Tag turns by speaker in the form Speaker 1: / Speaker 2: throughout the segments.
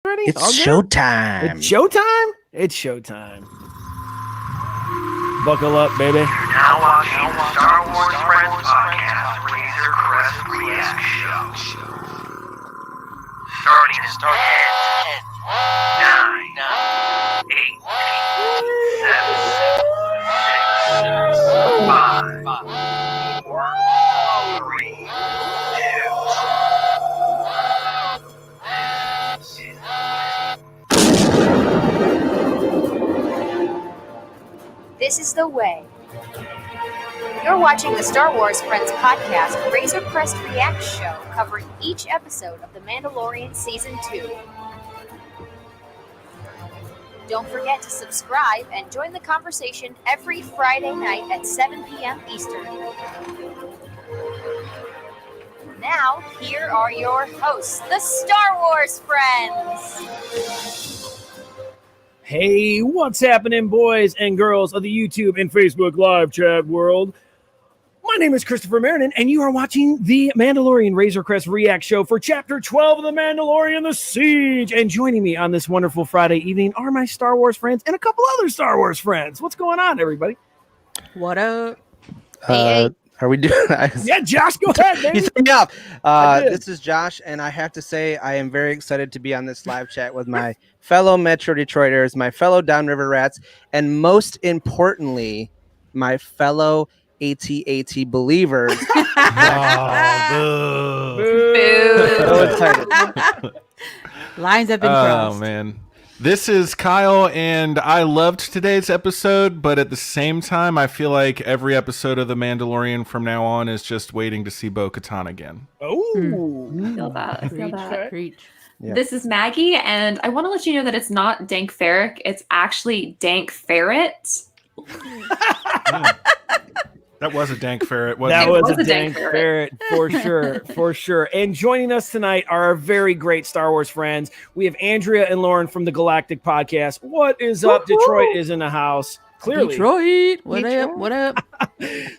Speaker 1: Ready?
Speaker 2: It's showtime.
Speaker 1: It's showtime? It's showtime. Buckle up, baby.
Speaker 3: You're now watching the Star Wars Friends podcast Razor Crest React Show. Starting in 10, 9, 8, 7, 6, 5, 4, 3, 2.
Speaker 4: This is the way. You're watching the Star Wars Friends podcast Razor Crest React Show, covering each episode of The Mandalorian Season 2. Don't forget to subscribe and join the conversation every Friday night at 7 p.m. Eastern. Now, here are your hosts, the Star Wars Friends.
Speaker 1: Hey, what's happening, boys and girls of the YouTube and Facebook live chat world? My name is Christopher Marinan, and you are watching the Mandalorian Razor Crest React Show for Chapter 12 of The Mandalorian, The Siege. And joining me on this wonderful Friday evening are my Star Wars friends and a couple other Star Wars friends. What's going on, everybody?
Speaker 5: What up?
Speaker 2: Are we doing?
Speaker 1: Yeah, Josh, go ahead, baby.
Speaker 2: You threw me off. This is Josh, and I have to say I am very excited to be on this live chat with my fellow Metro Detroiters, my fellow Downriver Rats, and most importantly, my fellow AT-AT believers.
Speaker 5: Boo.
Speaker 2: So excited.
Speaker 5: Lines have been crossed.
Speaker 6: Oh, man. This is Kyle, and I loved today's episode, but at the same time, I feel like every episode of The Mandalorian from now on is just waiting to see Bo-Katan again.
Speaker 1: Oh,
Speaker 7: I feel that. I feel that.
Speaker 5: Preach.
Speaker 2: Yeah.
Speaker 7: This is Maggie, and I want to let you know that it's not Dank Ferrick. It's actually Dank Ferret.
Speaker 6: That was a dank ferret, wasn't
Speaker 1: that
Speaker 6: it?
Speaker 1: was a dank ferret for sure, for sure. And joining us tonight are our very great Star Wars friends. We have Andrea and Lauren from the Galactic Podcast. What is up?
Speaker 5: Woo-hoo!
Speaker 1: Detroit is in the house. Clearly.
Speaker 5: Detroit. What up? What up?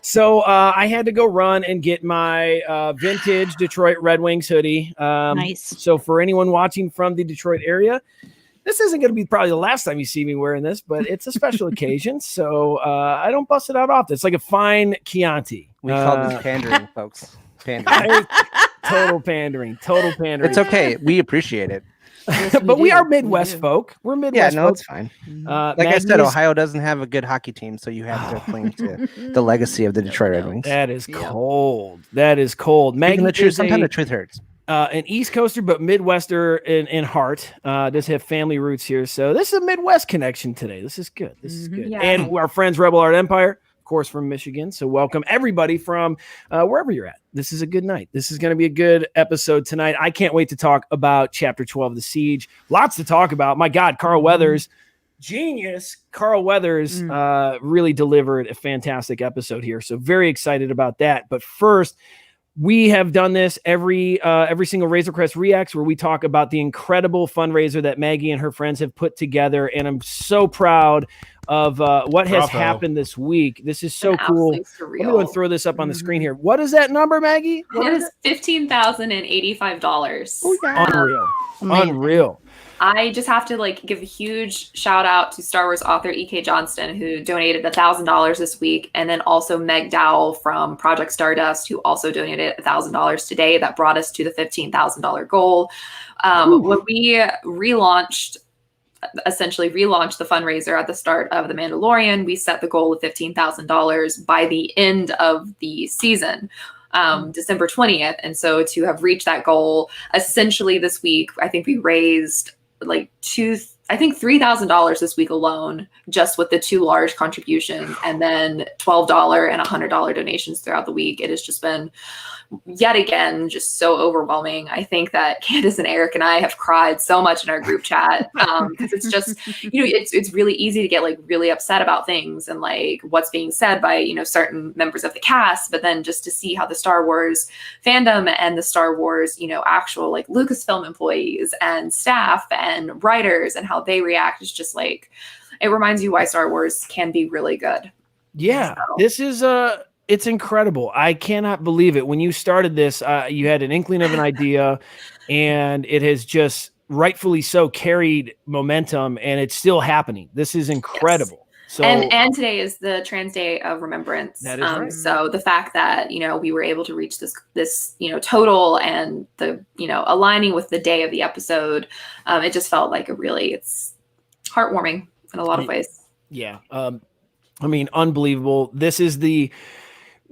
Speaker 1: So I had to go run and get my vintage Detroit Red Wings hoodie.
Speaker 5: Nice.
Speaker 1: So for anyone watching from the Detroit area, this isn't going to be probably the last time you see me wearing this, but it's a special occasion. So I don't bust it out often. It's like a fine Chianti.
Speaker 2: We call this pandering, folks. Pandering.
Speaker 1: Total pandering. Total pandering.
Speaker 2: It's okay. We appreciate it.
Speaker 5: Yes,
Speaker 1: But we
Speaker 5: do.
Speaker 1: are Midwest folk. We're
Speaker 2: Yeah,
Speaker 1: Midwest
Speaker 2: no,
Speaker 1: folk.
Speaker 2: it's fine.
Speaker 1: Like
Speaker 2: Like I said, Ohio doesn't have a good hockey team, so you have to cling to the legacy of the Detroit Red Wings.
Speaker 1: That is
Speaker 5: Yeah.
Speaker 1: cold. That is cold.
Speaker 2: Speaking
Speaker 1: Maggie
Speaker 2: the truth,
Speaker 1: is
Speaker 2: sometimes the truth hurts.
Speaker 1: an East Coaster, but Midwester in heart. Does have family roots here. So this is a Midwest connection today. This is good. This is good.
Speaker 7: Yeah.
Speaker 1: And our friends, Rebel Art Empire, of course, from Michigan. So welcome everybody from wherever you're at. This is a good night. This is going to be a good episode tonight. I can't wait to talk about Chapter 12, The Siege. Lots to talk about. My God, Carl Weathers. Genius Carl Weathers really delivered a fantastic episode here. So very excited about that. But first, we have done this every single Razor Crest Reacts where we talk about the incredible fundraiser that Maggie and her friends have put together. And I'm so proud of what has
Speaker 6: Bravo.
Speaker 1: happened this week. This is so
Speaker 7: Been
Speaker 1: cool.
Speaker 7: absolutely
Speaker 1: Let me go and
Speaker 7: surreal.
Speaker 1: throw this up on the screen here. What is that number, Maggie? What
Speaker 7: It
Speaker 1: is
Speaker 7: is $15,085.
Speaker 1: Unreal.
Speaker 5: Amazing.
Speaker 1: Unreal.
Speaker 7: I just have to give a huge shout out to Star Wars author E.K. Johnston, who donated $1,000 this week, and then also Meg Dowell from Project Stardust, who also donated $1,000 today. That brought us to the $15,000 goal. When we essentially relaunched the fundraiser at the start of The Mandalorian, we set the goal of $15,000 by the end of the season. December 20th. And so to have reached that goal, essentially this week, I think we raised $3,000 this week alone, just with the two large contributions, and then $12 and $100 donations throughout the week. It has just been yet again just so overwhelming. I think that Candace and Eric and I have cried so much in our group chat because it's just it's really easy to get really upset about things and what's being said by certain members of the cast, but then just to see how the Star Wars fandom and the Star Wars actual Lucasfilm employees and staff and writers and how they react is just it reminds you why Star Wars can be really good.
Speaker 1: Yeah,
Speaker 7: So-
Speaker 1: this is it's incredible. I cannot believe it. When you started this, you had an inkling of an idea, and it has just rightfully so carried momentum, and it's still happening. This is incredible. Yes. So,
Speaker 7: and today is the Trans Day of Remembrance.
Speaker 1: That is right.
Speaker 7: So the fact that, we were able to reach this total and the, aligning with the day of the episode, it just felt like it's heartwarming in a lot of ways.
Speaker 1: Yeah. Unbelievable. This is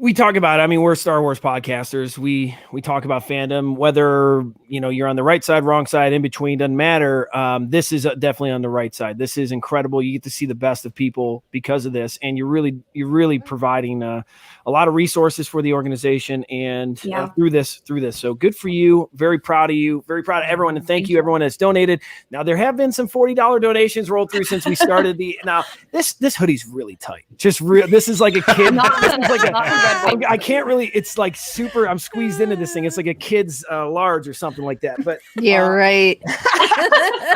Speaker 1: we talk about, we're Star Wars podcasters. We talk about fandom, whether, you're on the right side, wrong side, in between, doesn't matter. This is definitely on the right side. This is incredible. You get to see the best of people because of this. And you're really providing a lot of resources for the organization and through this. So good for you. Very proud of you. Very proud of everyone. And thank you everyone that's donated. Now there have been some $40 donations rolled through since we started now this hoodie's really tight. This is like a kid. I can't really, it's like super, I'm squeezed into this thing. It's like a kid's large or something like that. But
Speaker 8: yeah, right.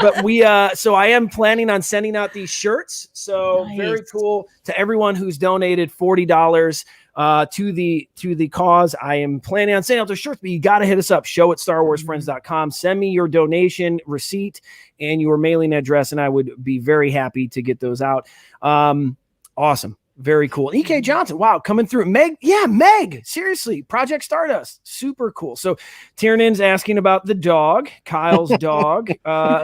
Speaker 1: But so I am planning on sending out these shirts. So nice. Very cool to everyone who's donated $40 to the cause. I am planning on sending out those shirts, but you got to hit us up, show@StarWarsFriends.com. Send me your donation receipt and your mailing address, and I would be very happy to get those out. Awesome. Very cool. EK Johnson, wow, coming through. Meg, seriously, Project Stardust, super cool. So Tiernan's asking about the dog, Kyle's dog,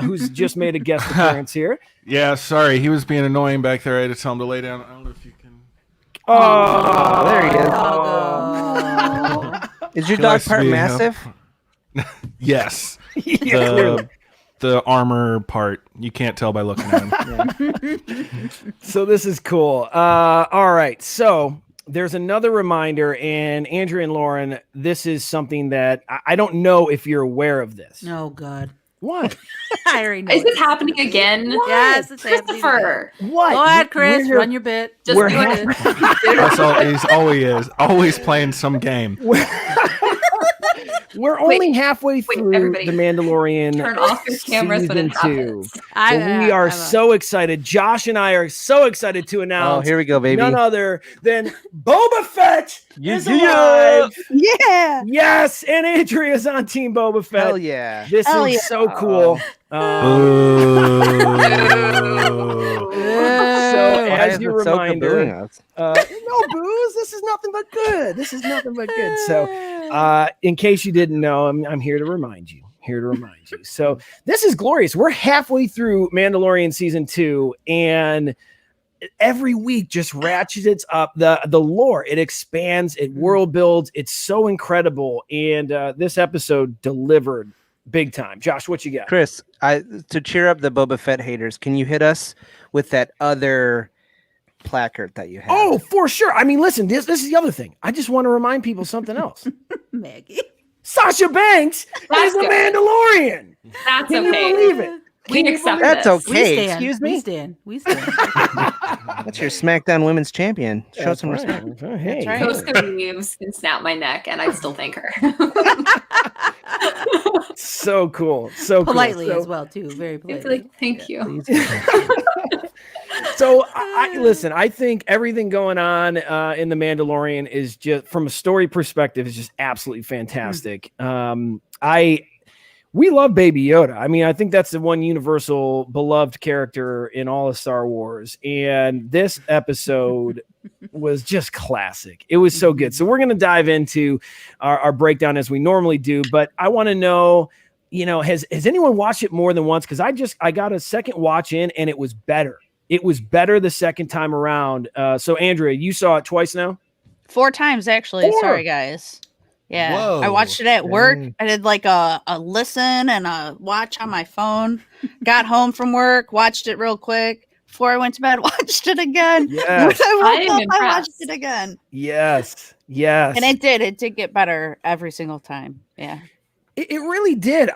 Speaker 1: who's just made a guest appearance here.
Speaker 6: Yeah, sorry, he was being annoying back there. I had to tell him to lay down. I don't know if you can.
Speaker 2: Oh, there he is. Is your dog part massive?
Speaker 6: Yes. The armor part, you can't tell by looking at him.
Speaker 1: So this is cool. All right. So there's another reminder, and Andrea and Lauren, this is something that I don't know if you're aware of this.
Speaker 5: Oh, God.
Speaker 1: What?
Speaker 5: I already know.
Speaker 7: Is this happening again?
Speaker 5: What? Yes, it's
Speaker 7: Christopher.
Speaker 1: What?
Speaker 5: Go ahead, Chris. Run your bit.
Speaker 7: Just do it.
Speaker 6: That's all. He's always playing some game.
Speaker 1: We're only halfway through The Mandalorian.
Speaker 7: Turn off your cameras when it happens.
Speaker 1: We are so excited. Josh and I are so excited to announce.
Speaker 2: Oh, here we go, baby.
Speaker 1: None other than Boba Fett is alive.
Speaker 8: Yeah.
Speaker 1: Yes, and Andrea's on Team Boba Fett.
Speaker 2: Hell yeah.
Speaker 1: This is so cool. So as your reminder, no booze. This is nothing but good. So in case you didn't know, I'm here to remind you. So this is glorious. We're halfway through Mandalorian season 2, and every week just ratchets up the lore. It expands, it world builds. It's so incredible. And this episode delivered big time. Josh, what you got?
Speaker 2: Chris, to cheer up the Boba Fett haters, can you hit us with that other placard that you have?
Speaker 1: Oh, for sure. Listen, this is the other thing. I just want to remind people something else.
Speaker 5: Maggie.
Speaker 1: Sasha Banks is a Mandalorian.
Speaker 7: That's
Speaker 1: Can
Speaker 7: okay.
Speaker 1: you believe it?
Speaker 7: We accept
Speaker 2: That's
Speaker 7: this.
Speaker 2: okay. Excuse me?
Speaker 5: We stand.
Speaker 2: That's your SmackDown Women's Champion. Show some respect.
Speaker 1: Hey.
Speaker 8: That's right.
Speaker 7: Toska Reeves can snap my neck, and I still thank her.
Speaker 1: So cool.
Speaker 5: Politely as well, too. Very politely.
Speaker 7: Thank you.
Speaker 1: So listen, I think everything going on in The Mandalorian is just, from a story perspective, is just absolutely fantastic. We love Baby Yoda. I think that's the one universal beloved character in all of Star Wars. And this episode was just classic. It was so good. So we're going to dive into our breakdown as we normally do. But I want to know, has anyone watched it more than once? Because I got a second watch in, and it was better. It was better the second time around. So Andrea, you saw it twice now?
Speaker 8: 4 times, actually.
Speaker 1: 4.
Speaker 8: Sorry, guys. Yeah.
Speaker 6: Whoa.
Speaker 8: I watched it at work. I did like a listen and a watch on my phone. Got home from work, watched it real quick. Before I went to bed, watched it again.
Speaker 1: Yes.
Speaker 8: When I woke up, I
Speaker 7: impressed.
Speaker 8: watched it again.
Speaker 1: Yes.
Speaker 8: And it did get better every single time. Yeah.
Speaker 1: It really did.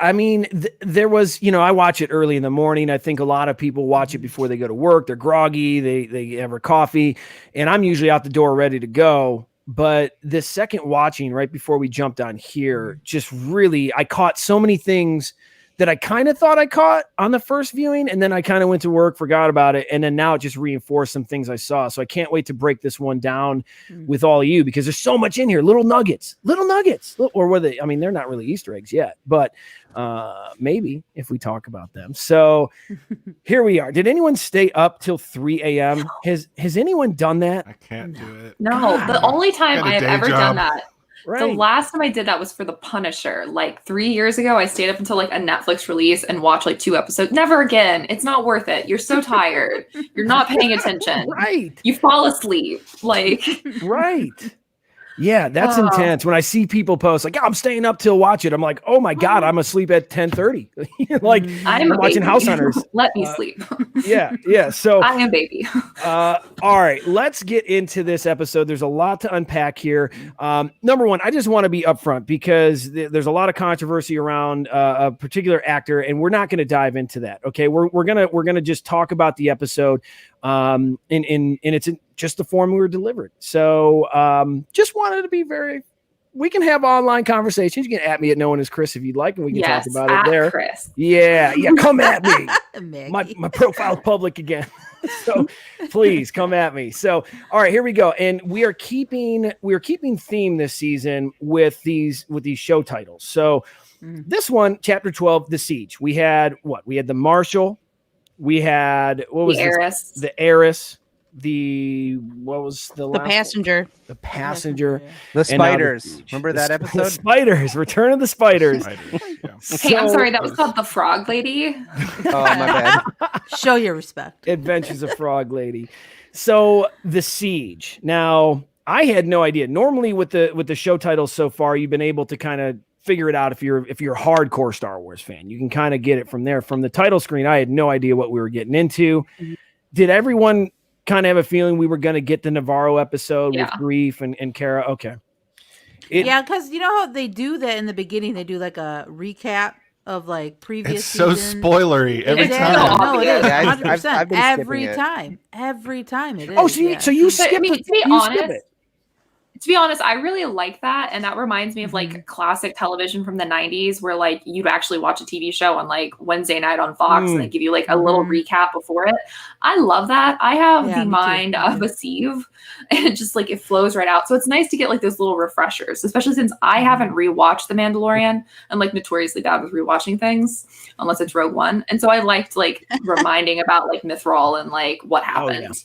Speaker 1: There was, I watch it early in the morning. I think a lot of people watch it before they go to work. They're groggy. They have a coffee, and I'm usually out the door ready to go. But this second watching right before we jumped on here, just really, I caught so many things that I kind of thought I caught on the first viewing, and then I kind of went to work, forgot about it, and then now it just reinforced some things I saw. So I can't wait to break this one down with all of you, because there's so much in here, little nuggets, or were they? I mean, they're not really Easter eggs yet, but maybe if we talk about them. So here we are. Did anyone stay up till 3 a.m.? Has anyone done that?
Speaker 6: I can't do it.
Speaker 7: No, the only time I have ever done that.
Speaker 1: Right.
Speaker 7: The last time I did that was for The Punisher. Like 3 years ago, I stayed up until like a Netflix release and watched like 2 episodes. Never again. It's not worth it. You're so tired. You're not paying attention.
Speaker 1: Right.
Speaker 7: You fall asleep. Like
Speaker 1: right. Yeah, that's intense. When I see people post like, I'm staying up till watch it, I'm like, oh my God, I'm asleep at 10:30. Like
Speaker 7: I'm
Speaker 1: watching House Hunters.
Speaker 7: Let me sleep.
Speaker 1: Yeah. So
Speaker 7: I am baby.
Speaker 1: All right, let's get into this episode. There's a lot to unpack here. Number one, I just want to be upfront because there's a lot of controversy around a particular actor, and we're not going to dive into that. Okay, we're gonna just talk about the episode. In it's just the form we were delivered. So just wanted to be we can have online conversations. You can at me at No One Is Chris if you'd like, and we can talk about it there.
Speaker 7: Chris.
Speaker 1: Yeah, come at me. my profile's public again. So please come at me. So all right, here we go. And we are keeping theme this season with these show titles. So this one, chapter 12, The Siege. We had the Marshal. We had
Speaker 7: the heiress.
Speaker 1: The heiress. What was the last
Speaker 8: passenger?
Speaker 1: One? The passenger.
Speaker 2: The spiders. Remember that episode?
Speaker 1: The spiders. Return of the spiders.
Speaker 7: Hey, I'm sorry. That was called The Frog Lady.
Speaker 2: Oh, my bad.
Speaker 5: Show your respect.
Speaker 1: Adventures of Frog Lady. So The Siege. Now, I had no idea. Normally with the show titles so far, you've been able to kind of figure it out if you're a hardcore Star Wars fan. You can kind of get it from there. From the title screen, I had no idea what we were getting into. Did everyone kind of have a feeling we were going to get the Navarro episode with Grief and Kara? Okay.
Speaker 5: Because you know how they do that in the beginning? They do like a recap of like previous
Speaker 6: It's so
Speaker 5: season.
Speaker 6: spoilery every time.
Speaker 5: No, it is.
Speaker 2: Yeah,
Speaker 5: 100%.
Speaker 2: I've been
Speaker 5: Every
Speaker 2: skipping it.
Speaker 5: time. Every time it is.
Speaker 1: Oh, so you skip it.
Speaker 7: To be honest, I really like that. And that reminds me of like classic television from the 90s where like you'd actually watch a TV show on like Wednesday night on Fox and they give you like a little recap before it. I love that. I have the mind of a sieve and it just like it flows right out. So it's nice to get like those little refreshers, especially since I haven't rewatched The Mandalorian. I'm like notoriously bad with rewatching things unless it's Rogue One. And so I liked like reminding about like Mithril and like what happened.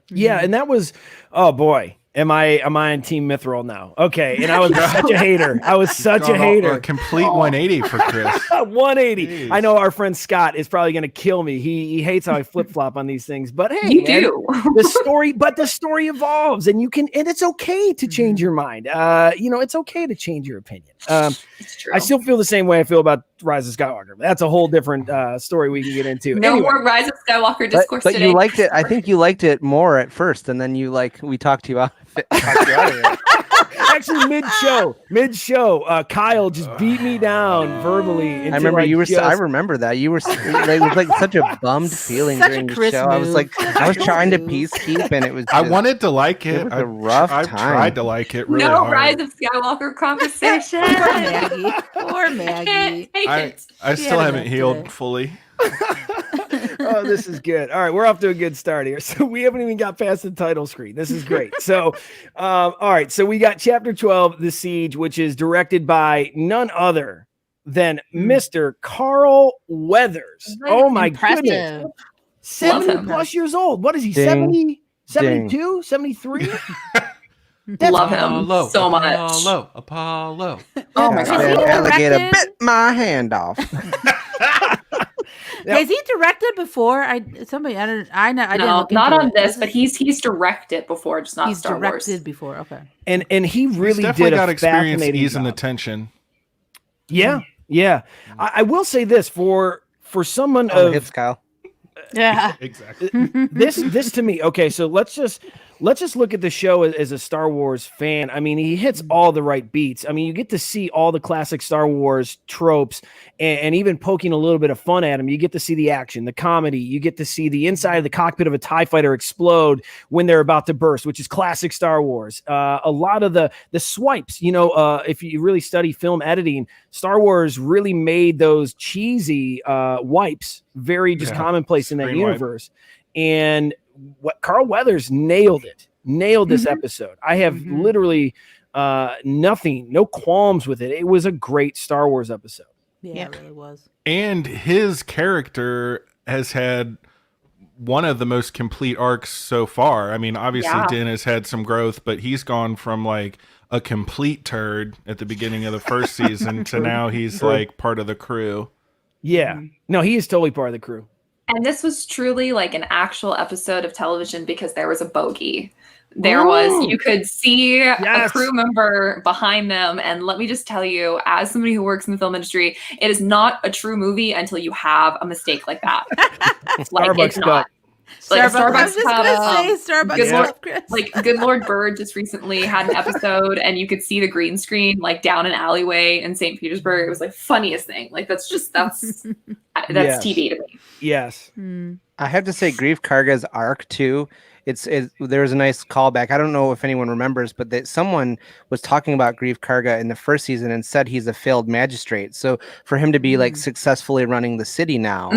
Speaker 1: Yeah, and that was, oh boy. Am I on Team Mithril now? Okay, and I was such a hater.
Speaker 6: A complete 180 for Chris.
Speaker 1: 180.
Speaker 6: Jeez.
Speaker 1: I know our friend Scott is probably going to kill me. He hates how I flip flop on these things. But hey,
Speaker 7: you do.
Speaker 1: the story evolves, and it's okay to change your mind. It's okay to change your opinion.
Speaker 7: It's true.
Speaker 1: I still feel the same way I feel about Rise of Skywalker. That's a whole different story we can get into.
Speaker 7: No more Rise of Skywalker discourse
Speaker 2: but
Speaker 7: today.
Speaker 2: you liked it. I think you liked it more at first, and then we talked you out of it.
Speaker 1: Actually, mid-show, Kyle just beat me down verbally.
Speaker 2: I remember I remember that you were. It was like such a bummed feeling during the show. I was like, I was trying to peacekeep, and it was.
Speaker 6: I wanted to like it.
Speaker 2: It was a rough time.
Speaker 6: I tried to like it really
Speaker 7: no
Speaker 6: hard.
Speaker 7: Rise of Skywalker conversation.
Speaker 5: Poor Maggie.
Speaker 6: I still haven't healed fully.
Speaker 1: Oh, this is good. All right, we're off to a good start here. So we haven't even got past the title screen. This is great. So, all right. So we got chapter 12, The Siege, which is directed by none other than Mr. Carl Weathers. Oh my goodness. 70 plus years old. What is he? 70, 72, 73?
Speaker 7: Love him so much.
Speaker 6: Apollo.
Speaker 7: Oh my god.
Speaker 2: Alligator bit my hand off.
Speaker 5: Has he directed before? I didn't look
Speaker 7: not
Speaker 5: into
Speaker 7: on
Speaker 5: it.
Speaker 7: this, but he's directed before, just not Star Wars.
Speaker 5: He's directed before, okay.
Speaker 1: And he really
Speaker 6: definitely
Speaker 1: did
Speaker 6: got
Speaker 1: a
Speaker 6: experience
Speaker 1: fascinating
Speaker 6: easing the
Speaker 1: job.
Speaker 6: tension.
Speaker 1: Yeah. I will say this for someone
Speaker 2: Oh,
Speaker 1: of
Speaker 2: hips, Kyle.
Speaker 8: Yeah.
Speaker 6: Exactly.
Speaker 1: this to me. Okay, so let's let's just look at the show as a Star Wars fan. I mean, he hits all the right beats. I mean, you get to see all the classic Star Wars tropes and even poking a little bit of fun at them. You get to see the action, the comedy. You get to see the inside of the cockpit of a TIE fighter explode when they're about to burst, which is classic Star Wars. A lot of the swipes, if you really study film editing, Star Wars really made those cheesy wipes very just commonplace in that universe. And what Carl Weathers nailed this episode. I have literally no qualms with it. It was a great Star Wars episode.
Speaker 5: Yeah, it really was.
Speaker 6: And his character has had one of the most complete arcs so far. I mean, obviously Din has had some growth, but he's gone from like a complete turd at the beginning of the first season to now he's like part of the crew.
Speaker 1: Yeah. No, he is totally part of the crew.
Speaker 7: And this was truly like an actual episode of television because there was a bogey. There was, you could see a crew member behind them. And let me just tell you, as somebody who works in the film industry, it is not a true movie until you have a mistake like that.
Speaker 1: Starbucks
Speaker 7: it's not. Like
Speaker 5: Starbucks. I was just gonna say Starbucks.
Speaker 7: Good Lord, like Good Lord Bird just recently had an episode, and you could see the green screen like down an alleyway in St. Petersburg. It was like funniest thing. Like that's TV to me.
Speaker 1: Yes.
Speaker 2: I have to say, Grief Karga's arc too. There was a nice callback. I don't know if anyone remembers, but someone was talking about Grief Karga in the first season and said he's a failed magistrate. So for him to be like successfully running the city now.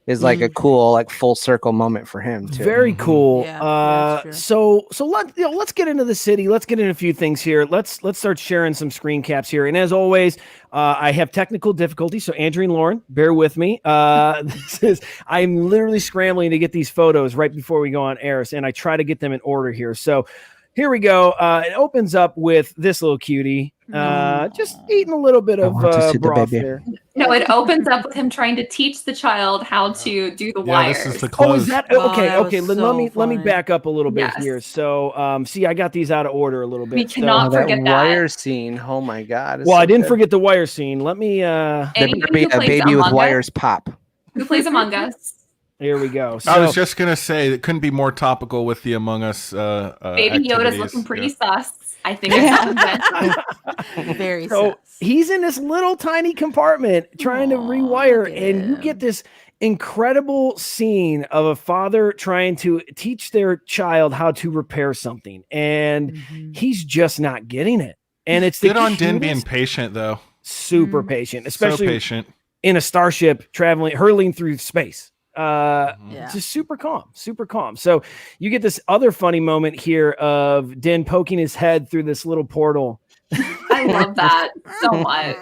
Speaker 2: Is like a cool, like full circle moment for him too.
Speaker 1: Very cool.
Speaker 5: Yeah,
Speaker 1: so let's get into the city. Let's get into a few things here. Let's start sharing some screen caps here. And as always, I have technical difficulties, so Andrew and Lauren, bear with me. I'm literally scrambling to get these photos right before we go on air, and I try to get them in order here. So here we go. It opens up with this little cutie, just eating a little bit of broth there.
Speaker 7: No, it opens up with him trying to teach the child how to do the wires.
Speaker 6: This is the close.
Speaker 1: Oh, is that okay?
Speaker 5: That
Speaker 1: Okay,
Speaker 5: was
Speaker 1: let me back up a little bit
Speaker 7: Yes.
Speaker 1: here. So, see, I got these out of order a little bit.
Speaker 7: We cannot
Speaker 2: that
Speaker 7: forget that.
Speaker 2: wire scene. Oh my god! it's
Speaker 1: Well,
Speaker 2: so
Speaker 1: I didn't
Speaker 2: good.
Speaker 1: forget the wire scene. Let me.
Speaker 2: There
Speaker 7: Anyone
Speaker 2: better be
Speaker 7: who
Speaker 2: a
Speaker 7: plays
Speaker 2: baby with
Speaker 7: Among
Speaker 2: wires
Speaker 7: Us,
Speaker 2: pop.
Speaker 7: who plays Among Us.
Speaker 1: Here we go.
Speaker 6: I was
Speaker 1: So,
Speaker 6: just gonna say it couldn't be more topical with the Among Us.
Speaker 7: Baby Yoda's
Speaker 6: activities.
Speaker 7: looking pretty sus. I think it's
Speaker 5: Very
Speaker 1: so
Speaker 5: sus.
Speaker 1: he's in this little tiny compartment trying to rewire,
Speaker 5: look at
Speaker 1: and you
Speaker 5: him.
Speaker 1: get this incredible scene of a father trying to teach their child how to repair something, and he's just not getting it. And it's
Speaker 6: Good
Speaker 1: the
Speaker 6: on Din being
Speaker 1: cutest-
Speaker 6: patient though.
Speaker 1: super patient,
Speaker 6: So
Speaker 1: especially
Speaker 6: patient.
Speaker 1: in a starship hurling through space.
Speaker 5: Yeah.
Speaker 1: Just super calm. So you get this other funny moment here of Din poking his head through this little portal.
Speaker 7: I love that so much.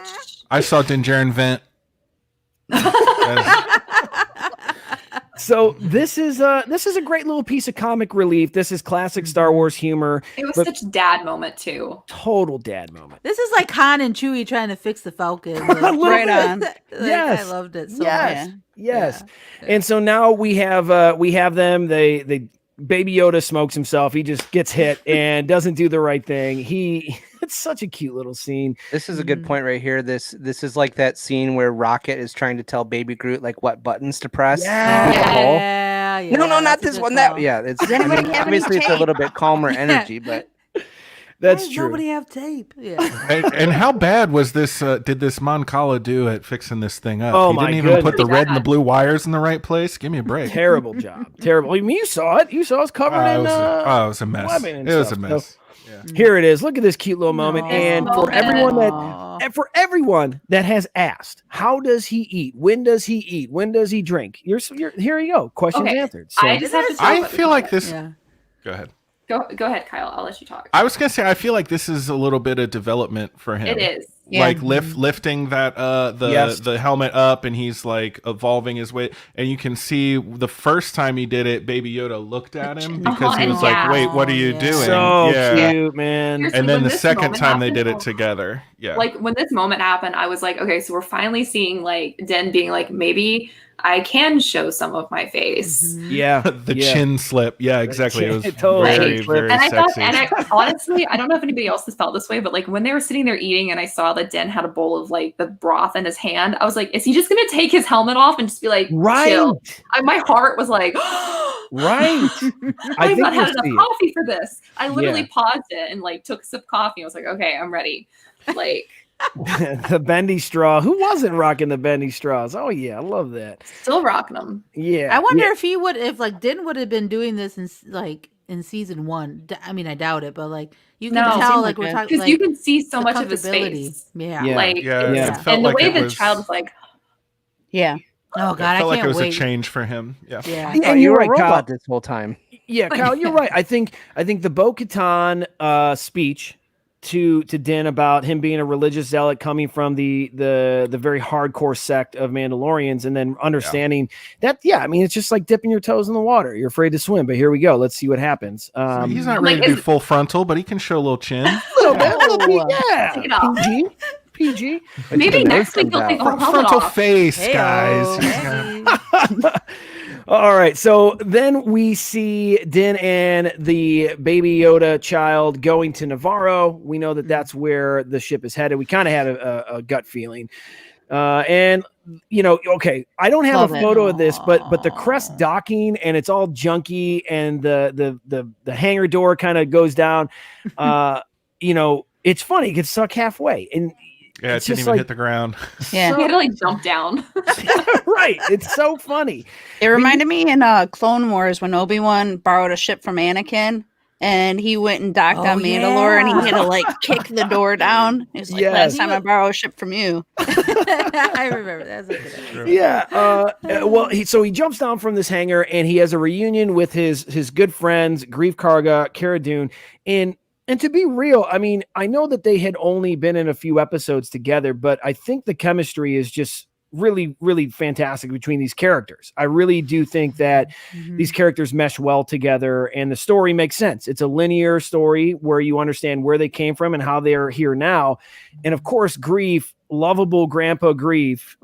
Speaker 6: I saw Din Djarin vent.
Speaker 1: So this is a great little piece of comic relief. This is classic Star Wars humor.
Speaker 7: It was
Speaker 1: but
Speaker 7: such a dad moment too.
Speaker 1: total dad moment.
Speaker 5: This is like Han and Chewie trying to fix the Falcon.
Speaker 1: A little
Speaker 8: Right
Speaker 1: bit.
Speaker 8: on.
Speaker 1: Yes.
Speaker 5: I loved it so
Speaker 1: Yes.
Speaker 5: much.
Speaker 1: Yes.
Speaker 5: Yeah.
Speaker 1: And so now we have them. They Baby Yoda smokes himself. He just gets hit and doesn't do the right thing. It's such a cute little scene.
Speaker 2: This is a good point right here. This is like that scene where Rocket is trying to tell Baby Groot like what buttons to press.
Speaker 1: Yeah.
Speaker 2: with the hole.
Speaker 5: Yeah,
Speaker 2: No,
Speaker 5: that's
Speaker 2: not
Speaker 5: a
Speaker 2: this
Speaker 5: good
Speaker 2: one.
Speaker 5: call.
Speaker 2: It's
Speaker 8: Does anybody have any
Speaker 2: obviously it's a
Speaker 8: tape?
Speaker 2: little bit calmer energy, but
Speaker 1: That's
Speaker 5: Why does
Speaker 1: true.
Speaker 5: Nobody have tape. Yeah.
Speaker 6: And how bad was this? Did this Moncala do at fixing this thing up?
Speaker 1: Oh,
Speaker 6: he
Speaker 1: my
Speaker 6: didn't even put the
Speaker 7: goodness.
Speaker 6: red and the blue wires in the right place. Give me a break.
Speaker 1: Terrible job. Terrible. I mean, you saw it. You saw us covered
Speaker 6: it
Speaker 1: in.
Speaker 6: was a mess.
Speaker 1: webbing and
Speaker 6: It was a
Speaker 1: stuff.
Speaker 6: mess.
Speaker 1: Here it is. Look at this cute little moment.
Speaker 5: Aw.
Speaker 1: And
Speaker 7: This
Speaker 1: for
Speaker 7: moment.
Speaker 1: everyone that has asked, how does he eat? When does he eat? When does he drink? You're here you go. Questions
Speaker 7: Okay.
Speaker 1: answered. So,
Speaker 7: I just have to talk
Speaker 6: I
Speaker 7: about
Speaker 6: feel like this.
Speaker 5: Yeah.
Speaker 6: Go ahead.
Speaker 7: Go ahead, Kyle. I'll let you talk.
Speaker 6: I was gonna say I feel like this is a little bit of development for him.
Speaker 7: It is.
Speaker 8: Yeah.
Speaker 6: Like lifting that
Speaker 1: Yes.
Speaker 6: the helmet up, and he's like evolving his way, and you can see the first time he did it, Baby Yoda looked at him because he
Speaker 7: and
Speaker 6: was like,
Speaker 7: yeah.
Speaker 6: "Wait, what are you
Speaker 5: Yeah.
Speaker 6: doing?"
Speaker 1: so
Speaker 6: yeah.
Speaker 1: cute, man.
Speaker 7: Seriously,
Speaker 6: And then
Speaker 7: when
Speaker 6: the
Speaker 7: this
Speaker 6: second
Speaker 7: moment
Speaker 6: time they
Speaker 7: happened,
Speaker 6: did it together, yeah.
Speaker 7: Like when this moment happened, I was like, okay, so we're finally seeing like Den being like, maybe I can show some of my face.
Speaker 1: Yeah.
Speaker 6: the
Speaker 1: yeah.
Speaker 6: chin slip, yeah, exactly. It was
Speaker 1: Totally.
Speaker 6: very,
Speaker 1: Chin
Speaker 6: very
Speaker 7: And I thought,
Speaker 6: sexy.
Speaker 7: and I honestly, I don't know if anybody else has felt this way, but like when they were sitting there eating and I saw that Den had a bowl of like the broth in his hand, I was like, is he just going to take his helmet off and just be like,
Speaker 1: Right.
Speaker 7: chill? My heart was like,
Speaker 1: Right.
Speaker 7: I've not
Speaker 1: we'll
Speaker 7: had enough
Speaker 1: see it.
Speaker 7: coffee for this. I literally
Speaker 1: Yeah.
Speaker 7: paused it and like took a sip of coffee. I was like, okay, I'm ready. Like
Speaker 1: The bendy straw. Who wasn't rocking the bendy straws? Oh yeah, I love that.
Speaker 7: still rocking them.
Speaker 1: Yeah.
Speaker 5: I wonder
Speaker 1: yeah.
Speaker 5: if he would, if like Din would have been doing this in season 1. I mean, I doubt it, but like you can
Speaker 7: No.
Speaker 5: tell,
Speaker 8: Seemed
Speaker 5: like we're
Speaker 8: like it.
Speaker 5: talking,
Speaker 7: Because
Speaker 5: like
Speaker 7: you can see so
Speaker 5: the
Speaker 7: much of his
Speaker 5: comfortability.
Speaker 7: face.
Speaker 5: Yeah.
Speaker 1: Yeah.
Speaker 7: Like
Speaker 6: Yeah,
Speaker 7: it's-
Speaker 6: it felt
Speaker 7: and the
Speaker 6: like
Speaker 7: way
Speaker 6: it
Speaker 7: the
Speaker 6: was.
Speaker 7: child was like,
Speaker 8: Yeah.
Speaker 5: Oh
Speaker 6: It
Speaker 5: God, I
Speaker 6: felt like
Speaker 5: can't
Speaker 6: it was
Speaker 5: wait.
Speaker 6: a change for him. Yeah.
Speaker 5: Yeah.
Speaker 1: And
Speaker 2: Oh,
Speaker 1: you're
Speaker 2: you were
Speaker 1: right,
Speaker 2: a
Speaker 1: Kyle.
Speaker 2: robot this whole time.
Speaker 1: Yeah, Kyle, you're right. I think the Bo-Katan speech to Din about him being a religious zealot coming from the very hardcore sect of Mandalorians, and then understanding that. Yeah, I mean, it's just like dipping your toes in the water. You're afraid to swim, but here we go. Let's see what happens.
Speaker 6: He's not
Speaker 7: I'm
Speaker 6: ready
Speaker 7: like,
Speaker 6: to do
Speaker 7: is-
Speaker 6: full frontal, but he can show a little chin.
Speaker 1: little bit, yeah,
Speaker 7: Take it off.
Speaker 1: PG.
Speaker 7: maybe
Speaker 2: the
Speaker 7: next week
Speaker 2: nerd
Speaker 7: you'll
Speaker 2: comes
Speaker 7: take
Speaker 2: out.
Speaker 7: the whole helmet
Speaker 6: Frontal
Speaker 7: off.
Speaker 6: face,
Speaker 5: Heyo,
Speaker 6: guys.
Speaker 5: maybe.
Speaker 1: All right, so then we see Din and the Baby Yoda child going to Navarro. We know that that's where the ship is headed. We kind of had a gut feeling, and okay, I don't have
Speaker 8: Love
Speaker 1: a
Speaker 8: it.
Speaker 1: photo of this, but the Crest docking and it's all junky, and the hangar door kind of goes down. It's funny; it gets stuck halfway, and
Speaker 6: Yeah, it
Speaker 1: it's
Speaker 6: didn't
Speaker 1: just
Speaker 6: even
Speaker 1: like
Speaker 6: hit the ground.
Speaker 8: Yeah.
Speaker 7: He had to like jump down.
Speaker 1: right. It's so funny.
Speaker 8: It reminded me in Clone Wars when Obi-Wan borrowed a ship from Anakin and he went and docked
Speaker 5: Oh,
Speaker 8: on Mandalore and he
Speaker 5: yeah.
Speaker 8: had to like kick the door down. It was like,
Speaker 1: Yes.
Speaker 8: last time I borrow a ship from you.
Speaker 5: I remember that's a good idea.
Speaker 1: Yeah. Well, he jumps down from this hangar and he has a reunion with his good friends Grief Karga, Cara Dune, and to be real, I mean, I know that they had only been in a few episodes together, but I think the chemistry is just really, really fantastic between these characters. I really do think that these characters mesh well together and the story makes sense. It's a linear story where you understand where they came from and how they're here now. And of course, Grief, lovable Grandpa Grief,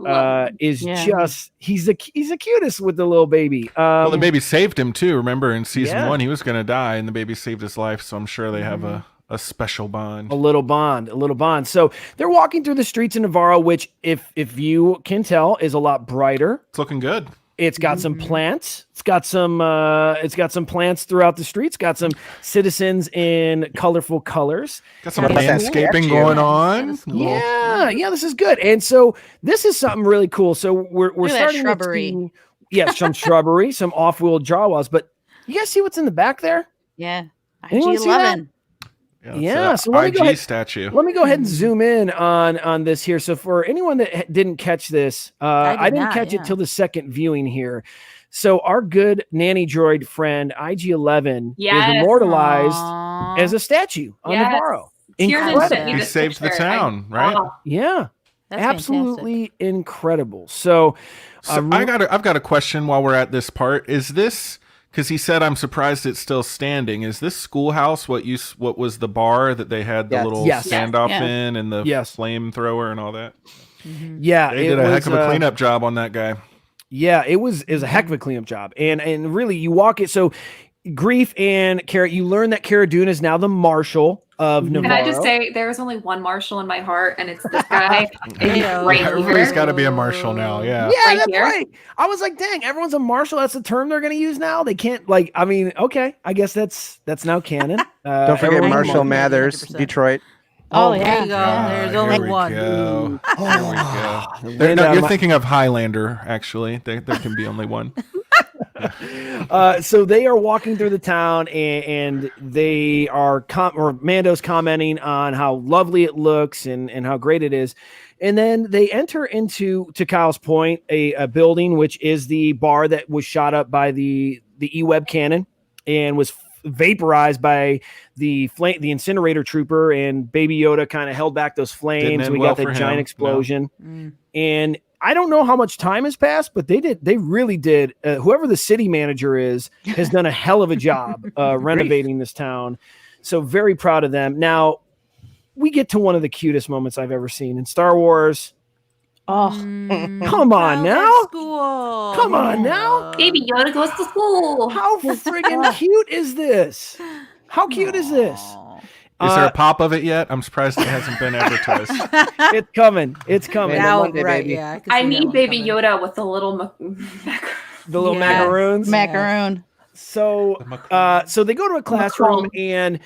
Speaker 1: is just he's the cutest with the little baby.
Speaker 6: Well, the baby saved him too. Remember in season
Speaker 1: Yeah.
Speaker 6: 1, he was going to die, and the baby saved his life. So I'm sure they have a special bond.
Speaker 1: A little bond. So they're walking through the streets in Navarro, which, if you can tell, is a lot brighter.
Speaker 6: It's looking good.
Speaker 1: It's got some plants. It's got some plants throughout the streets. Got some citizens in colorful colors.
Speaker 6: Got some
Speaker 1: Yeah.
Speaker 6: landscaping
Speaker 2: Statue.
Speaker 6: going on.
Speaker 5: That's cool.
Speaker 1: Yeah, this is good. And so this is something really cool. So we're
Speaker 8: Look at that
Speaker 1: starting to
Speaker 8: shrubbery.
Speaker 1: see, some shrubbery, some off-wheel Jawas. But you guys see what's in the back there?
Speaker 8: Yeah.
Speaker 1: Anyone see that?
Speaker 8: IG-11.
Speaker 6: It's
Speaker 1: Yeah,
Speaker 6: a
Speaker 1: so let me go
Speaker 6: IG
Speaker 1: ahead-
Speaker 6: statue.
Speaker 1: Let me go ahead and zoom in on this here. So for anyone that didn't catch this, I didn't
Speaker 5: not,
Speaker 1: catch
Speaker 5: yeah.
Speaker 1: it till the second viewing here. So our good nanny droid friend IG-11 is
Speaker 7: Yes.
Speaker 1: immortalized
Speaker 5: Aw.
Speaker 1: as a statue on
Speaker 7: Yes.
Speaker 1: Navarro.
Speaker 7: Tiernan
Speaker 1: Incredible.
Speaker 7: sent me
Speaker 6: He
Speaker 7: this
Speaker 6: saved the
Speaker 7: picture.
Speaker 6: town, right?
Speaker 7: Oh,
Speaker 1: Yeah,
Speaker 5: That's
Speaker 1: absolutely incredible. So,
Speaker 6: So I've got a question while we're at this part. Is this, because he said, I'm surprised it's still standing. Is this schoolhouse what was the bar that they had the
Speaker 2: Yes.
Speaker 6: little
Speaker 1: Yes.
Speaker 6: standoff
Speaker 8: Yeah.
Speaker 6: in and the
Speaker 1: Yes.
Speaker 6: flamethrower and all that?
Speaker 1: yeah,
Speaker 6: They did a heck of a cleanup job on that guy.
Speaker 1: Yeah, it was a heck of a cleanup job. And really you walk it. So Grief and Cara, you learn that Cara Dune is now the marshal of Navarro.
Speaker 7: Can I just say there is only one marshal in my heart, and it's this guy right
Speaker 6: Everybody's
Speaker 7: here.
Speaker 6: got to be a marshal now. Yeah.
Speaker 1: Yeah,
Speaker 7: Right
Speaker 1: that's
Speaker 7: here?
Speaker 1: right. I was like, dang, everyone's a marshal. That's the term they're going to use now. They can't okay. I guess that's now canon.
Speaker 2: Don't forget
Speaker 1: everyone's a
Speaker 2: Marshall
Speaker 1: marshal.
Speaker 2: Mathers,
Speaker 5: 100%.
Speaker 2: Detroit.
Speaker 8: Oh,
Speaker 5: There
Speaker 8: yeah.
Speaker 5: you go.
Speaker 6: Ah,
Speaker 5: There's
Speaker 6: here
Speaker 5: only
Speaker 6: we
Speaker 5: one.
Speaker 6: go. There we go.
Speaker 1: Land on
Speaker 6: You're
Speaker 1: my-
Speaker 6: thinking of Highlander, actually. There can be only one.
Speaker 1: So they are walking through the town and they are Mando's commenting on how lovely it looks and how great it is. And then they enter into, to Kyle's point, a building, which is the bar that was shot up by the E-Web cannon and was vaporized by the incinerator trooper, and Baby Yoda kind of held back those flames.
Speaker 6: end
Speaker 1: We
Speaker 6: well
Speaker 1: got that
Speaker 6: for
Speaker 1: giant
Speaker 6: him,
Speaker 1: explosion.
Speaker 5: Mm.
Speaker 1: And I don't know how much time has passed, but they really did. Whoever the city manager is has done a hell of a job renovating this town. So very proud of them. Now we get to one of the cutest moments I've ever seen in Star Wars.
Speaker 8: Oh,
Speaker 1: Come on now.
Speaker 5: School.
Speaker 1: Come on now.
Speaker 7: Baby Yoda goes to school.
Speaker 1: How friggin' cute is this? How cute is this?
Speaker 6: Is there a pop of it yet? I'm surprised it hasn't been advertised.
Speaker 1: It's coming. It's coming.
Speaker 2: Yeah.
Speaker 5: Now,
Speaker 2: Monday,
Speaker 5: right,
Speaker 2: baby.
Speaker 5: yeah. can
Speaker 7: I
Speaker 5: see that
Speaker 7: need
Speaker 5: one
Speaker 7: Baby
Speaker 5: coming.
Speaker 7: Yoda with the little
Speaker 1: The little
Speaker 5: Yes.
Speaker 1: macaroons.
Speaker 8: macaroon.
Speaker 1: So they go to a classroom and,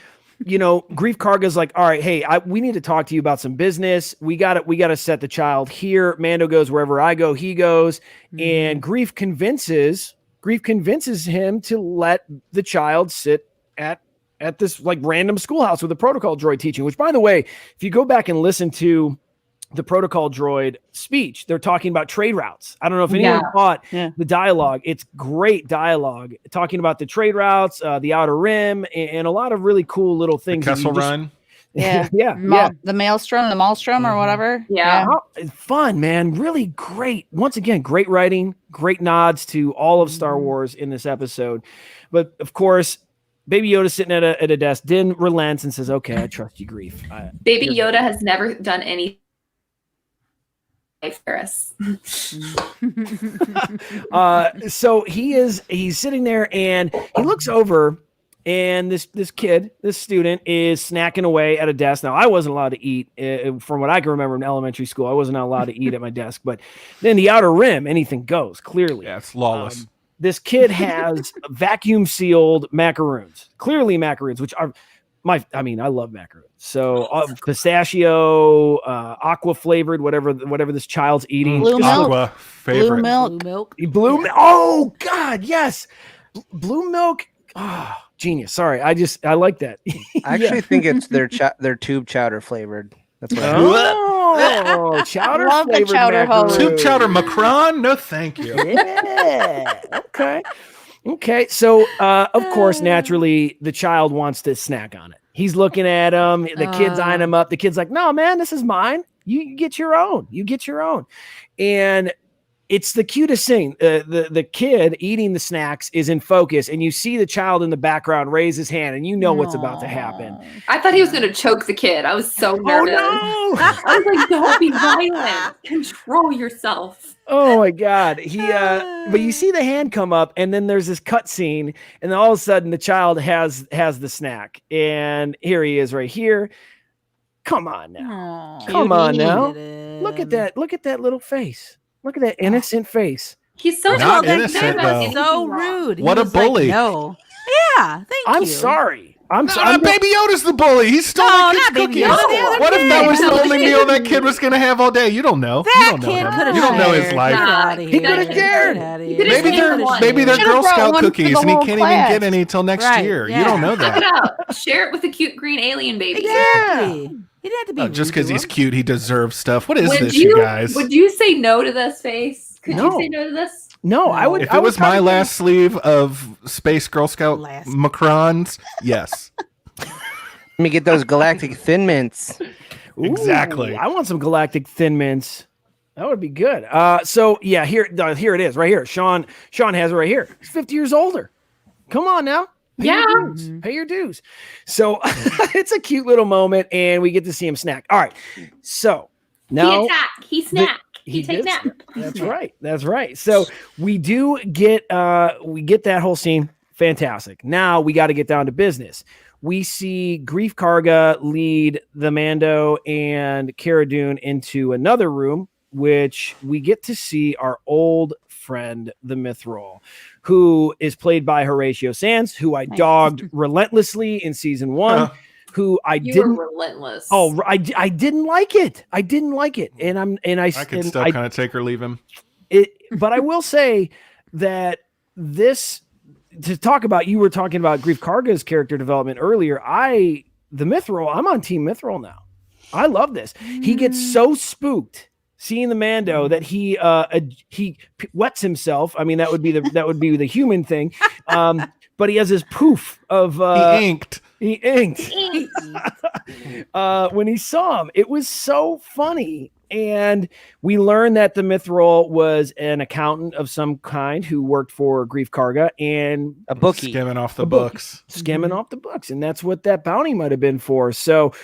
Speaker 1: Grief Karga's like, all right, hey, we need to talk to you about some business. We got to set the child here. Mando goes wherever I go, he goes. And Grief convinces him to let the child sit at this like random schoolhouse with a protocol droid teaching, which, by the way, if you go back and listen to the protocol droid speech, they're talking about trade routes. I don't know if anyone caught the dialogue. It's great dialogue talking about the trade routes, the Outer Rim, and a lot of really cool little things.
Speaker 6: The Kessel Run.
Speaker 8: The Maelstrom, the Maelstrom, or whatever.
Speaker 1: Fun, man. Really great. Once again, great writing, great nods to all of Star Wars in this episode. But of course, Baby Yoda sitting at a desk. Din relents and says, "Okay, I trust you, Grief."
Speaker 7: Baby Yoda has never done anything. Ferris.
Speaker 1: So he's sitting there and he looks over, and this student is snacking away at a desk. Now, I wasn't allowed to eat from what I can remember in elementary school. I wasn't allowed to eat at my desk, but then the Outer Rim, anything goes, clearly.
Speaker 6: Yeah, it's lawless.
Speaker 1: This kid has vacuum sealed macaroons, clearly macaroons, which are I love macaroons. So pistachio, aqua flavored, whatever this child's eating.
Speaker 8: Blue milk.
Speaker 6: Aqua favorite.
Speaker 1: Blue milk. Oh God, yes. Blue milk. Oh, genius. Sorry. I like that.
Speaker 2: I actually think it's their tube chowder flavored. That's what
Speaker 1: chowder.
Speaker 8: Love the chowder hose.
Speaker 6: Tube chowder Macron? No, thank you.
Speaker 1: Yeah. Okay. So, of course, naturally, the child wants to snack on it. He's looking at him. The kid's eyeing him up. The kid's like, "No, man, this is mine. You get your own. You get your own." And it's the cutest thing. The kid eating the snacks is in focus, and you see the child in the background raise his hand, and you know what's about to happen.
Speaker 7: I thought he was going to choke the kid. I was so nervous.
Speaker 1: Oh, no!
Speaker 7: I was like, "Don't be violent. Control yourself."
Speaker 1: Oh my God. But you see the hand come up, and then there's this cut scene, and then all of a sudden the child has the snack, and here he is right here. Come on now. Come on now. Look at that little face. Look at that innocent face.
Speaker 7: He's so
Speaker 6: Not innocent, though.
Speaker 5: He's so rude.
Speaker 6: What a bully.
Speaker 5: Like, no. Yeah, thank you.
Speaker 1: I'm sorry.
Speaker 6: Baby Yoda's the bully. He's stole that kid's cookies. What if that was the only meal that kid was going to have all day? You don't know.
Speaker 5: That kid could have.
Speaker 6: You don't know his life.
Speaker 1: He could have cared.
Speaker 6: Maybe they're Girl Scout cookies, and he can't even get any till next year. You don't know that.
Speaker 7: Check it out. Share it with a cute green alien baby.
Speaker 5: Exactly. He didn't have to be
Speaker 6: just because he's cute, he deserves stuff. What is this,
Speaker 7: you
Speaker 6: guys?
Speaker 7: Would you say no to this face? Could you say no to this?
Speaker 1: No, I would.
Speaker 6: If it was my last sleeve of Space Girl Scout Macrons, yes.
Speaker 2: Let me get those galactic Thin Mints.
Speaker 6: Exactly.
Speaker 1: I want some galactic Thin Mints. That would be good. So yeah, here it is, right here. Sean has it right here. He's 50 years older. Come on now. Pay your dues. So it's a cute little moment, and we get to see him snack. All right. So now
Speaker 7: he snack. He takes nap.
Speaker 1: That's right. So we do get that whole scene. Fantastic. Now we got to get down to business. We see Grief Karga lead the Mando and Cara Dune into another room, which we get to see our old friend, the Mythrol, who is played by Horatio Sands, who I dogged relentlessly in season 1. Who I didn't
Speaker 7: relentless.
Speaker 1: Oh, I didn't like it. I
Speaker 6: could still kind of take or leave him.
Speaker 1: But I will say that this to talk about. You were talking about Grief Karga's character development earlier. The Mythrol. I'm on Team Mythrol now. I love this. He gets so spooked seeing the Mando that he wets himself. I mean, that would be the human thing. But he has this poof of He inked. When he saw him, it was so funny. And we learned that the Mythrol was an accountant of some kind who worked for Grief Karga and
Speaker 2: a bookie.
Speaker 6: Skimming off the books.
Speaker 1: And that's what that bounty might have been for. So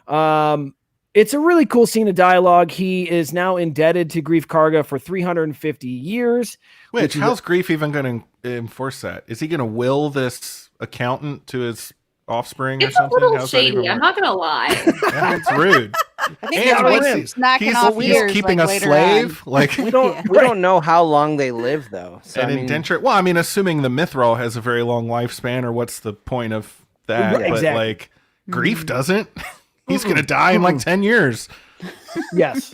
Speaker 1: it's a really cool scene of dialogue. He is now indebted to Grief Karga for 350 years.
Speaker 6: How's Grief even going to enforce that? Is he going to will this accountant to his offspring or
Speaker 7: It's a
Speaker 6: something?
Speaker 7: little
Speaker 6: How's that even
Speaker 7: shady. I'm
Speaker 6: work?
Speaker 7: not gonna lie.
Speaker 6: Yeah, it's rude.
Speaker 8: I think
Speaker 6: And
Speaker 8: that's
Speaker 6: what's
Speaker 8: why
Speaker 6: he-
Speaker 8: he's knocking off
Speaker 6: he's
Speaker 8: ears
Speaker 6: keeping
Speaker 8: like,
Speaker 6: a
Speaker 8: later
Speaker 6: slave. Like
Speaker 2: We don't know how long they live though. So
Speaker 6: an
Speaker 2: I mean,
Speaker 6: indenture. Well, I mean, assuming the mithril has a very long lifespan, or what's the point of that?
Speaker 1: Right,
Speaker 6: But
Speaker 1: exactly.
Speaker 6: like, Grief doesn't. He's gonna die in like 10 years.
Speaker 1: Yes.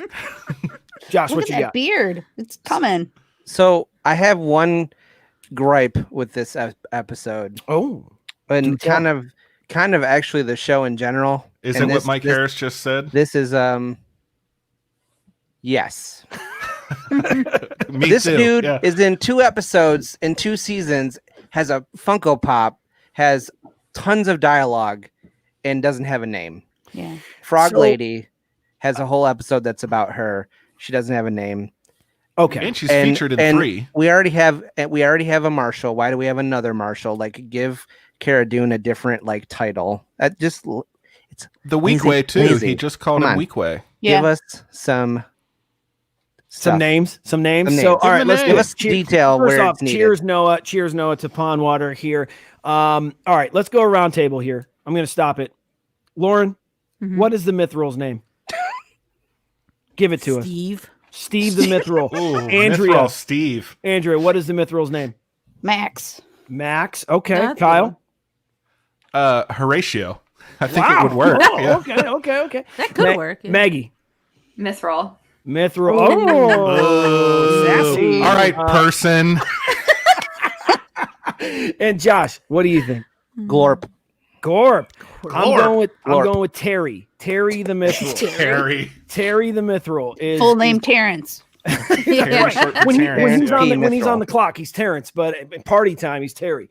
Speaker 1: Josh,
Speaker 8: Look
Speaker 1: what
Speaker 8: at
Speaker 1: you
Speaker 8: that
Speaker 1: got?
Speaker 8: beard. It's coming.
Speaker 2: so I have one gripe with this episode,
Speaker 1: Oh,
Speaker 2: and
Speaker 1: Do tell.
Speaker 2: kind of actually the show in general.
Speaker 6: Is
Speaker 2: And
Speaker 6: it what
Speaker 2: this-
Speaker 6: Mike
Speaker 2: this-
Speaker 6: Harris just said?
Speaker 2: This is yes.
Speaker 6: Me
Speaker 2: This
Speaker 6: too.
Speaker 2: dude
Speaker 6: Yeah.
Speaker 2: is in 2 episodes in 2 seasons, has a Funko Pop, has tons of dialogue, and doesn't have a name.
Speaker 8: Yeah.
Speaker 2: Frog
Speaker 1: So-
Speaker 2: Lady has a whole episode that's about her. She doesn't have a name.
Speaker 1: okay.
Speaker 6: And she's featured in 3.
Speaker 2: We already have a Marshall. Why do we have another Marshall? Like, give Cara Dune a different like title. That just
Speaker 6: The Weak
Speaker 2: Lazy-
Speaker 6: Way too.
Speaker 2: lazy.
Speaker 6: He just called
Speaker 2: Come
Speaker 6: him
Speaker 2: on.
Speaker 6: Weak Way.
Speaker 8: Yeah.
Speaker 2: give us some
Speaker 1: Some
Speaker 2: stuff.
Speaker 1: names.
Speaker 2: Some
Speaker 1: So,
Speaker 2: names.
Speaker 1: all
Speaker 6: Give
Speaker 1: right,
Speaker 6: him
Speaker 1: let's
Speaker 6: a
Speaker 1: give
Speaker 6: name.
Speaker 1: us
Speaker 2: Detail
Speaker 1: First
Speaker 2: where
Speaker 1: off,
Speaker 2: it's needed.
Speaker 1: cheers, Noah. Cheers, Noah, to Pond Water here. All right, let's go around table here. I'm going to stop it. Lauren,
Speaker 5: Mhm.
Speaker 1: what is the Mithril's name? Give it to us.
Speaker 5: Steve.
Speaker 1: Steve the Mithril.
Speaker 6: Ooh,
Speaker 1: Andrea.
Speaker 6: Mithril Steve.
Speaker 1: Andrea, what is the Mithril's name?
Speaker 8: Max.
Speaker 1: Max. Okay.
Speaker 5: That's
Speaker 1: Kyle.
Speaker 6: Horatio. I think
Speaker 1: Wow.
Speaker 6: it would work.
Speaker 1: Oh,
Speaker 6: Yeah.
Speaker 1: Okay.
Speaker 5: That could work. Yeah.
Speaker 1: Maggie.
Speaker 7: Mithril.
Speaker 1: Mithril. Oh, sassy.
Speaker 6: All right, person.
Speaker 1: And Josh, what do you think?
Speaker 2: Glorp.
Speaker 1: Gorp. I'm
Speaker 6: Glorp.
Speaker 1: going with Terry. Terry the Mithril.
Speaker 6: Harry.
Speaker 1: Terry the Mithril is
Speaker 8: Full name Terrence.
Speaker 6: Terrence short for
Speaker 1: when
Speaker 6: Terrence.
Speaker 1: he's
Speaker 2: Mithril.
Speaker 1: on the clock, he's Terrence, but at party time, he's Terry.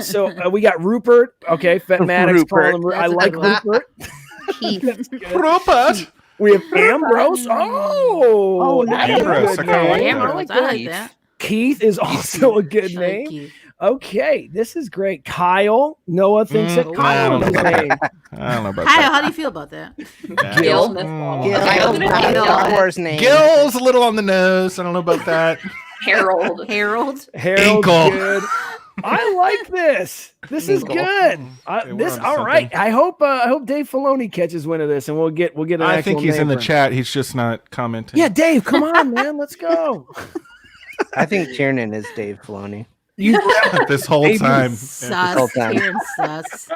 Speaker 1: So we got Rupert. Okay, Fat Maddox.
Speaker 2: Rupert.
Speaker 1: Call him, I
Speaker 5: That's a
Speaker 1: like
Speaker 5: good one.
Speaker 1: Rupert.
Speaker 8: Keith.
Speaker 6: Rupert.
Speaker 1: We have Ambrose. Oh,
Speaker 8: nice.
Speaker 6: Ambrose, I kinda like that.
Speaker 5: Ambrose, I like that.
Speaker 1: Keith is also a good
Speaker 5: I like
Speaker 1: name.
Speaker 5: Keith.
Speaker 1: Okay, this is great. Kyle. Noah thinks that
Speaker 6: I
Speaker 1: Kyle
Speaker 6: don't
Speaker 1: is
Speaker 6: know
Speaker 1: his
Speaker 6: about
Speaker 1: name.
Speaker 6: that. I don't know about
Speaker 5: Kyle,
Speaker 6: that.
Speaker 5: how do you feel about that?
Speaker 6: Yeah.
Speaker 7: Gil Mithril.
Speaker 8: Gil.
Speaker 7: I was gonna say
Speaker 5: Gil.
Speaker 2: Star
Speaker 7: Gil.
Speaker 2: Wars name.
Speaker 6: Gil's a little on the nose. I don't know about that.
Speaker 7: Harold.
Speaker 5: Harold.
Speaker 1: Harold's
Speaker 6: Ankle.
Speaker 1: good. I like this. This is
Speaker 2: Ankle.
Speaker 1: good.
Speaker 6: Okay, we're
Speaker 1: This
Speaker 6: onto
Speaker 1: all right.
Speaker 6: something.
Speaker 1: I hope Dave Filoni catches wind of this, and we'll get an
Speaker 6: I
Speaker 1: actual
Speaker 6: think he's
Speaker 1: name
Speaker 6: in the
Speaker 1: for him.
Speaker 6: chat. He's just not commenting.
Speaker 1: Yeah, Dave, come on, man, let's go.
Speaker 2: I think Tiernan is Dave Filoni.
Speaker 1: You
Speaker 6: This whole
Speaker 1: Maybe
Speaker 6: time.
Speaker 5: Sus.
Speaker 2: whole time.
Speaker 5: Karen sus.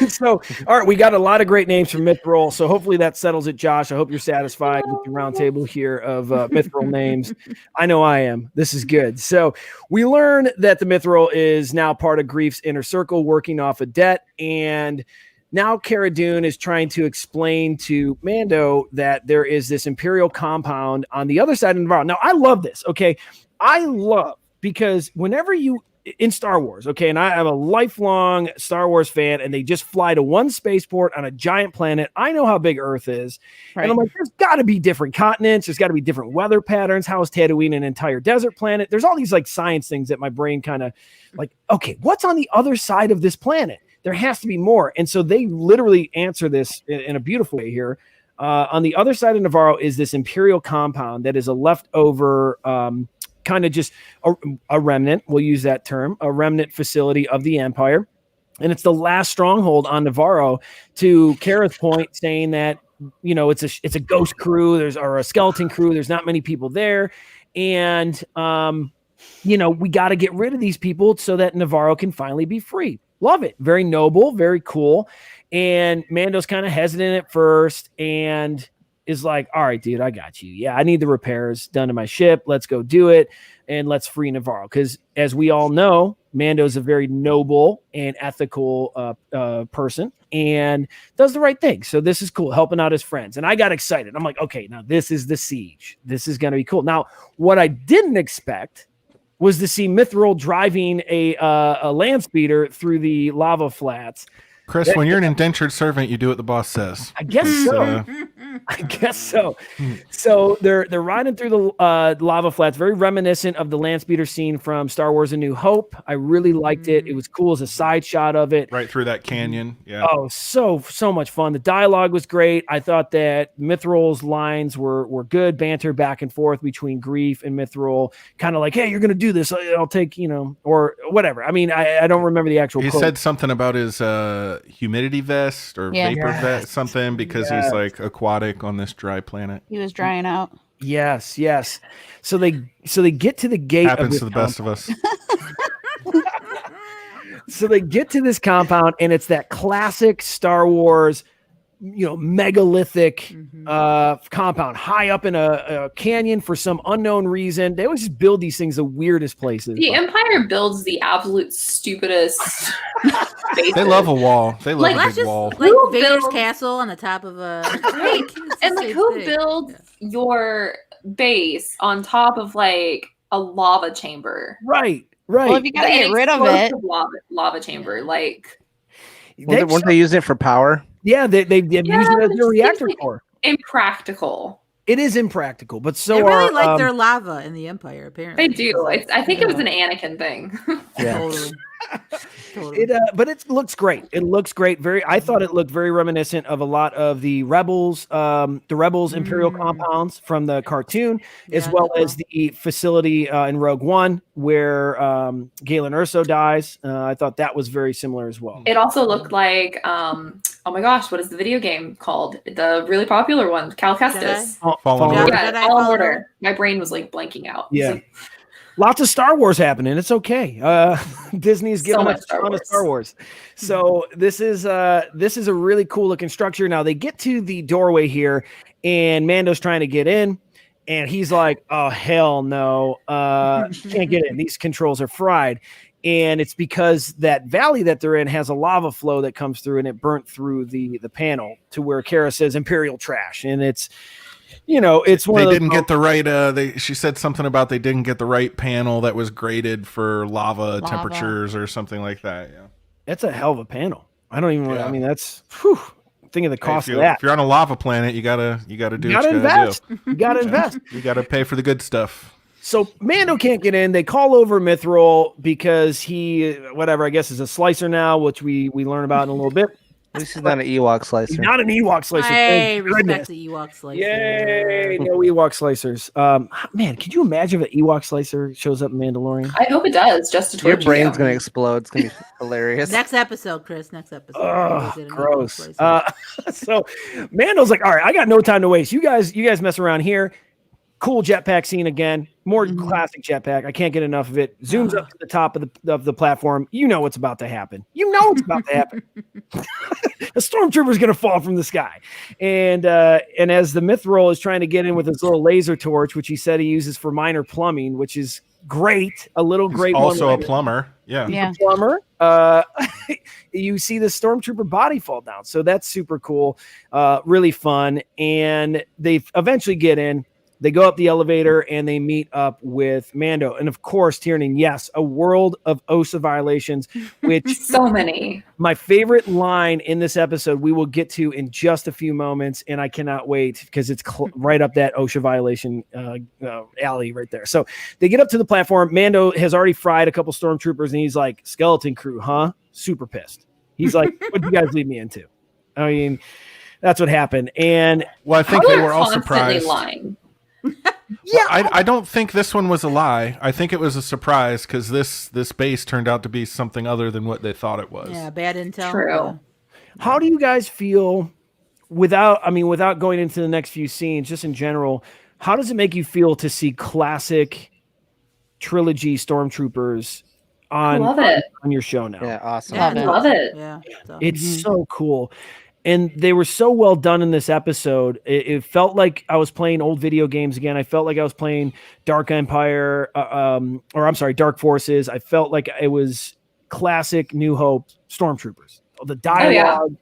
Speaker 1: so all right, we got a lot of great names from Mithril, so hopefully that settles it, Josh. I hope you're satisfied with the round table here of Mithril names. I know I am. This is good. So we learn that the Mithril is now part of Grief's inner circle, working off a debt, and now Cara Dune is trying to explain to Mando that there is this Imperial compound on the other side of the environment. Now, I love this, okay? I love, because whenever you in Star Wars, okay, and I am a lifelong Star Wars fan, and they just fly to one spaceport on a giant planet. I know how big Earth is, and I'm like, there's got to be different continents. There's got to be different weather patterns. How is Tatooine an entire desert planet? There's all these like science things that my brain kind of like, okay, what's on the other side of this planet? There has to be more, and so they literally answer this in a beautiful way here. On the other side of Navarro is this Imperial compound that is a leftover. Kind of just a remnant, we'll use that term, a remnant facility of the Empire. And it's the last stronghold on Navarro, to Kara's point, saying that, you know, it's a ghost crew, or a skeleton crew, there's not many people there. And, you know, we got to get rid of these people so that Navarro can finally be free. Love it. Very noble, very cool. And Mando's kind of hesitant at first, and is like, all right, dude, I got you. Yeah, I need the repairs done to my ship. Let's go do it, and let's free Navarro. Because as we all know, Mando's a very noble and ethical person, and does the right thing. So this is cool, helping out his friends. And I got excited. I'm like, okay, now this is the siege. This is going to be cool. Now, what I didn't expect was to see Mithril driving a land speeder through the lava flats.
Speaker 6: Chris, when you're an indentured servant, you do what the boss says.
Speaker 1: I guess
Speaker 6: It's,
Speaker 1: so. I guess so. So they're riding through the lava flats, very reminiscent of the land speeder scene from Star Wars: A New Hope. I really liked it. It was cool as a side shot of it.
Speaker 6: Right through that canyon. Yeah.
Speaker 1: Oh, so much fun. The dialogue was great. I thought that Mithril's lines were good, banter back and forth between Grief and Mithril, kind of like, hey, you're going to do this. I'll take, or whatever. I mean, I don't remember the actual
Speaker 6: He
Speaker 1: quote.
Speaker 6: said something about his humidity vest or vapor vest, something, because he's like aquatic on this dry planet.
Speaker 8: He was drying out.
Speaker 1: Yes. So they get to the gate.
Speaker 6: Happens to the best of us.
Speaker 1: So they get to this compound, and it's that classic Star Wars, megalithic compound high up in a canyon for some unknown reason. They always just build these things the weirdest places.
Speaker 7: The Empire builds the absolute stupidest spaces.
Speaker 6: They love a wall. They love a big wall.
Speaker 5: Like
Speaker 7: Who
Speaker 5: Vader's
Speaker 7: builds-
Speaker 5: castle on the top of a
Speaker 7: Right. And like, who builds your base on top of like a lava chamber?
Speaker 1: Right.
Speaker 8: Well, if you gotta get rid of it,
Speaker 7: lava chamber, like
Speaker 2: Weren't they using it for power?
Speaker 1: Yeah, they've used it as their reactor core.
Speaker 7: impractical.
Speaker 1: It is impractical, but so
Speaker 5: they really
Speaker 1: are,
Speaker 5: like their lava in the Empire. Apparently,
Speaker 7: They do. I think it was an Anakin thing.
Speaker 2: Yeah.
Speaker 5: Totally.
Speaker 1: But it looks great. It looks great. I thought it looked very reminiscent of a lot of the Rebels Imperial compounds from the cartoon, as well as the facility in Rogue One where Galen Erso dies. I thought that was very similar as well.
Speaker 7: It also looked like, oh my gosh, what is the video game called? The really popular one, Cal Kestis.
Speaker 6: Fallen
Speaker 5: Order.
Speaker 7: Yeah,
Speaker 5: Jedi
Speaker 7: Fallen
Speaker 5: Fallen
Speaker 7: Order. My brain was like blanking out.
Speaker 1: Yeah.
Speaker 7: It's like,
Speaker 1: Lots of Star Wars happening. It's okay. Disney's giving
Speaker 7: much
Speaker 1: us a ton of Star Wars. So this is a really cool looking structure. Now they get to the doorway here, and Mando's trying to get in, and he's like, "Oh hell no, can't get in. These controls are fried." And it's because that valley that they're in has a lava flow that comes through, and it burnt through the panel to where Kara says Imperial trash, and it's. It's one.
Speaker 6: They
Speaker 1: of those
Speaker 6: didn't get the right. She said something about they didn't get the right panel that was graded for lava temperatures or something like that. Yeah,
Speaker 1: that's a hell of a panel. I don't even.
Speaker 6: Yeah.
Speaker 1: I mean, that's. Think of the cost of that.
Speaker 6: If you're on a lava planet, you gotta do what you gotta
Speaker 1: invest.
Speaker 6: do.
Speaker 1: You gotta invest.
Speaker 6: You gotta pay for the good stuff.
Speaker 1: So Mando can't get in. They call over Mithril because he, whatever, I guess is a slicer now, which we learn about in a little bit.
Speaker 2: At least he's not an Ewok slicer.
Speaker 1: He's not an Ewok slicer.
Speaker 5: Hey,
Speaker 1: Thank
Speaker 5: respect
Speaker 1: goodness.
Speaker 5: the Ewok slicer.
Speaker 1: Yay! No Ewok slicers. Man, could you imagine if an Ewok slicer shows up in Mandalorian?
Speaker 7: I hope it does, just to
Speaker 2: Your
Speaker 7: torture
Speaker 2: brain's
Speaker 7: you.
Speaker 2: gonna explode. It's gonna be hilarious.
Speaker 5: Next episode, Chris. Next episode.
Speaker 1: Oh,
Speaker 5: We'll get an Ewok
Speaker 1: gross.
Speaker 5: slicer.
Speaker 1: So Mando's like, all right, I got no time to waste. You guys mess around here. Cool jetpack scene again. More classic jetpack. I can't get enough of it. Zooms up to the top of the platform. You know what's about to happen. A stormtrooper's going to fall from the sky. And as the Mithril is trying to get in with his little laser torch, which he said he uses for minor plumbing, which is great. A little
Speaker 6: He's
Speaker 1: great.
Speaker 6: also a plumber. Yeah.
Speaker 8: yeah.
Speaker 1: Plumber. You see the stormtrooper body fall down. So that's super cool. Really fun. And they eventually get in. They go up the elevator and they meet up with Mando. And of course, Tiernan, yes, a world of OSA violations, which
Speaker 7: So many.
Speaker 1: my favorite line in this episode we will get to in just a few moments. And I cannot wait because it's right up that OSHA violation alley right there. So they get up to the platform. Mando has already fried a couple stormtroopers and he's like, skeleton crew, huh? Super pissed. He's like, what did you guys lead me into? I mean, that's what happened. And
Speaker 6: well, I think
Speaker 7: How
Speaker 6: they
Speaker 7: they're
Speaker 6: were all
Speaker 7: constantly
Speaker 6: surprised.
Speaker 7: lying.
Speaker 1: yeah,
Speaker 6: I don't think this one was a lie. I think it was a surprise because this base turned out to be something other than what they thought it was.
Speaker 5: Yeah, bad intel.
Speaker 7: True.
Speaker 1: how do you guys feel without going into the next few scenes, just in general, how does it make you feel to see classic trilogy stormtroopers
Speaker 7: I
Speaker 1: on
Speaker 7: love it.
Speaker 1: on your show now?
Speaker 2: Yeah, awesome.
Speaker 5: Yeah,
Speaker 8: Love it.
Speaker 7: Love it.
Speaker 5: Yeah. So.
Speaker 1: It's so cool. And they were so well done in this episode. It felt like I was playing old video games again. I felt like I was playing Dark Empire, Dark Forces. I felt like it was classic New Hope Stormtroopers. The dialogue,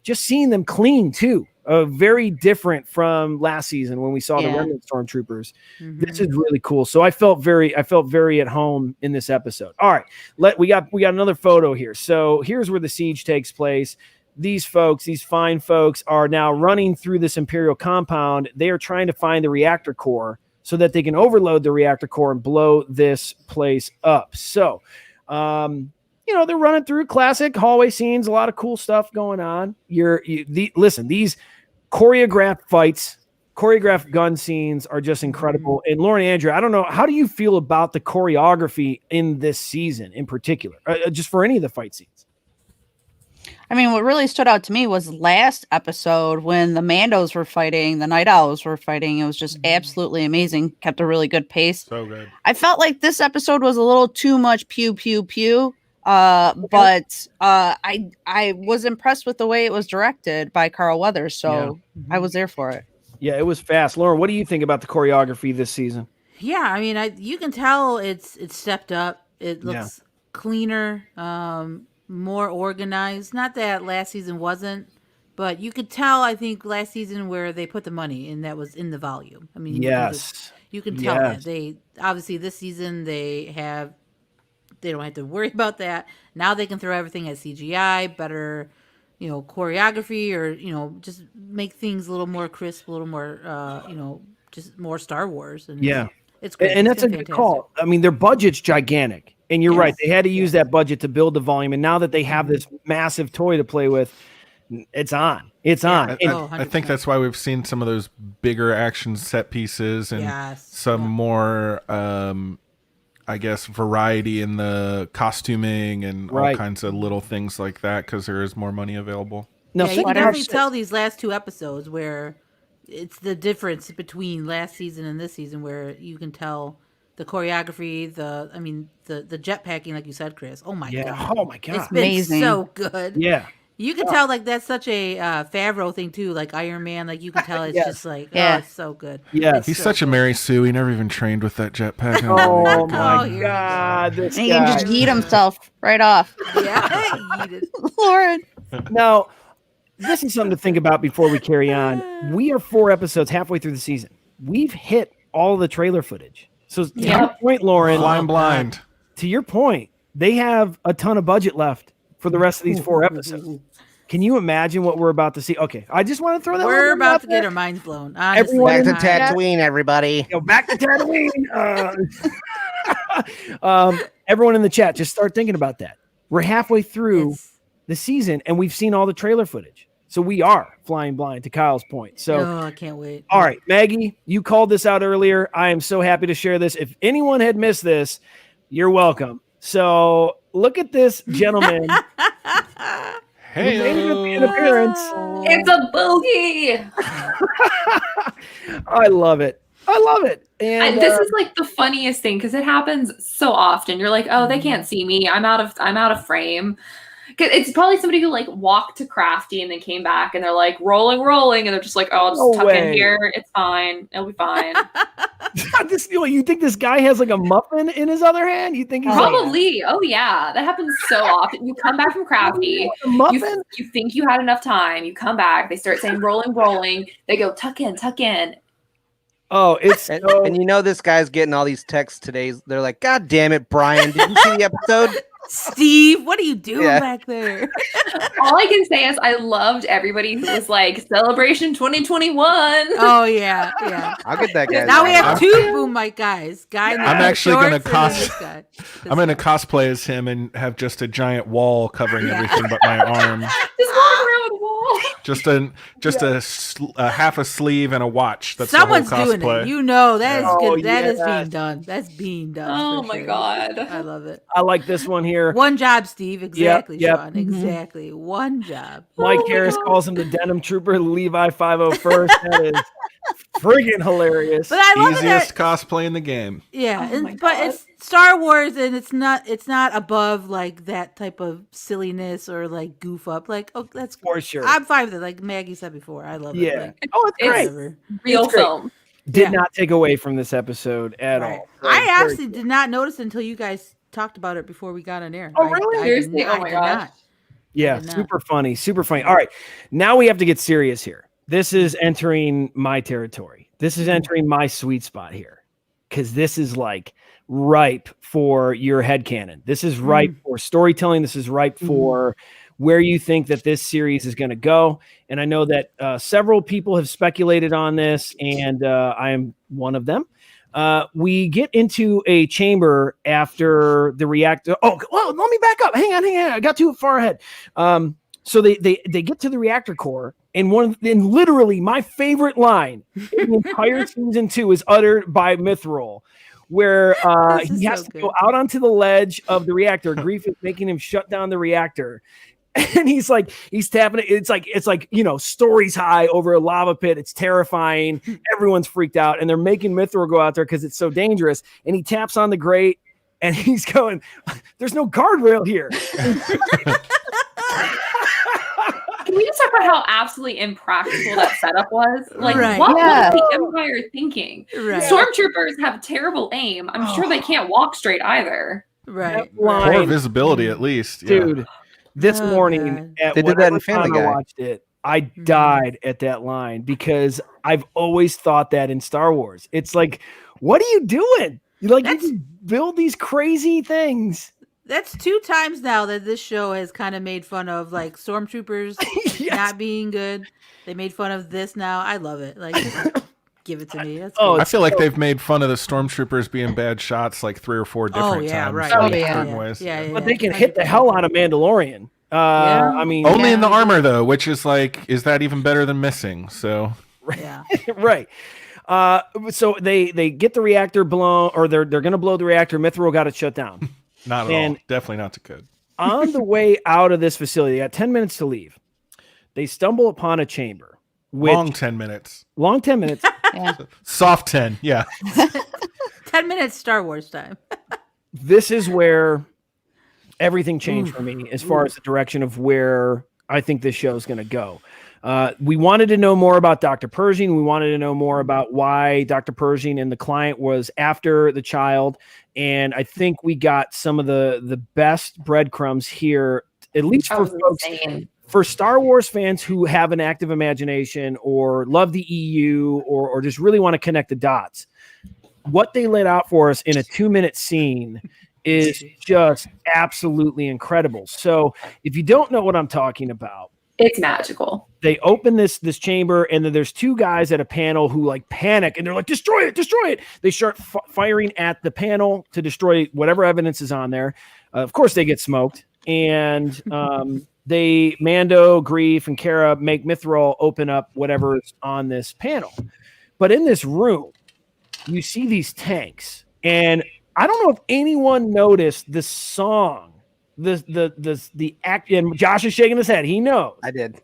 Speaker 1: just seeing them clean too. Very different from last season when we saw the Remnant Stormtroopers. This is really cool. So I felt very at home in this episode. All right, we got another photo here. So here's where the siege takes place. these folks, these fine folks, are now running through this Imperial compound. They are trying to find the reactor core so that they can overload the reactor core and blow this place up. So, they're running through classic hallway scenes, a lot of cool stuff going on. Listen, these choreographed fights, choreographed gun scenes are just incredible. And Lauren, Andrew, I don't know, how do you feel about the choreography in this season in particular, just for any of the fight scenes?
Speaker 8: I mean, what really stood out to me was last episode when the Mandos were fighting, the Night Owls were fighting. It was just absolutely amazing. Kept a really good pace.
Speaker 6: So good.
Speaker 8: I felt like this episode was a little too much pew, pew, pew. But I was impressed with the way it was directed by Carl Weathers. So I was there for it.
Speaker 1: Yeah, it was fast. Lauren, what do you think about the choreography this season?
Speaker 5: Yeah, I mean, you can tell it's stepped up. It looks cleaner, more organized. Not that last season wasn't, but you could tell, I think, last season where they put the money, and that was in the volume. I mean, you can tell that. They obviously this season they don't have to worry about that. Now they can throw everything at CGI, better, choreography, or, just make things a little more crisp, a little more, just more Star Wars. And it's great.
Speaker 1: And that's a good call. I mean, their budget's gigantic. And you're right. They had to use that budget to build the volume. And now that they have this massive toy to play with, it's on. It's on.
Speaker 6: I think that's why we've seen some of those bigger action set pieces and some more, I guess, variety in the costuming and all kinds of little things like that, because there is more money available.
Speaker 5: Now, you can definitely tell these last two episodes where it's the difference between last season and this season, where you can tell the choreography, the jetpacking, like you said, Chris. Oh my god!
Speaker 1: Oh my god!
Speaker 5: It's been amazing. So good.
Speaker 1: Yeah.
Speaker 5: You can tell like that's such a Favreau thing too, like Iron Man. Like you can tell it's just like it's so good.
Speaker 1: Yeah,
Speaker 6: he's so such a Mary Sue. He never even trained with that jetpack.
Speaker 1: Oh my god!
Speaker 8: This guy. He can just yeet himself right off.
Speaker 5: Yeah,
Speaker 8: Lauren.
Speaker 1: Now, this is something to think about before we carry on. We are 4 episodes halfway through the season. We've hit all the trailer footage. So to your point, Lauren,
Speaker 6: flying blind.
Speaker 1: To your point, they have a ton of budget left for the rest of these 4 episodes. Can you imagine what we're about to see? Okay, I just want to throw that.
Speaker 5: We're about to get our minds blown. Honestly.
Speaker 2: Back to Tatooine, everybody.
Speaker 1: Back to Tatooine. Everyone in the chat, just start thinking about that. We're halfway through the season, and we've seen all the trailer footage. So we are flying blind, to Kyle's point. So
Speaker 5: I can't wait.
Speaker 1: All right, Maggie, you called this out earlier. I am so happy to share this. If anyone had missed this, you're welcome. So look at this gentleman.
Speaker 6: Hey,
Speaker 1: an appearance.
Speaker 7: It's a boogie.
Speaker 1: I love it. And
Speaker 7: this is like the funniest thing because it happens so often. You're like, oh, they can't see me. I'm out of frame. Cause it's probably somebody who like walked to Crafty and then came back and they're like rolling and they're just like, oh, I'll just tuck in here. It's fine. It'll be fine.
Speaker 1: You think this guy has like a muffin in his other hand? You think he's
Speaker 7: probably? Oh yeah, that happens so often. You come back from Crafty, you think you had enough time. You come back. They start saying rolling. They go tuck in.
Speaker 1: Oh, it's
Speaker 2: and this guy's getting all these texts today. They're like, God damn it, Brian! Did you see the episode?
Speaker 5: Steve, what are you doing back there?
Speaker 7: All I can say is I loved everybody who was like, Celebration 2021.
Speaker 5: Oh, yeah.
Speaker 2: I'll get that guy.
Speaker 5: Now we have 2 boom mic guys. I'm
Speaker 6: actually going to cosplay as him and have just a giant wall covering everything but my arm.
Speaker 7: Just walk around with a wall.
Speaker 6: Just a half a sleeve and a watch. That's
Speaker 5: someone's
Speaker 6: the whole cosplay.
Speaker 5: doing it. You know that is good. That is being done. That's being done.
Speaker 7: Oh my god,
Speaker 5: I love it.
Speaker 1: I like this one here.
Speaker 5: One job, Steve. Exactly,
Speaker 1: yep.
Speaker 5: Sean. Exactly. One job.
Speaker 1: Mike Harris calls him the Denim Trooper, Levi 501st. That is friggin' hilarious.
Speaker 6: But I love easiest cosplay in the game.
Speaker 5: Yeah, but it's Star Wars, and it's not above like that type of silliness or like goof up. Like, oh, that's
Speaker 1: for sure.
Speaker 5: I'm fine with it. Like Maggie said before, I love it.
Speaker 1: Yeah.
Speaker 5: Like,
Speaker 1: it's great.
Speaker 7: Real film.
Speaker 1: Did not take away from this episode at all.
Speaker 5: I actually did not notice until you guys talked about it before we got on air.
Speaker 1: Oh, really?
Speaker 7: Seriously? Oh my gosh.
Speaker 1: Yeah, super funny. All right, now we have to get serious here. This is entering my territory. This is entering my sweet spot here, because this is like ripe for your headcanon. This is ripe for storytelling. This is ripe for where you think that this series is going to go. And I know that several people have speculated on this, and I am one of them. We get into a chamber after the reactor. Oh, well, let me back up. Hang on. I got too far ahead. So they get to the reactor core, and literally my favorite line in the entire season 2 is uttered by Mithril, where he has to go out onto the ledge of the reactor. Grief is making him shut down the reactor. And he's tapping it. It's like, stories high over a lava pit. It's terrifying. Everyone's freaked out, and they're making Mithril go out there because it's so dangerous. And he taps on the grate, and he's going, "There's no guardrail here."
Speaker 7: Can we just talk about how absolutely impractical that setup was? Like,
Speaker 5: Right.
Speaker 7: what was the Empire thinking?
Speaker 5: Right.
Speaker 7: Stormtroopers have terrible aim. I'm sure they can't walk straight either.
Speaker 5: Right.
Speaker 6: Poor visibility, at least.
Speaker 1: Dude, this morning,
Speaker 2: they did that in Family Guy.
Speaker 1: I watched it, I died at that line because I've always thought that in Star Wars. It's like, what are you doing? You can build these crazy things.
Speaker 5: That's 2 times now that this show has kind of made fun of like stormtroopers not being good. They made fun of this now. I love it. Like, just give it to me. That's cool.
Speaker 6: I feel like they've made fun of the stormtroopers being bad shots like 3 or 4 different times.
Speaker 5: Right.
Speaker 6: Certain ways.
Speaker 1: But they can hit the hell out of Mandalorian. I mean,
Speaker 6: only in the armor though, which is like, is that even better than missing? So
Speaker 5: yeah,
Speaker 1: right. So they get the reactor blown, or they're going to blow the reactor. Mithril got it shut down.
Speaker 6: Not at all. Definitely not too good.
Speaker 1: On the way out of this facility, they got 10 minutes to leave. They stumble upon a chamber.
Speaker 6: Long 10 minutes.
Speaker 1: Long 10 minutes.
Speaker 6: Soft 10. Yeah.
Speaker 5: 10 minutes Star Wars time.
Speaker 1: This is where everything changed for me as far as the direction of where I think this show is going to go. We wanted to know more about Dr. Pershing. We wanted to know more about why Dr. Pershing and the client was after the child. And I think we got some of the best breadcrumbs here, at least for folks, for Star Wars fans who have an active imagination or love the EU or just really want to connect the dots. What they laid out for us in a 2-minute scene is just absolutely incredible. So if you don't know what I'm talking about,
Speaker 7: it's magical.
Speaker 1: They open this chamber, and then there's 2 guys at a panel who like panic, and they're like, destroy it. They start firing at the panel to destroy whatever evidence is on there. Of course they get smoked, and Mando, Grief, and Kara make Mithril open up whatever's on this panel. But in this room, you see these tanks, and I don't know if anyone noticed the song. The act, and Josh is shaking his head. He knows.
Speaker 2: I did.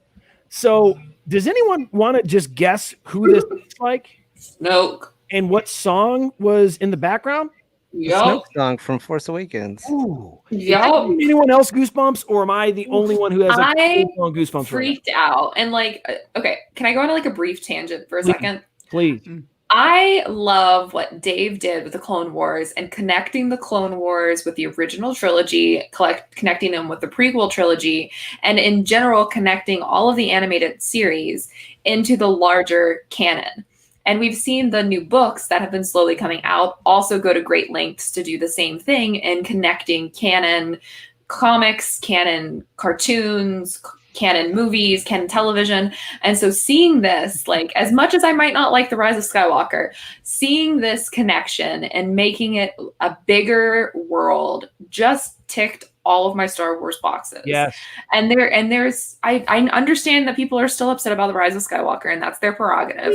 Speaker 1: So, does anyone want to just guess who this is like?
Speaker 7: Snoke.
Speaker 1: And what song was in the background?
Speaker 2: Snoke song from Force Awakens.
Speaker 1: Ooh.
Speaker 7: Yep.
Speaker 1: Anyone else goosebumps, or am I the only one who has goosebumps?
Speaker 7: Freaked out. And okay, can I go on a brief tangent for a second?
Speaker 1: Please.
Speaker 7: I love what Dave did with the Clone Wars and connecting the Clone Wars with the original trilogy, connecting them with the prequel trilogy, and in general, connecting all of the animated series into the larger canon. And we've seen the new books that have been slowly coming out also go to great lengths to do the same thing in connecting canon comics, canon cartoons, canon movies, canon television. And so seeing this, as much as I might not like The Rise of Skywalker, seeing this connection and making it a bigger world just ticked all of my Star Wars boxes.
Speaker 1: Yes.
Speaker 7: And I understand that people are still upset about The Rise of Skywalker, and that's their prerogative.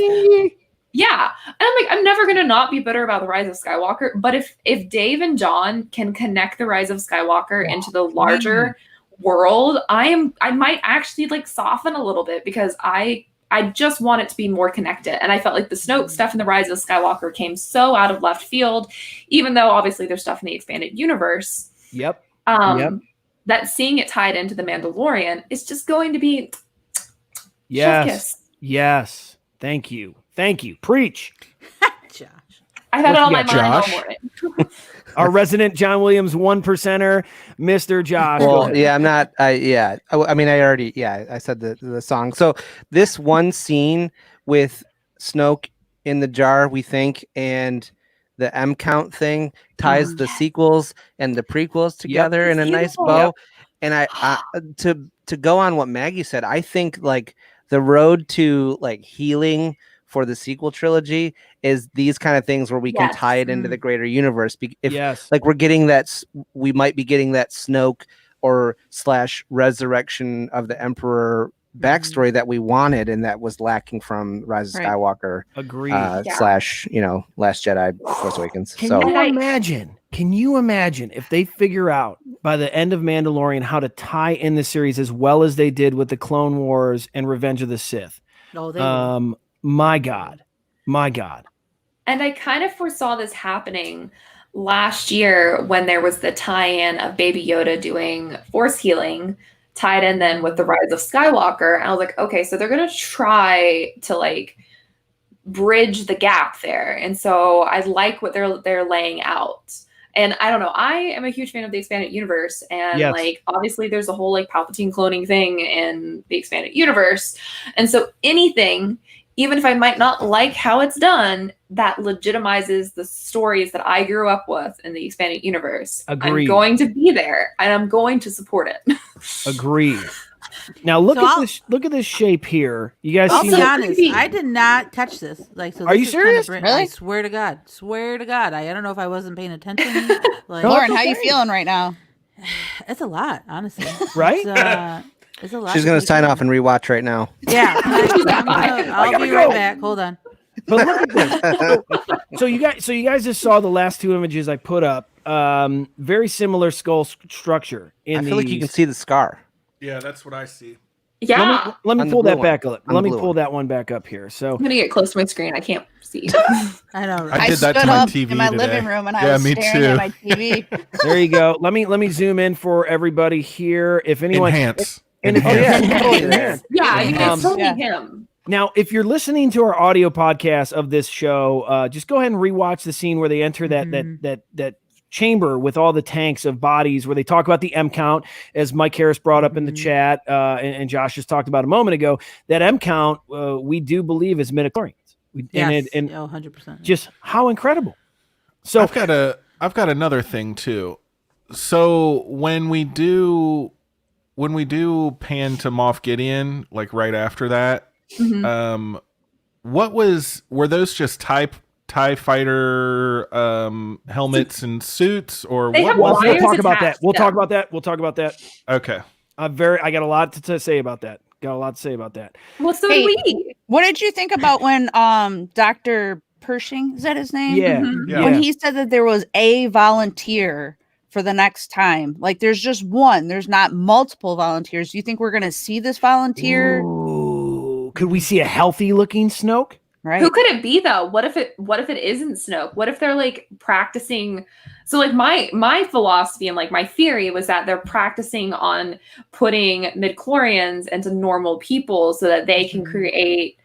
Speaker 7: Yeah. And I'm never going to not be bitter about The Rise of Skywalker. But if Dave and John can connect The Rise of Skywalker into the larger world, I might actually soften a little bit, because I just want it to be more connected. And I felt like the Snoke stuff in The Rise of Skywalker came so out of left field, even though obviously there's stuff in the expanded universe.
Speaker 1: Yep.
Speaker 7: That seeing it tied into The Mandalorian is just going to be
Speaker 1: Yes. Thank you. Preach.
Speaker 5: Josh.
Speaker 7: I've had it on my mind all morning.
Speaker 1: Our resident John Williams 1%er, Mr. Josh.
Speaker 2: Well, yeah, I'm not. I said the song. So this one scene with Snoke in the jar, we think, and the M count thing ties the sequels and the prequels together in a nice bow. And to go on what Maggie said, I think like the road to like healing for the sequel trilogy is these kind of things where we can tie it into the greater universe. If like we're getting that, we might be getting that Snoke or / resurrection of the Emperor backstory that we wanted and that was lacking from Rise of Skywalker.
Speaker 1: Agreed.
Speaker 2: / you know, Last Jedi, Force Awakens.
Speaker 1: Can you imagine if they figure out by the end of Mandalorian how to tie in the series as well as they did with the Clone Wars and Revenge of the Sith?
Speaker 5: Oh, they will.
Speaker 1: My God.
Speaker 7: And I kind of foresaw this happening last year when there was the tie-in of Baby Yoda doing force healing tied in then with the Rise of Skywalker. And I was like, okay, so they're going to try to like bridge the gap there. And so I like what they're laying out. And I don't know, I am a huge fan of the expanded universe. And like, obviously there's a whole like Palpatine cloning thing in the expanded universe. And so anything, even if I might not like how it's done, that legitimizes the stories that I grew up with in the expanded universe.
Speaker 1: Agreed.
Speaker 7: I'm going to be there and I'm going to support it.
Speaker 1: Agreed. Now look at this shape here. You guys
Speaker 5: I'll
Speaker 1: see
Speaker 5: be honest, I did not catch this. Like, so
Speaker 1: are you serious?
Speaker 5: Really? I swear to God. I don't know if I wasn't paying attention. Like,
Speaker 8: Lauren, how you feeling right now?
Speaker 5: It's a lot, honestly.
Speaker 1: Right?
Speaker 5: It's a lot.
Speaker 2: She's gonna sign off and rewatch right now.
Speaker 5: Yeah, I'll be right back. Hold on.
Speaker 1: But look at this. So you guys just saw the last two images I put up. Very similar skull structure. I
Speaker 2: feel like you can see the scar.
Speaker 6: Yeah, that's what I see.
Speaker 7: Yeah.
Speaker 1: Let me pull that back up. Let me pull that one back up here. So
Speaker 7: I'm gonna get close to my screen. I can't see.
Speaker 5: I know.
Speaker 6: I did that to my TV
Speaker 8: in my
Speaker 6: today.
Speaker 8: living room and I was staring at my TV.
Speaker 1: There you go. Let me zoom in for everybody here. If anyone
Speaker 6: Enhance.
Speaker 7: Yeah, it's totally him.
Speaker 1: Now, if you're listening to our audio podcast of this show, just go ahead and rewatch the scene where they enter that chamber with all the tanks of bodies, where they talk about the M count, as Mike Harris brought up in the chat, and Josh just talked about a moment ago. That M count, we do believe, is midichlorians.
Speaker 5: Yes, 100%.
Speaker 1: Just how incredible! So
Speaker 6: I've got another thing too. So when we do pan to Moff Gideon, like right after that, were those just TIE fighter helmets and suits, or what?
Speaker 1: We'll talk about that. We'll talk about that.
Speaker 6: Okay.
Speaker 1: I got a lot to say about that. Well,
Speaker 7: so do we.
Speaker 8: What did you think about when Dr. Pershing, is that his name?
Speaker 1: Yeah.
Speaker 8: When he said that there was a volunteer for the next time? Like, there's just one. There's not multiple volunteers. Do you think we're going to see this volunteer?
Speaker 1: Ooh, could we see a healthy looking Snoke?
Speaker 8: Right.
Speaker 7: Who could it be though? What if it isn't Snoke? What if they're like practicing? So like my philosophy and like my theory was that they're practicing on putting midichlorians into normal people so that they can create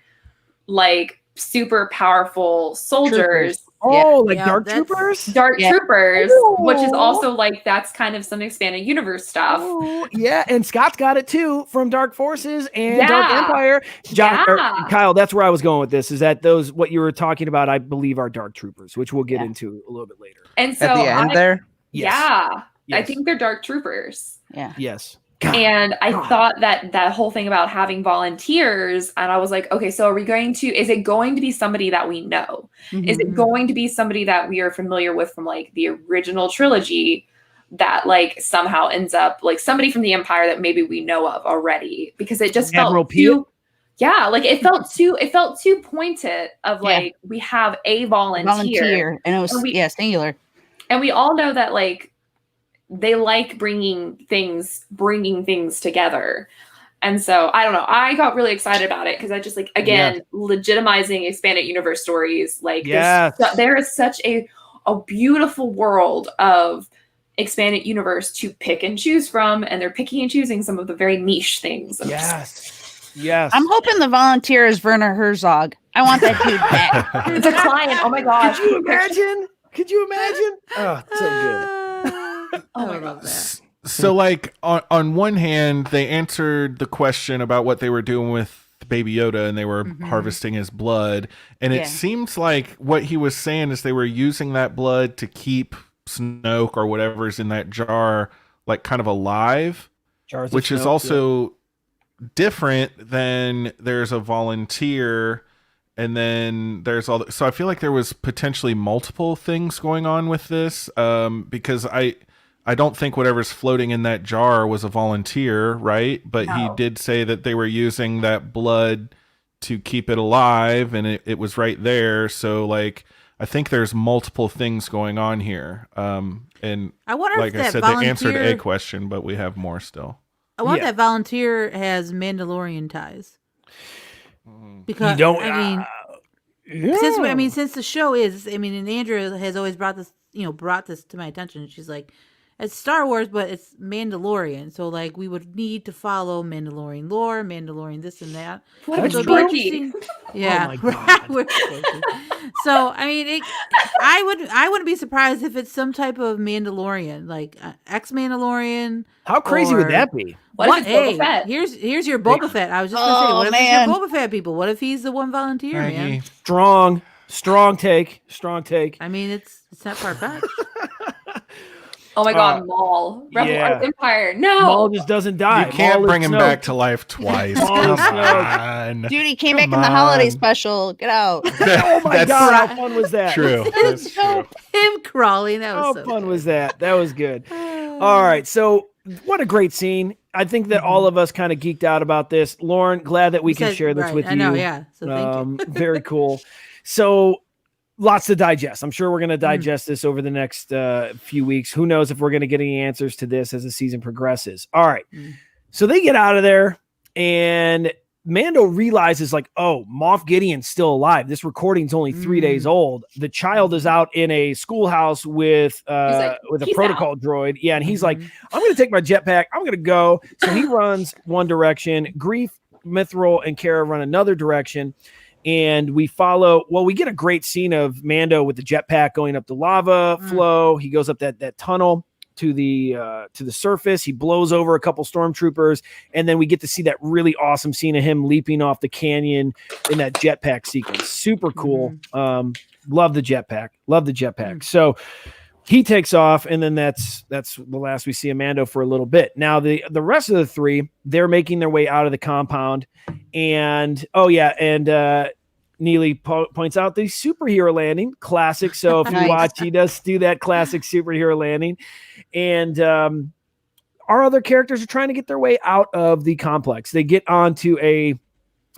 Speaker 7: like super powerful soldiers.
Speaker 1: Dark troopers?
Speaker 7: Dark troopers, which is also like, that's kind of some expanded universe stuff.
Speaker 1: Ooh, yeah, and Scott's got it too from Dark Forces and Dark Empire. Kyle, that's where I was going with this, is that those, what you were talking about, I believe are Dark Troopers, which we'll get into a little bit later.
Speaker 7: And so
Speaker 2: at the end there?
Speaker 7: Yes. I think they're Dark Troopers.
Speaker 8: Yeah.
Speaker 1: Yes.
Speaker 7: And I thought that whole thing about having volunteers, and I was like, okay, so is it going to be somebody that we know? Is it going to be somebody that we are familiar with from like the original trilogy that like somehow ends up like somebody from the Empire that maybe we know of already? Because it just felt too, like it felt too pointed of like, we have a volunteer.
Speaker 8: And it was singular.
Speaker 7: And we all know that like, they like bringing things together. And so I don't know, I got really excited about it because I just like, again, legitimizing expanded universe stories. Like there is such a beautiful world of expanded universe to pick and choose from, and they're picking and choosing some of the very niche things.
Speaker 1: Yes.
Speaker 8: I'm hoping the volunteer is Werner Herzog. I want that dude back.
Speaker 7: It's a client. Oh my gosh.
Speaker 1: Could you imagine? Oh, so good.
Speaker 5: Oh my God.
Speaker 6: So like on one hand, they answered the question about what they were doing with Baby Yoda, and they were harvesting his blood. And it seems like what he was saying is they were using that blood to keep Snoke or whatever's in that jar like kind of alive. which is also different than there's a volunteer. And then there's all. So I feel like there was potentially multiple things going on with this, because I don't think whatever's floating in that jar was a volunteer, right? But he did say that they were using that blood to keep it alive, and it was right there. So like, I think there's multiple things going on here. And
Speaker 5: I wonder
Speaker 6: like
Speaker 5: if
Speaker 6: I
Speaker 5: that
Speaker 6: said,
Speaker 5: volunteer...
Speaker 6: they answered a question, but we have more still.
Speaker 5: I wonder if that volunteer has Mandalorian ties. Because
Speaker 1: you don't.
Speaker 5: Since the show is, and Andrea has always brought this to my attention. She's like, it's Star Wars, but it's Mandalorian. So like, we would need to follow Mandalorian lore, Mandalorian this and that.
Speaker 7: That's quirky.
Speaker 5: Yeah.
Speaker 1: Oh my God.
Speaker 5: So I wouldn't be surprised if it's some type of Mandalorian, like ex-Mandalorian.
Speaker 1: How crazy would that be?
Speaker 7: What if it's Boba Fett?
Speaker 5: Here's your Boba Fett. I was just gonna say, what if it's your Boba Fett people? What if he's the one volunteer, man?
Speaker 1: Strong take. I
Speaker 5: mean, it's not far fetched.
Speaker 7: Oh my God, Maul. Rebel Empire. No.
Speaker 1: Maul just doesn't die.
Speaker 6: You can't bring him back to life twice. Come on.
Speaker 8: Dude, he came back in the holiday special. Get out.
Speaker 1: Oh my God, how fun was that?
Speaker 6: True. That's true.
Speaker 5: Him crawling. That was
Speaker 1: how fun was that? That was good. All right. So what a great scene. I think that all of us kind of geeked out about this. Lauren, glad that we can share this with you.
Speaker 5: I know, yeah. So thank you.
Speaker 1: Very cool. So lots to digest. I'm sure we're going to digest this over the next few weeks. Who knows if we're going to get any answers to this as the season progresses. All right. So they get out of there, and Mando realizes, like, oh, Moff Gideon's still alive. This recording's only 3 days old. The child is out in a schoolhouse with a protocol droid. Yeah, and he's like, I'm going to take my jetpack. I'm going to go. So he runs one direction. Greef, Mithril, and Kara run another direction. And we get a great scene of Mando with the jetpack going up the lava flow. He goes up that tunnel to the surface. He blows over a couple stormtroopers, and then we get to see that really awesome scene of him leaping off the canyon in that jetpack sequence. Super cool. Love the jetpack. So he takes off, and then that's the last we see of Mando for a little bit. Now the rest of the three, they're making their way out of the compound, and Neely points out the superhero landing, classic. So if you watch, he does do that classic superhero landing, and our other characters are trying to get their way out of the complex. They get onto a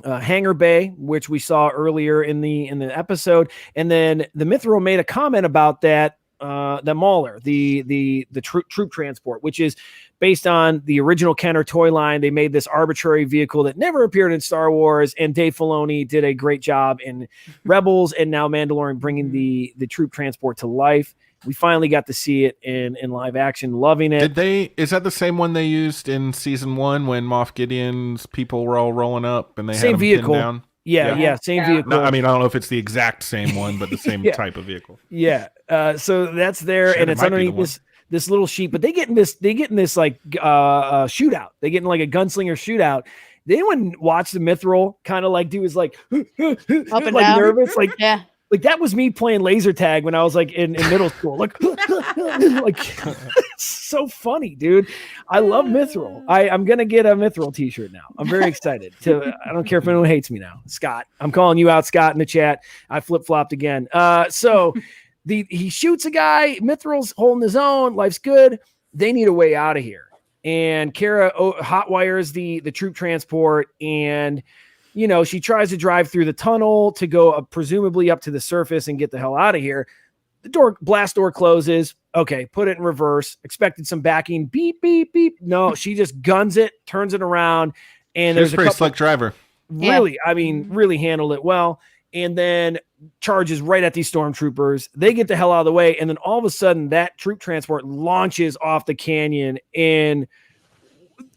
Speaker 1: hangar bay, which we saw earlier in the episode, and then the Mithril made a comment about that. The Mauler, the troop transport, which is based on the original Kenner toy line. They made this arbitrary vehicle that never appeared in Star Wars, and Dave Filoni did a great job in Rebels, and now Mandalorian bringing the troop transport to life. We finally got to see it in live action, loving it.
Speaker 6: Is that the same one they used in season 1 when Moff Gideon's people were all rolling up and they
Speaker 1: same
Speaker 6: had them
Speaker 1: vehicle
Speaker 6: pinned down?
Speaker 1: Yeah, same vehicle.
Speaker 6: No, I mean, I don't know if it's the exact same one, but the same type of vehicle.
Speaker 1: Yeah. So that's there, and it's underneath this little sheet. But they get in this like shootout. They get in like a gunslinger shootout. Did anyone watch the Mithril kind of like do his like up and like
Speaker 8: down.
Speaker 1: Nervous? Like
Speaker 8: Like
Speaker 1: that was me playing laser tag when I was like in middle school. Like, like it's so funny, dude. I love Mithril. I'm gonna get a Mithril t-shirt now. I'm very excited. I don't care if anyone hates me now. Scott, I'm calling you out, Scott, in the chat. I flip-flopped again. So he shoots a guy. Mithril's holding his own. Life's good. They need a way out of here. And Kara hotwires the troop transport, and you know, she tries to drive through the tunnel to go presumably up to the surface and get the hell out of here. The blast door closes. Okay, put it in reverse. Expected some backing. Beep, beep, beep. No, she just guns it, turns it around, and there's a
Speaker 6: pretty slick driver.
Speaker 1: Really, I mean, really handled it well. And then charges right at these stormtroopers. They get the hell out of the way, and then all of a sudden, that troop transport launches off the canyon. And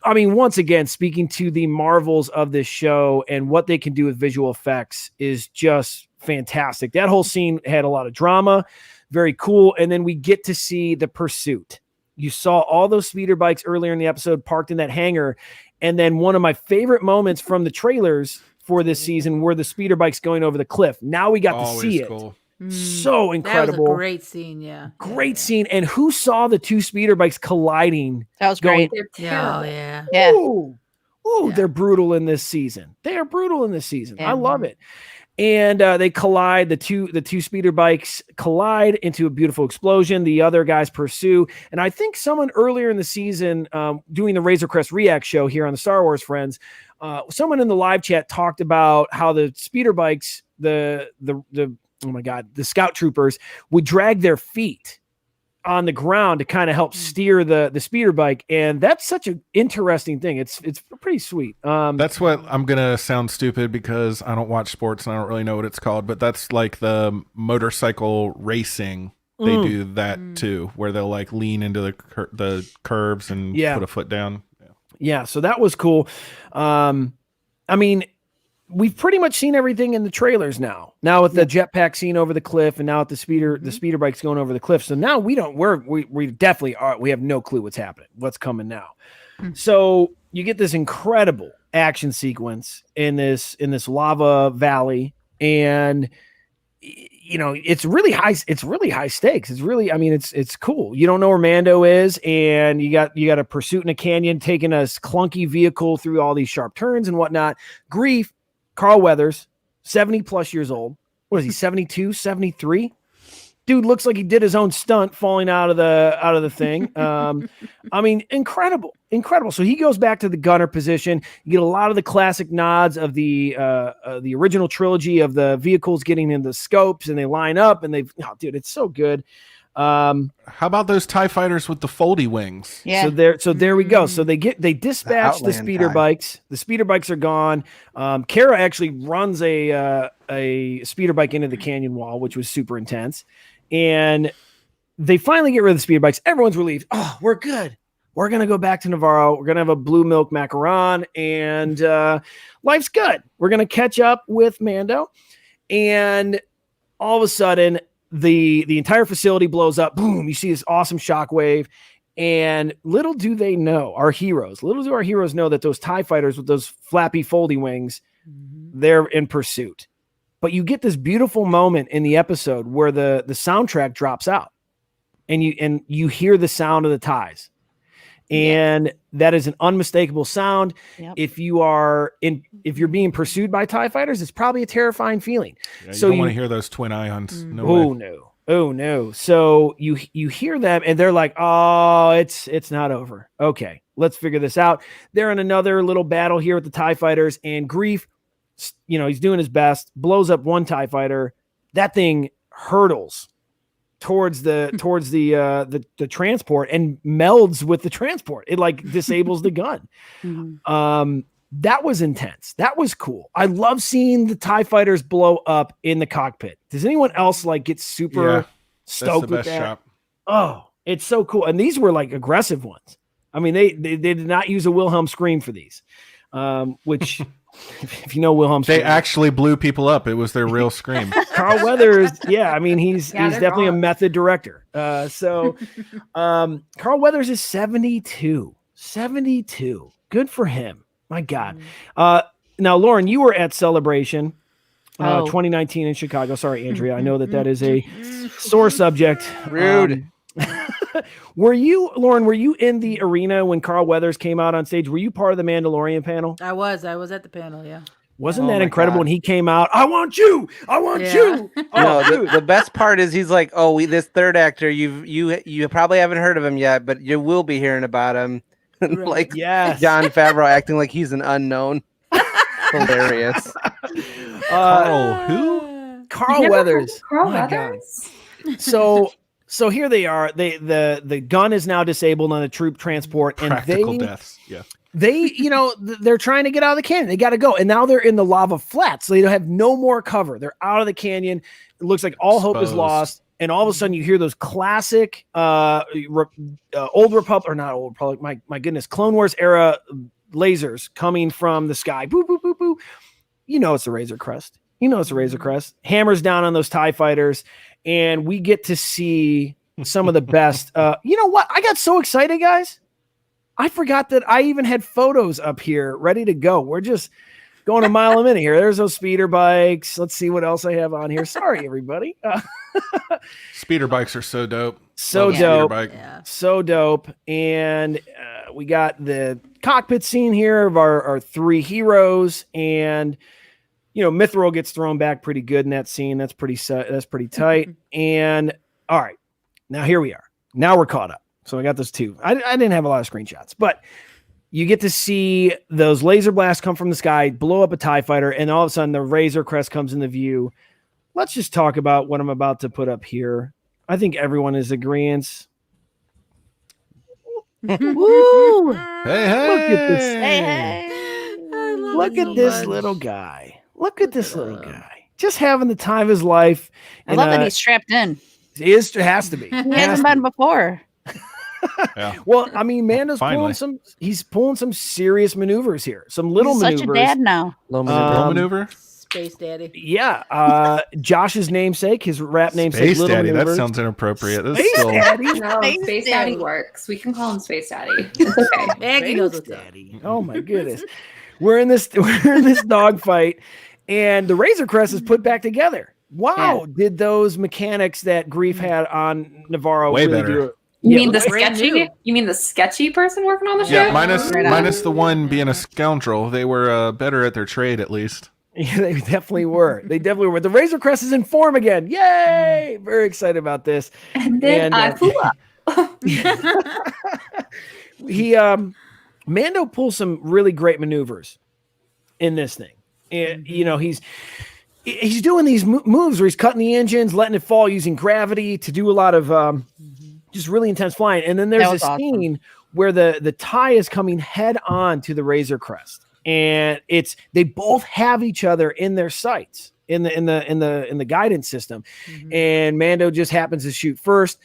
Speaker 1: I mean, once again, speaking to the marvels of this show and what they can do with visual effects is just fantastic. That whole scene had a lot of drama, very cool. And then we get to see the pursuit. You saw all those speeder bikes earlier in the episode parked in that hangar. And then one of my favorite moments from the trailers for this season were the speeder bikes going over the cliff. Now we got to see it. Cool. So incredible.
Speaker 5: That was a great scene. Yeah.
Speaker 1: Great scene. And who saw the two speeder bikes colliding?
Speaker 8: That was great.
Speaker 7: They're
Speaker 5: Oh,
Speaker 7: terrible.
Speaker 5: yeah.
Speaker 8: Yeah.
Speaker 1: Ooh, they're brutal in this season. They are brutal in this season. I love it. And they collide. The two speeder bikes collide into a beautiful explosion. The other guys pursue. And I think someone earlier in the season, doing the Razor Crest React show here on the Star Wars Friends, someone in the live chat talked about how the speeder bikes, the scout troopers would drag their feet on the ground to kind of help steer the speeder bike, and that's such an interesting thing. It's pretty sweet.
Speaker 6: That's what I'm gonna sound stupid because I don't watch sports and I don't really know what it's called, but that's like the motorcycle racing. They do that too, where they'll like lean into the curves and put a foot down.
Speaker 1: Yeah, so that was cool. I mean, we've pretty much seen everything in the trailers now. Now with the jetpack scene over the cliff, and now with the speeder bikes going over the cliff. So now we definitely are. We have no clue what's happening, what's coming now. So you get this incredible action sequence in this lava valley, and it's really high. It's really high stakes. It's really, I mean, it's cool. You don't know where Mando is, and you got a pursuit in a canyon, taking a clunky vehicle through all these sharp turns and whatnot. Greef. Carl Weathers, 70 plus years old. What is he, 72, 73? Dude looks like he did his own stunt falling out of the thing. I mean, incredible. So he goes back to the gunner position. You get a lot of the classic nods of the original trilogy of the vehicles getting in the scopes, and they line up, and dude, it's so good.
Speaker 6: How about those TIE fighters with the foldy wings?
Speaker 8: Yeah.
Speaker 1: So there we go. So they dispatch the speeder bikes. The speeder bikes are gone. Kara actually runs a speeder bike into the canyon wall, which was super intense. And they finally get rid of the speeder bikes. Everyone's relieved. Oh, we're good. We're gonna go back to Navarro. We're gonna have a blue milk macaron, and life's good. We're gonna catch up with Mando, and all of a sudden, the entire facility blows up. Boom! You see this awesome shockwave, and little do our heroes know that those TIE fighters with those flappy foldy wings, they're in pursuit. But you get this beautiful moment in the episode where the soundtrack drops out, and you hear the sound of the TIEs, and that is an unmistakable sound.
Speaker 8: Yep.
Speaker 1: If you're being pursued by TIE fighters, it's probably a terrifying feeling.
Speaker 6: Yeah,
Speaker 1: so
Speaker 6: you don't want to hear those twin ions.
Speaker 1: Oh no. So you hear them, and they're like, oh, it's not over. Okay, let's figure this out. They're in another little battle here with the TIE fighters, and Greef, he's doing his best, blows up one TIE fighter. That thing hurtles towards the transport and melds with the transport. It like disables the gun. That was intense. That was cool. I love seeing the TIE fighters blow up in the cockpit. Does anyone else like get super stoked with that? Shot. Oh, it's so cool. And these were like aggressive ones. I mean, they did not use a Wilhelm scream for these, which if you know Wilhelm scream,
Speaker 6: they actually blew people up. It was their real scream.
Speaker 1: Carl Weathers. Yeah. I mean, he's definitely a method director. So Carl Weathers is 72. Good for him. My God. Now, Lauren, you were at Celebration 2019 in Chicago. Sorry, Andrea. I know that is a sore subject.
Speaker 2: Rude.
Speaker 1: Were you in the arena when Carl Weathers came out on stage? Were you part of the Mandalorian panel?
Speaker 5: I was at the panel. Yeah.
Speaker 1: Wasn't that incredible when he came out? I want you.
Speaker 2: No, the best part is he's like, this third actor, you probably haven't heard of him yet, but you will be hearing about him. Like Jon Favreau acting like he's an unknown. Hilarious.
Speaker 1: Carl Weathers.
Speaker 7: Carl Weathers.
Speaker 1: So here they are. The gun is now disabled on the troop transport, and
Speaker 6: practical deaths. Yeah.
Speaker 1: They're trying to get out of the canyon. They got to go, and now they're in the lava flats. So they don't have no more cover. They're out of the canyon. It looks like all hope is lost. And all of a sudden, you hear those classic Old Republic, or not Old Republic, my goodness, Clone Wars era lasers coming from the sky. Boo, boo, boo, boo. It's a Razor Crest. Hammers down on those TIE fighters, and we get to see some of the best. You know what? I got so excited, guys. I forgot that I even had photos up here ready to go. going a mile a minute here. There's those speeder bikes. Let's see what else I have on here. Sorry, everybody.
Speaker 6: Speeder bikes are so dope.
Speaker 1: So
Speaker 6: Love a speeder
Speaker 1: dope.
Speaker 6: bike.
Speaker 5: Yeah.
Speaker 1: So dope. And we got the cockpit scene here of our three heroes. And, Mithril gets thrown back pretty good in that scene. That's pretty tight. And all right, now here we are. Now we're caught up. So I got those two. I didn't have a lot of screenshots, but you get to see those laser blasts come from the sky, blow up a TIE fighter, and all of a sudden the Razor Crest comes into view. Let's just talk about what I'm about to put up here. I think everyone is agreeing.
Speaker 8: Woo!
Speaker 6: Hey,
Speaker 1: Look at this.
Speaker 8: Hey.
Speaker 1: Look at this little guy. Look at this little guy. Just having the time of his life.
Speaker 8: I love that he's strapped in.
Speaker 1: It has to be.
Speaker 8: He hasn't been before.
Speaker 6: Yeah.
Speaker 1: Well, I mean, Mando's
Speaker 6: Finally.
Speaker 1: pulling some serious maneuvers here. Some little
Speaker 8: He's
Speaker 1: maneuvers.
Speaker 8: such a dad now.
Speaker 2: Low
Speaker 6: Little maneuver?
Speaker 5: Space Daddy.
Speaker 1: Yeah. Josh's namesake, his rap namesake,
Speaker 6: Space
Speaker 1: Little
Speaker 6: Daddy. That
Speaker 1: Maneuvers.
Speaker 6: sounds inappropriate. This
Speaker 1: Space
Speaker 6: is still...
Speaker 1: Daddy.
Speaker 7: No, Space Daddy works. We can call him Space Daddy. It's okay.
Speaker 5: Maggie knows
Speaker 1: Space
Speaker 5: what's up.
Speaker 1: Daddy. Oh my goodness. We're in this dogfight, and the Razor Crest is put back together. Wow, did those mechanics that Grief had on Navarro
Speaker 6: Way
Speaker 1: really
Speaker 6: better.
Speaker 1: do it?
Speaker 7: You mean the
Speaker 5: brand
Speaker 7: sketchy?
Speaker 5: new.
Speaker 7: You mean the sketchy person working on the show?
Speaker 6: Yeah, minus
Speaker 8: Right on.
Speaker 6: the one being a scoundrel. They were better at their trade, at least.
Speaker 1: Yeah, they definitely were. The Razor Crest is in form again. Yay! Very excited about this.
Speaker 7: And then
Speaker 1: And,
Speaker 7: I flew up.
Speaker 1: He Mando pulls some really great maneuvers in this thing. And he's doing these moves where he's cutting the engines, letting it fall using gravity to do a lot of just really intense flying. And then there's this scene where the TIE is coming head on to the Razor Crest. And they both have each other in their sights in the guidance system. And Mando just happens to shoot first.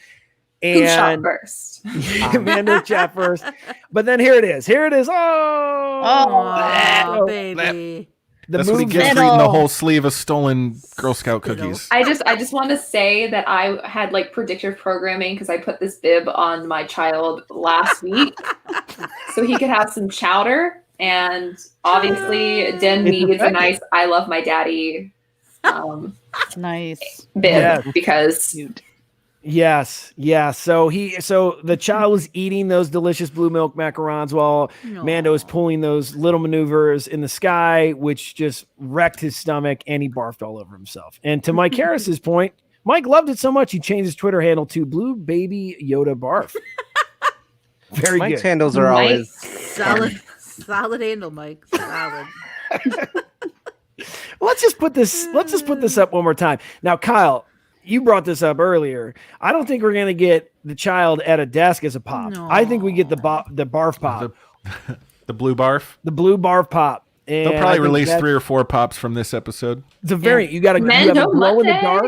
Speaker 7: Who shot
Speaker 1: And
Speaker 7: first?
Speaker 1: Mando shot first. But then here it is.
Speaker 5: Oh, baby.
Speaker 6: That's what he
Speaker 1: moves-
Speaker 6: gets for eating the whole sleeve of stolen Girl Scout cookies.
Speaker 7: I just want to say that I had like predictive programming because I put this bib on my child last week so he could have some chowder. And obviously, Den needs a nice "I love my daddy"
Speaker 8: Nice.
Speaker 7: bib because
Speaker 1: Yes. So the child was eating those delicious blue milk macarons while Mando is pulling those little maneuvers in the sky, which just wrecked his stomach, and he barfed all over himself. And to Mike Harris's point, Mike loved it so much he changed his Twitter handle to Blue Baby Yoda Barf. Very
Speaker 2: Mike's
Speaker 1: good.
Speaker 2: handles are always
Speaker 5: Solid handle, Mike. Solid.
Speaker 1: Let's just put this up one more time. Now, Kyle, you brought this up earlier. I don't think we're going to get the child at a desk as a pop.
Speaker 5: No.
Speaker 1: I think we get the barf pop.
Speaker 6: The blue barf.
Speaker 1: The blue barf pop. And
Speaker 6: They'll
Speaker 1: I
Speaker 6: probably
Speaker 1: think
Speaker 6: release 3 or 4 pops from this episode.
Speaker 1: the variant. You have a
Speaker 7: Mando
Speaker 1: glow in the
Speaker 7: Monday.
Speaker 1: dark.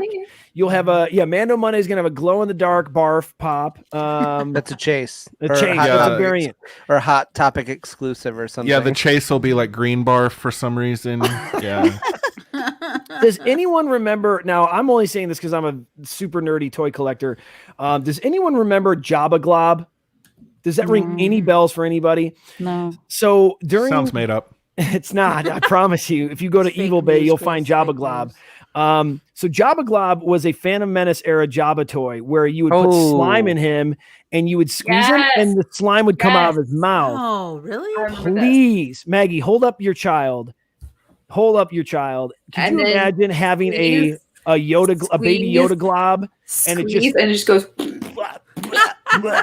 Speaker 1: You'll have Mando Monday is going to have a glow in the dark barf pop.
Speaker 2: That's a chase.
Speaker 1: A
Speaker 2: Or
Speaker 1: chase.
Speaker 2: Hot
Speaker 1: That's a
Speaker 2: Topic
Speaker 1: variant.
Speaker 2: or Hot Topic exclusive or something.
Speaker 6: Yeah, the chase will be like green barf for some reason. Yeah.
Speaker 1: Does anyone remember? Now, I'm only saying this because I'm a super nerdy toy collector. Does anyone remember Jabba Glob? Does that ring any bells for anybody?
Speaker 8: No.
Speaker 1: So during
Speaker 6: Sounds made up.
Speaker 1: It's not. I promise you. If you go to
Speaker 5: Fake
Speaker 1: Evil Bay,
Speaker 5: news,
Speaker 1: you'll
Speaker 5: Chris,
Speaker 1: find
Speaker 5: fake
Speaker 1: Jabba Glob. So Jabba Glob was a Phantom Menace era Jabba toy where you would put slime in him and you would squeeze him and the slime would come out of his mouth.
Speaker 5: Oh, really?
Speaker 1: Please, Maggie, hold up your child. Hold up your child. Can
Speaker 7: And
Speaker 1: you
Speaker 7: then
Speaker 1: imagine having a Yoda, a baby
Speaker 7: squeeze.
Speaker 1: Yoda glob, and it just
Speaker 7: goes.
Speaker 1: blah, blah, blah.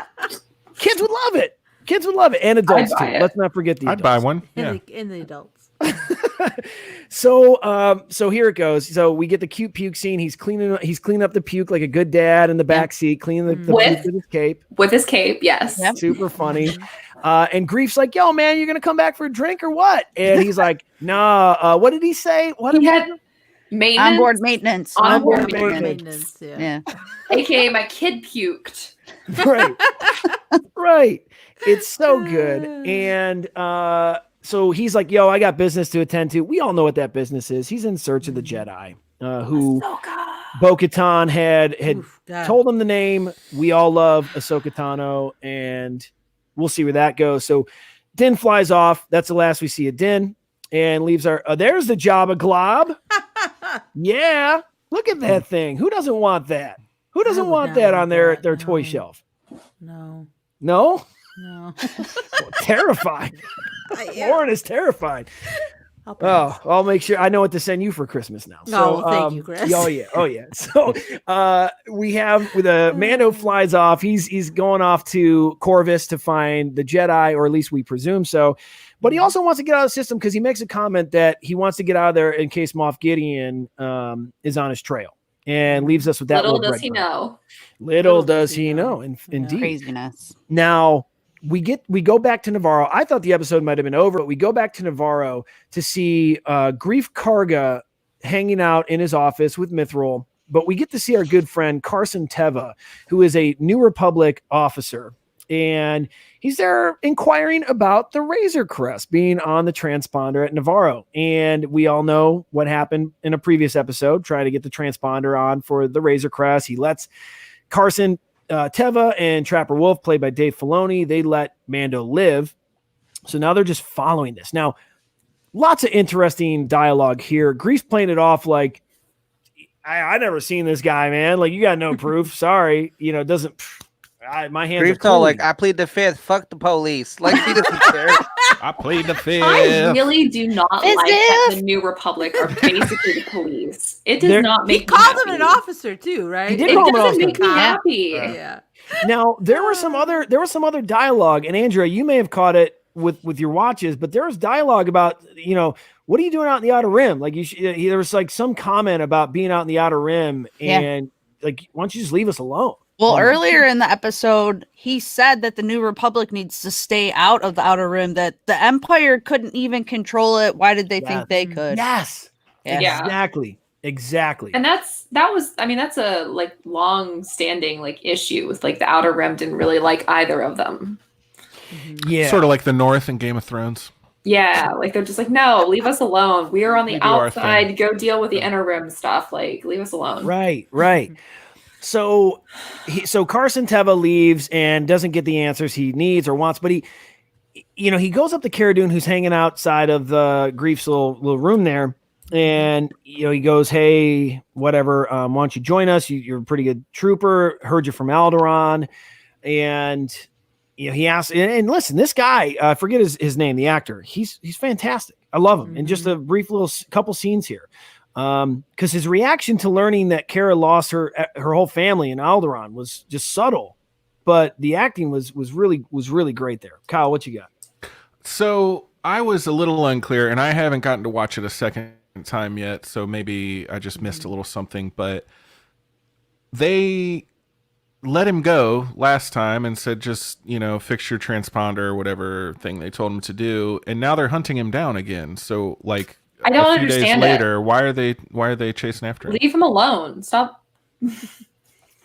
Speaker 1: Kids would love it. Kids would love it, and adults too.
Speaker 7: I'd buy it.
Speaker 1: Let's not forget the
Speaker 6: I'd
Speaker 1: adults.
Speaker 6: buy one. Yeah.
Speaker 5: In the adults.
Speaker 1: So here it goes. So we get the cute puke scene. He's cleaning up the puke like a good dad in the back seat, cleaning the puke with his cape.
Speaker 7: With his cape, yes.
Speaker 8: Yep.
Speaker 1: Super funny. And Grief's like, "Yo, man, you're gonna come back for a drink or what?" And he's like, "Nah." What did he say? What
Speaker 7: He
Speaker 1: about
Speaker 7: had maintenance.
Speaker 8: Onboard maintenance.
Speaker 7: Onboard
Speaker 5: Maintenance. Yeah.
Speaker 8: Yeah.
Speaker 7: AKA my kid puked.
Speaker 1: right? Right. It's so good. And so he's like, "Yo, I got business to attend to." We all know what that business is. He's in search of the Jedi, who Bo-Katan had
Speaker 5: Oof, God.
Speaker 1: told him the name. We all love Ahsoka Tano, and we'll see where that goes. So Din flies off. That's the last we see of Din. and leaves our. There's the Jabba Glob. Yeah, look at that thing. Who doesn't want that? Who doesn't want that on their toy shelf?
Speaker 5: No.
Speaker 1: No.
Speaker 5: No.
Speaker 1: Terrified. Lauren is terrified. I'll make sure I know what to send you for Christmas now. So,
Speaker 5: thank you, Chris.
Speaker 1: Oh yeah. So we have the Mando flies off. He's going off to Corvus to find the Jedi, or at least we presume so. But he also wants to get out of the system because he makes a comment that he wants to get out of there in case Moff Gideon is on his trail, and leaves us with that.
Speaker 7: Little does he know.
Speaker 1: Little does he know. Indeed.
Speaker 8: Craziness.
Speaker 1: Now we go back to Navarro. I thought the episode might have been over, but we go back to Navarro to see Grief Karga hanging out in his office with Mithril. But we get to see our good friend Carson Teva, who is a New Republic officer. And he's there inquiring about the Razor Crest being on the transponder at Navarro. And we all know what happened in a previous episode, trying to get the transponder on for the Razor Crest. He lets Carson Teva and Trapper Wolf, played by Dave Filoni, they let Mando live. So now they're just following this. Now, lots of interesting dialogue here. Grease playing it off like, I never seen this guy, man. Like, you got no proof. Sorry. You know, it doesn't... my hands
Speaker 2: Grief
Speaker 1: are clean.
Speaker 2: like, I plead the fifth. Fuck the police. Like, he doesn't care.
Speaker 6: I plead the fifth.
Speaker 7: I really do not like that the New Republic are basically the police. It does not make
Speaker 5: me called him an officer too, right?
Speaker 1: He did
Speaker 7: It
Speaker 1: call him an
Speaker 7: doesn't
Speaker 1: officer.
Speaker 7: make me happy.
Speaker 5: Yeah.
Speaker 1: Now there was some other dialogue, and Andrea, you may have caught it with your watches, but there was dialogue about, you know, what are you doing out in the Outer Rim? Like there was like some comment about being out in the Outer Rim, and like, why don't you just leave us alone?
Speaker 8: Well, earlier in the episode, he said that the New Republic needs to stay out of the Outer Rim, that the Empire couldn't even control it. Why did they think they could?
Speaker 1: Yes.
Speaker 8: Yeah.
Speaker 1: Exactly.
Speaker 7: And that's a like long standing like issue with like the Outer Rim didn't really like either of them.
Speaker 1: Yeah.
Speaker 6: Sort of like the North in Game of Thrones.
Speaker 7: Yeah, like they're just like, no, leave us alone. We are on the
Speaker 6: We do our
Speaker 7: outside. Go deal with the Inner Rim stuff. Like, leave us alone.
Speaker 1: Right. So Carson Teva leaves and doesn't get the answers he needs or wants, but he goes up to Cara Dune, who's hanging outside of the Grief's little room there, and he goes, "Hey, whatever, why don't you join us? You're a pretty good trooper. Heard you from Alderaan," and he asks, and listen, this guy, I forget his name, the actor, he's fantastic. I love him. And just a brief little couple scenes here. Because his reaction to learning that Cara lost her whole family in Alderaan was just subtle, but the acting was really great there. Kyle, what you got?
Speaker 6: So I was a little unclear, and I haven't gotten to watch it a second time yet, so maybe I just missed a little something, but they let him go last time and said, just, fix your transponder or whatever thing they told him to do, and now they're hunting him down again. So, like,
Speaker 7: I don't
Speaker 6: a few
Speaker 7: understand
Speaker 6: days later, why are they chasing after him?
Speaker 7: Leave him alone. Stop.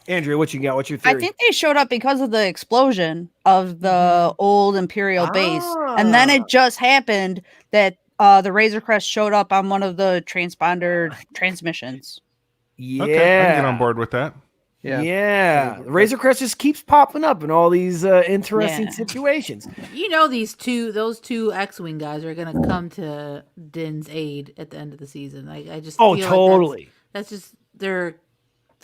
Speaker 1: Andrea, what you got? What's your theory?
Speaker 8: I think they showed up because of the explosion of the old Imperial base. And then it just happened that the Razor Crest showed up on one of the transponder transmissions.
Speaker 1: Yeah.
Speaker 6: Okay, I can get on board with that.
Speaker 1: Yeah. The Razor Crest just keeps popping up in all these interesting situations.
Speaker 5: Those two X-Wing guys are going to come to Din's aid at the end of the season. I just feel
Speaker 1: totally.
Speaker 5: Like that's just they're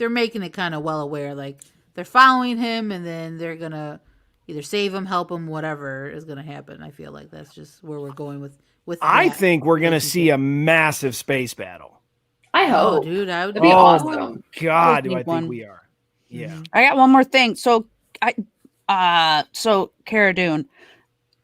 Speaker 5: making it kind of well aware, like they're following him, and then they're going to either save him, help him, whatever is going to happen. I feel like that's just where we're going with
Speaker 1: I think we're going to see a massive space battle.
Speaker 7: I hope.
Speaker 5: Oh, dude, that'd
Speaker 7: be awesome.
Speaker 1: God, do I think we are. Yeah.
Speaker 8: I got one more thing. So Cara Dune,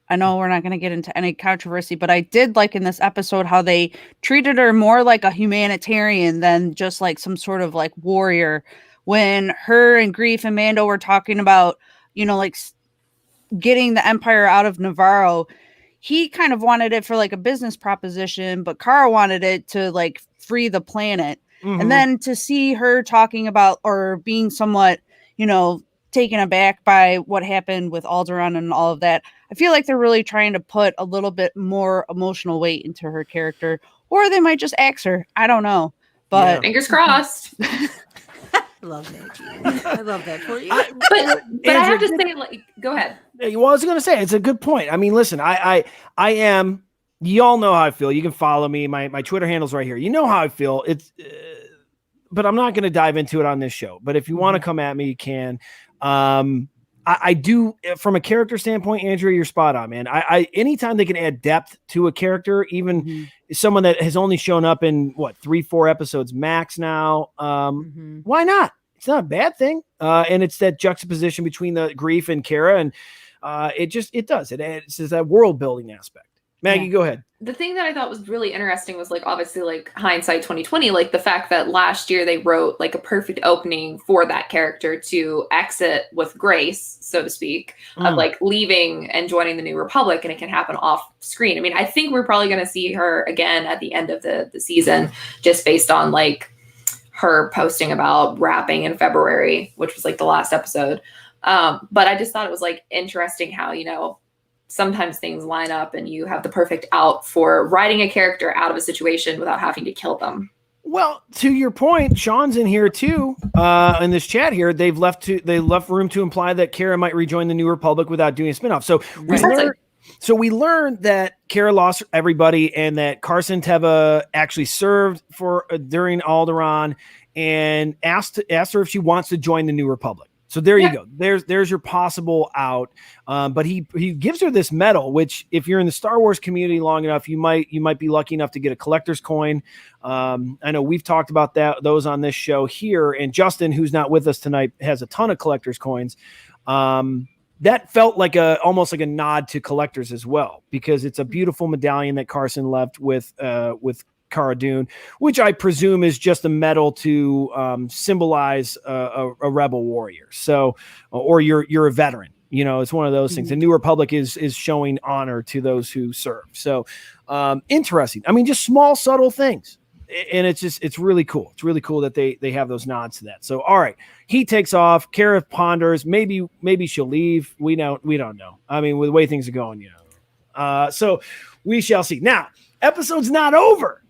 Speaker 8: I know we're not going to get into any controversy, but I did like in this episode how they treated her more like a humanitarian than just like some sort of like warrior. When her and Grief and Mando were talking about, like getting the Empire out of Navarro, he kind of wanted it for like a business proposition, but Cara wanted it to like free the planet. Mm-hmm. And then to see her talking about or being somewhat, taken aback by what happened with Alderaan and all of that, I feel like they're really trying to put a little bit more emotional weight into her character, or they might just axe her. I don't know, but
Speaker 7: fingers crossed.
Speaker 5: I love that. I love that for you.
Speaker 7: But I have to say, like, go ahead.
Speaker 1: Well, I was going to say, it's a good point. I mean, listen, I am You all know how I feel. You can follow me. My Twitter handle's right here. You know how I feel. It's, but I'm not going to dive into it on this show. But if you want to come at me, you can. I do, from a character standpoint, Andrea, you're spot on, man. I anytime they can add depth to a character, even someone that has only shown up in 3-4 episodes max now, why not? It's not a bad thing. And it's that juxtaposition between the Grief and Kara, and it does. It's that world building aspect. Maggie, go ahead.
Speaker 7: The thing that I thought was really interesting was, like, obviously, like, hindsight 2020, like the fact that last year they wrote like a perfect opening for that character to exit with grace, so to speak, of like leaving and joining the New Republic, and it can happen off screen. I mean, I think we're probably going to see her again at the end of the season, just based on like her posting about wrapping in February, which was like the last episode. But I just thought it was like interesting how, you know, sometimes things line up and you have the perfect out for writing a character out of a situation without having to kill them.
Speaker 1: Well, to your point, Sean's in here too. In this chat here, they left room to imply that Kara might rejoin the New Republic without doing a spinoff. So we learned that Kara lost everybody, and that Carson Teva actually served during Alderaan, and asked her if she wants to join the New Republic. So there you go. There's your possible out. But he gives her this medal, which, if you're in the Star Wars community long enough, you might be lucky enough to get a collector's coin. I know we've talked about those on this show here, and Justin, who's not with us tonight, has a ton of collector's coins. That felt like almost like a nod to collectors as well, because it's a beautiful medallion that Carson left with Cara Dune, which I presume is just a medal to symbolize a rebel warrior. So, or you're a veteran. You know, it's one of those things. The New Republic is showing honor to those who serve. So, interesting. I mean, just small, subtle things, and it's really cool. It's really cool that they have those nods to that. So, all right, he takes off. Kara ponders. Maybe she'll leave. We don't know. I mean, with the way things are going, you know. So we shall see. Now, episode's not over.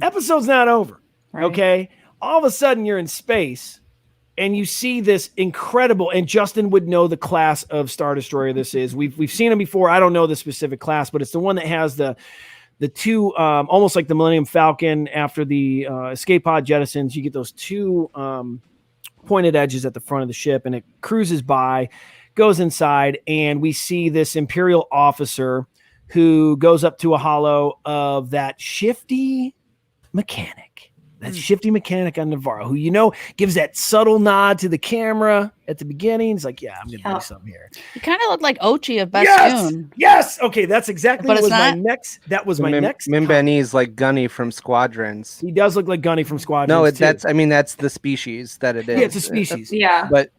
Speaker 1: Episode's not over. Right. Okay. All of a sudden you're in space and you see this incredible, and Justin would know the class of Star Destroyer this is. We've seen them before. I don't know the specific class, but it's the one that has the two, almost like the Millennium Falcon after the escape pod jettisons. You get those two pointed edges at the front of the ship, and it cruises by, goes inside, and we see this Imperial officer who goes up to a holo of that shifty mechanic. Shifty mechanic on Navarro, who, you know, gives that subtle nod to the camera at the beginning. It's like, yeah, I'm gonna do something here.
Speaker 8: He kind of looked like Ochi of Bastoon.
Speaker 1: Yes. Okay, that's exactly what was my next. That was my next.
Speaker 2: Mimbanese, like Gunny from Squadrons.
Speaker 1: He does look like Gunny from Squadrons.
Speaker 2: No, that's the species that it is.
Speaker 1: Yeah, it's a species.
Speaker 2: But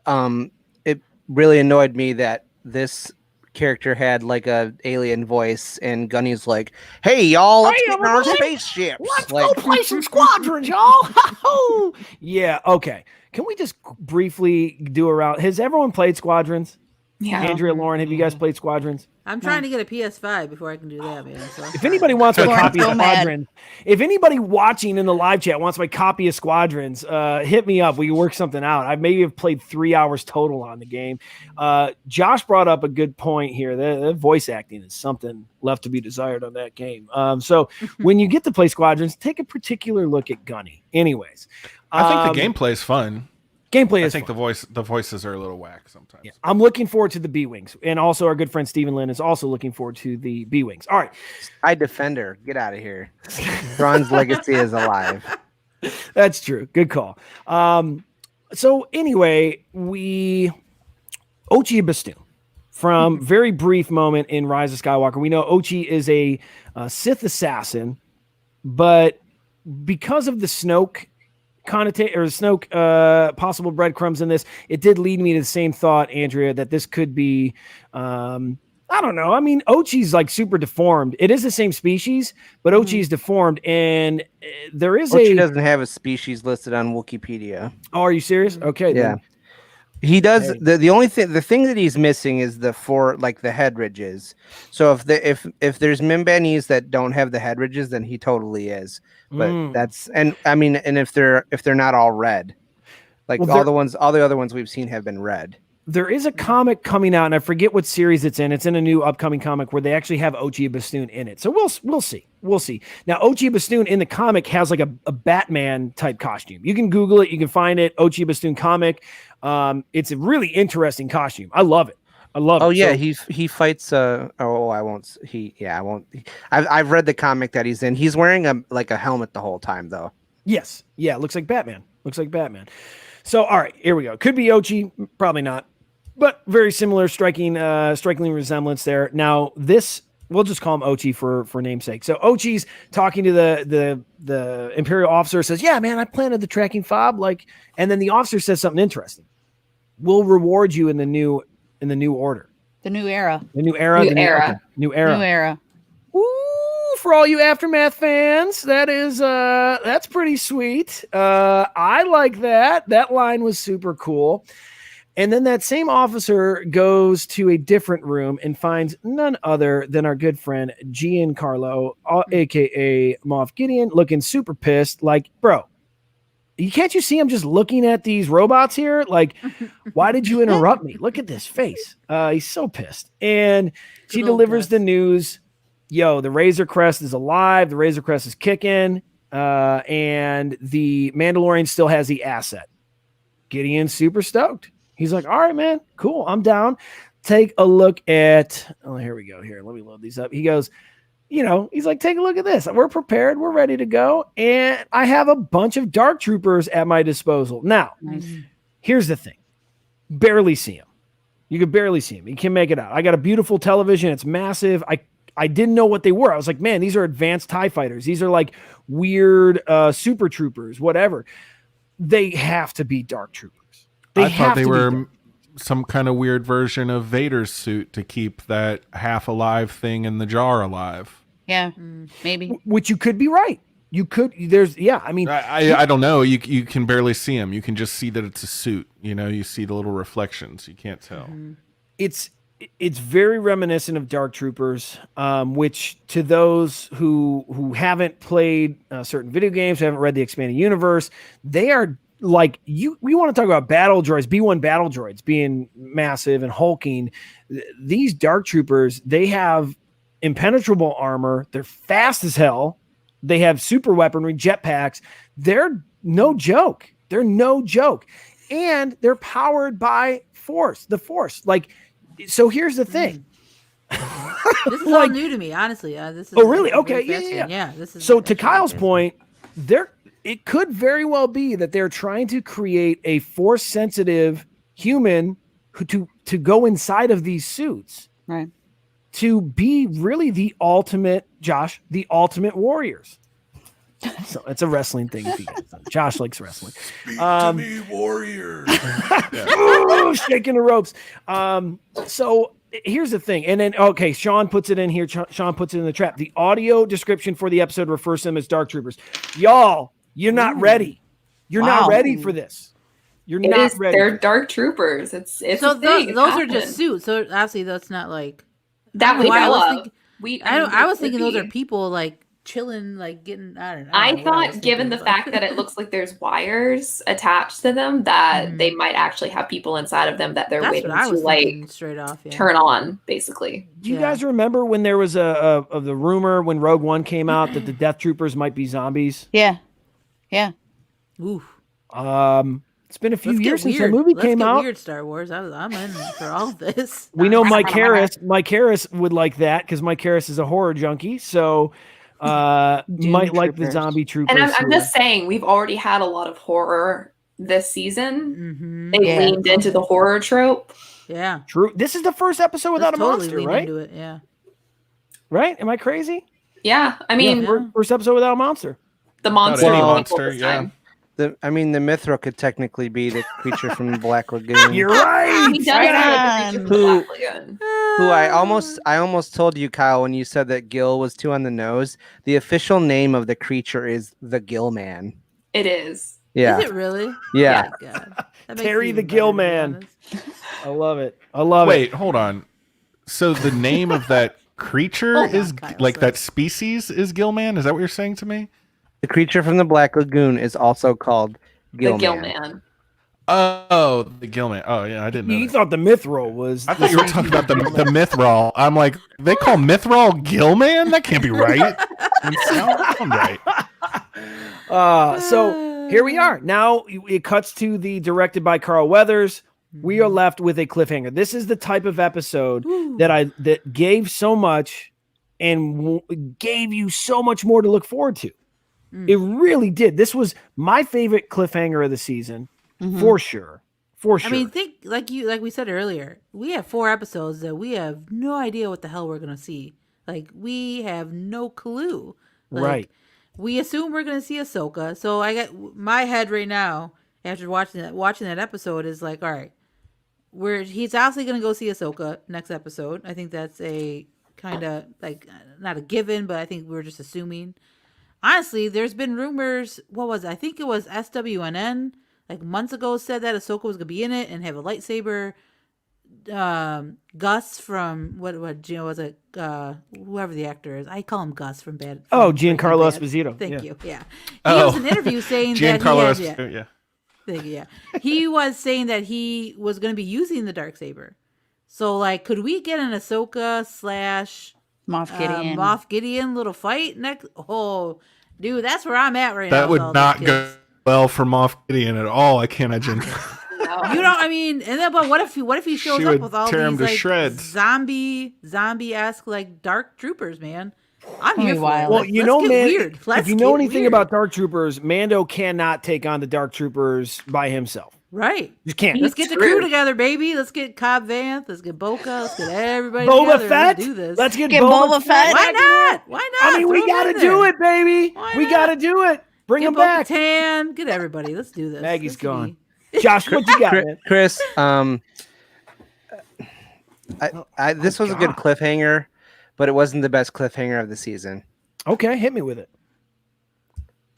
Speaker 2: it really annoyed me that this character had like a alien voice, and Gunny's like, "Hey y'all, let's get in our spaceships.
Speaker 1: Let's go play some Squadrons, y'all." Yeah, okay. Can we just briefly do a round? Has everyone played Squadrons?
Speaker 5: Yeah.
Speaker 1: Andrea, Lauren, have you guys played Squadrons?
Speaker 5: I'm trying to get a PS5 before I can do that, man. So
Speaker 1: if anybody wants my copy of Squadrons, if anybody watching in the live chat wants my copy of Squadrons, hit me up. We can work something out. I maybe have played 3 hours total on the game. Josh brought up a good point here. The voice acting is something left to be desired on that game. So when you get to play Squadrons, take a particular look at Gunny. Anyways,
Speaker 6: I think the gameplay is fun.
Speaker 1: Gameplay is
Speaker 6: I think the voices are a little whack sometimes.
Speaker 1: Yeah. I'm looking forward to the B-Wings. And also our good friend Stephen Lynn is also looking forward to the B-Wings. All right.
Speaker 2: I Defender. Get out of here. Thrawn's legacy is alive.
Speaker 1: That's true. Good call. So anyway, Ochi Bastoon, from very brief moment in Rise of Skywalker, we know Ochi is a Sith assassin, but because of the Snoke possible breadcrumbs in this, it did lead me to the same thought, Andrea, that this could be, I don't know. I mean, Ochi's like super deformed. It is the same species, but Ochi is deformed, and there is
Speaker 2: Ochi doesn't have a species listed on Wikipedia.
Speaker 1: Oh, are you serious? Okay.
Speaker 2: Yeah.
Speaker 1: Then.
Speaker 2: He does. The thing that he's missing is the head ridges. So if there's Mimbanese that don't have the head ridges, then he totally is. But if they're not all red, like all the other ones we've seen have been red.
Speaker 1: there is a comic coming out, and I forget what series it's in. It's in a new upcoming comic where they actually have Ochi Bastoon in it. So we'll see. We'll see. Now, Ochi Bastoon in the comic has like a Batman type costume. You can Google it. You can find it. Ochi Bastoon comic. It's a really interesting costume. I love it.
Speaker 2: Oh yeah,
Speaker 1: so,
Speaker 2: he fights. I won't. I won't. I've read the comic that he's in. He's wearing a helmet the whole time though.
Speaker 1: Yes. Yeah. Looks like Batman. So all right, here we go. Could be Ochi, probably not, but very similar, strikingly resemblance there. Now this, we'll just call him Ochi for namesake. So Ochi's talking to the Imperial officer, says, "Yeah, man, I planted the tracking fob." And then the officer says something interesting. We'll reward you in the new order.
Speaker 8: The new era.
Speaker 1: New era. Ooh, for all you Aftermath fans, that's pretty sweet. I like that. That line was super cool. And then that same officer goes to a different room and finds none other than our good friend Giancarlo, aka Moff Gideon, looking super pissed. Like, bro, can't you see him just looking at these robots here? Like, why did you interrupt me? Look at this face. He's so pissed. And she delivers the news. Yo, the Razor Crest is alive. The Razor Crest is kicking. And the Mandalorian still has the asset. Gideon's super stoked. He's like, all right, man, cool. I'm down. Take a look at, here we go. Here, let me load these up. He goes, he's like, take a look at this. We're prepared. We're ready to go. And I have a bunch of dark troopers at my disposal. Now, here's the thing. Barely see him. You could barely see him. You can't make it out. I got a beautiful television. It's massive. I didn't know what they were. I was like, man, these are advanced TIE fighters. These are like weird super troopers, whatever. They have to be dark troopers.
Speaker 6: I thought they were some kind of weird version of Vader's suit to keep that half alive thing in the jar alive.
Speaker 8: Yeah, maybe.
Speaker 1: Which you could be right. You could. I
Speaker 6: don't know. You can barely see him. You can just see that it's a suit. You see the little reflections. You can't tell.
Speaker 1: Mm-hmm. It's very reminiscent of Dark Troopers, which to those who haven't played certain video games, who haven't read the expanded universe, they are like we want to talk about battle droids, B1 battle droids being massive and hulking. These Dark Troopers, they have impenetrable armor. They're fast as hell. They have super weaponry, jetpacks. They're no joke. And they're powered by the Force. So here's the thing.
Speaker 5: This is all new to me, honestly. This is
Speaker 1: really? Okay. Yeah.
Speaker 5: This is
Speaker 1: so to Kyle's point, it could very well be that they're trying to create a Force sensitive human to go inside of these suits,
Speaker 8: right?
Speaker 1: To be really the ultimate warriors. So it's a wrestling thing. If you guys know. Josh likes wrestling.
Speaker 6: Speak to me, warrior.
Speaker 1: Ooh, shaking the ropes. So here's the thing. And then, okay, Sean puts it in here. Sean puts it in the trap. The audio description for the episode refers to them as Dark Troopers. Y'all, you're not ready. You're not ready for this. You're not ready.
Speaker 7: They're Dark Troopers. It's
Speaker 5: so those are just suits. So obviously that's not like
Speaker 7: that.
Speaker 5: I was thinking those are people like chilling, like getting. I don't know.
Speaker 7: I thought, given the fact that it looks like there's wires attached to them, that they might actually have people inside of them that they're waiting to like
Speaker 5: straight off
Speaker 7: turn on, basically.
Speaker 1: Do you guys remember when there was of the rumor when Rogue One came out that the Death Troopers might be zombies?
Speaker 8: Yeah.
Speaker 5: Oof.
Speaker 1: It's been a few years since the movie came out.
Speaker 5: Weird Star Wars. I'm in for all of this.
Speaker 1: We know Mike Harris would like that because Mike Harris is a horror junkie. So. Might
Speaker 8: troopers.
Speaker 1: Like the zombie troopers.
Speaker 7: And I'm just saying, we've already had a lot of horror this season. They leaned into the horror trope.
Speaker 5: Yeah,
Speaker 1: true. This is the first episode without a monster, right?
Speaker 5: Into it, yeah.
Speaker 1: Right? Am I crazy?
Speaker 7: Yeah, I mean,
Speaker 1: first episode without a monster.
Speaker 7: The monster,
Speaker 2: The Mythra could technically be the creature from the Black Lagoon.
Speaker 1: You're right.
Speaker 7: He does have the creature from the Black Lagoon.
Speaker 2: Who I almost told you, Kyle, when you said that Gil was too on the nose. The official name of the creature is the Gill Man.
Speaker 7: It is.
Speaker 2: Yeah.
Speaker 5: Is it really?
Speaker 2: Yeah.
Speaker 5: Oh, God.
Speaker 1: Terry the Gill Man. I love it.
Speaker 6: Wait, hold on. So the name of that creature is like that species is Gillman? Is that what you're saying to me?
Speaker 2: The creature from the Black Lagoon is also called Gillman.
Speaker 7: The Gillman.
Speaker 6: Oh, the Gilman. Oh, yeah, I didn't know.
Speaker 1: You
Speaker 6: that.
Speaker 1: thought the Mithril was.
Speaker 6: I thought you were talking about the Mithril. I'm like, they call Mithril Gilman? That can't be right. I'm right.
Speaker 1: So here we are. Now it cuts to the directed by Carl Weathers. We are left with a cliffhanger. This is the type of episode that gave so much and gave you so much more to look forward to. It really did. This was my favorite cliffhanger of the season, for sure. For sure.
Speaker 5: I mean, think like we said earlier, we have 4 episodes that we have no idea what the hell we're gonna see. Like, we have no clue. Like,
Speaker 1: right.
Speaker 5: We assume we're gonna see Ahsoka. So I got my head right now after watching that episode is like, all right, he's obviously gonna go see Ahsoka next episode. I think that's a kind of like not a given, but I think we're just assuming. Honestly, there's been rumors. What was it? I think it was SWNN like months ago said that Ahsoka was gonna be in it and have a lightsaber. Gus from what was it? Whoever the actor is, I call him Gus from Bad.
Speaker 1: Giancarlo Esposito.
Speaker 5: Thank you. Yeah, he was in an interview saying that Thank you. Yeah, he was saying that he was going to be using the darksaber. So, like, could we get an Ahsoka / Moff Gideon little fight next? Oh, dude, that's where I'm at right now.
Speaker 6: That would not go well for Moff Gideon at all. I can't imagine.
Speaker 5: You know, I mean, and then, but what if he shows up with all these like zombie-esque like dark troopers, man? I'm here for it.
Speaker 1: Well, you know, man, if you know anything about Dark Troopers, Mando cannot take on the Dark Troopers by himself.
Speaker 5: Right.
Speaker 1: You can't.
Speaker 5: Let's get the crew together, baby. Let's get Cobb Vanth. Let's get Boca. Let's get everybody
Speaker 1: Boba
Speaker 5: together.
Speaker 1: Fett.
Speaker 5: Let's do this.
Speaker 1: Let's get Boba Fett.
Speaker 5: Why not? Why not?
Speaker 1: I mean, we got to do it, baby. We got to do it. Bring him back.
Speaker 5: Tan. Get everybody. Let's do this.
Speaker 1: Maggie's gone. Josh, what you got, man?
Speaker 2: Chris, this was a good cliffhanger, but it wasn't the best cliffhanger of the season.
Speaker 1: Okay, hit me with it.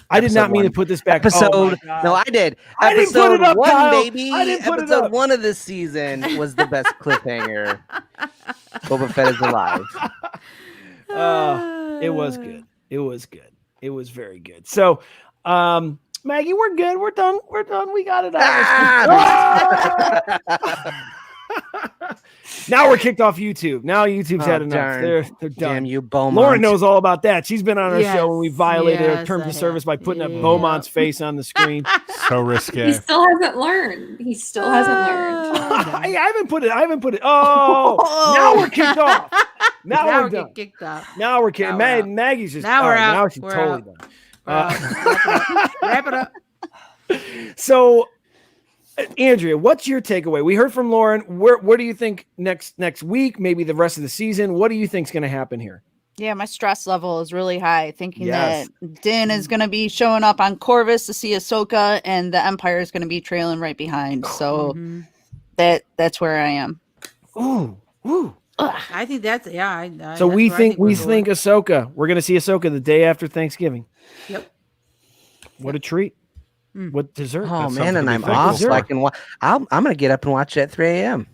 Speaker 1: I did not mean to put this back.
Speaker 2: No, I did.
Speaker 1: I didn't put it up,
Speaker 2: one,
Speaker 1: Kyle.
Speaker 2: baby.
Speaker 1: I didn't put it
Speaker 2: Episode
Speaker 1: up.
Speaker 2: 1 of this season was the best cliffhanger. Boba Fett is alive.
Speaker 1: It was good. It was good. It was very good. So, Maggie, we're good. We're done. We're done. We got it out. Now we're kicked off YouTube. Now YouTube's had enough. They're done.
Speaker 2: Damn you, Beaumont.
Speaker 1: Lauren knows all about that. She's been on our show when we violated our terms of service by putting up Beaumont's face on the screen.
Speaker 6: So risky.
Speaker 7: He still hasn't learned. I
Speaker 1: haven't put it. Oh, now we're kicked off. Now we're done.
Speaker 5: Kicked off.
Speaker 1: Now we're kidding. Maggie's just
Speaker 5: now we're out.
Speaker 1: Now she's
Speaker 5: we're
Speaker 1: totally
Speaker 5: out.
Speaker 1: done.
Speaker 5: Wrap it up.
Speaker 1: So, Andrea, what's your takeaway? We heard from Lauren. Where do you think next week, maybe the rest of the season? What do you think is going to happen here?
Speaker 8: Yeah, my stress level is really high, thinking that Din is going to be showing up on Corvus to see Ahsoka, and the Empire is going to be trailing right behind. So that's where I am.
Speaker 1: Ooh.
Speaker 5: I think that's
Speaker 1: so we think Ahsoka. We're going to see Ahsoka the day after Thanksgiving.
Speaker 5: Yep.
Speaker 1: What a treat. What dessert?
Speaker 2: Oh, man, and I'm off. So I'm going to get up and watch it at 3 a.m.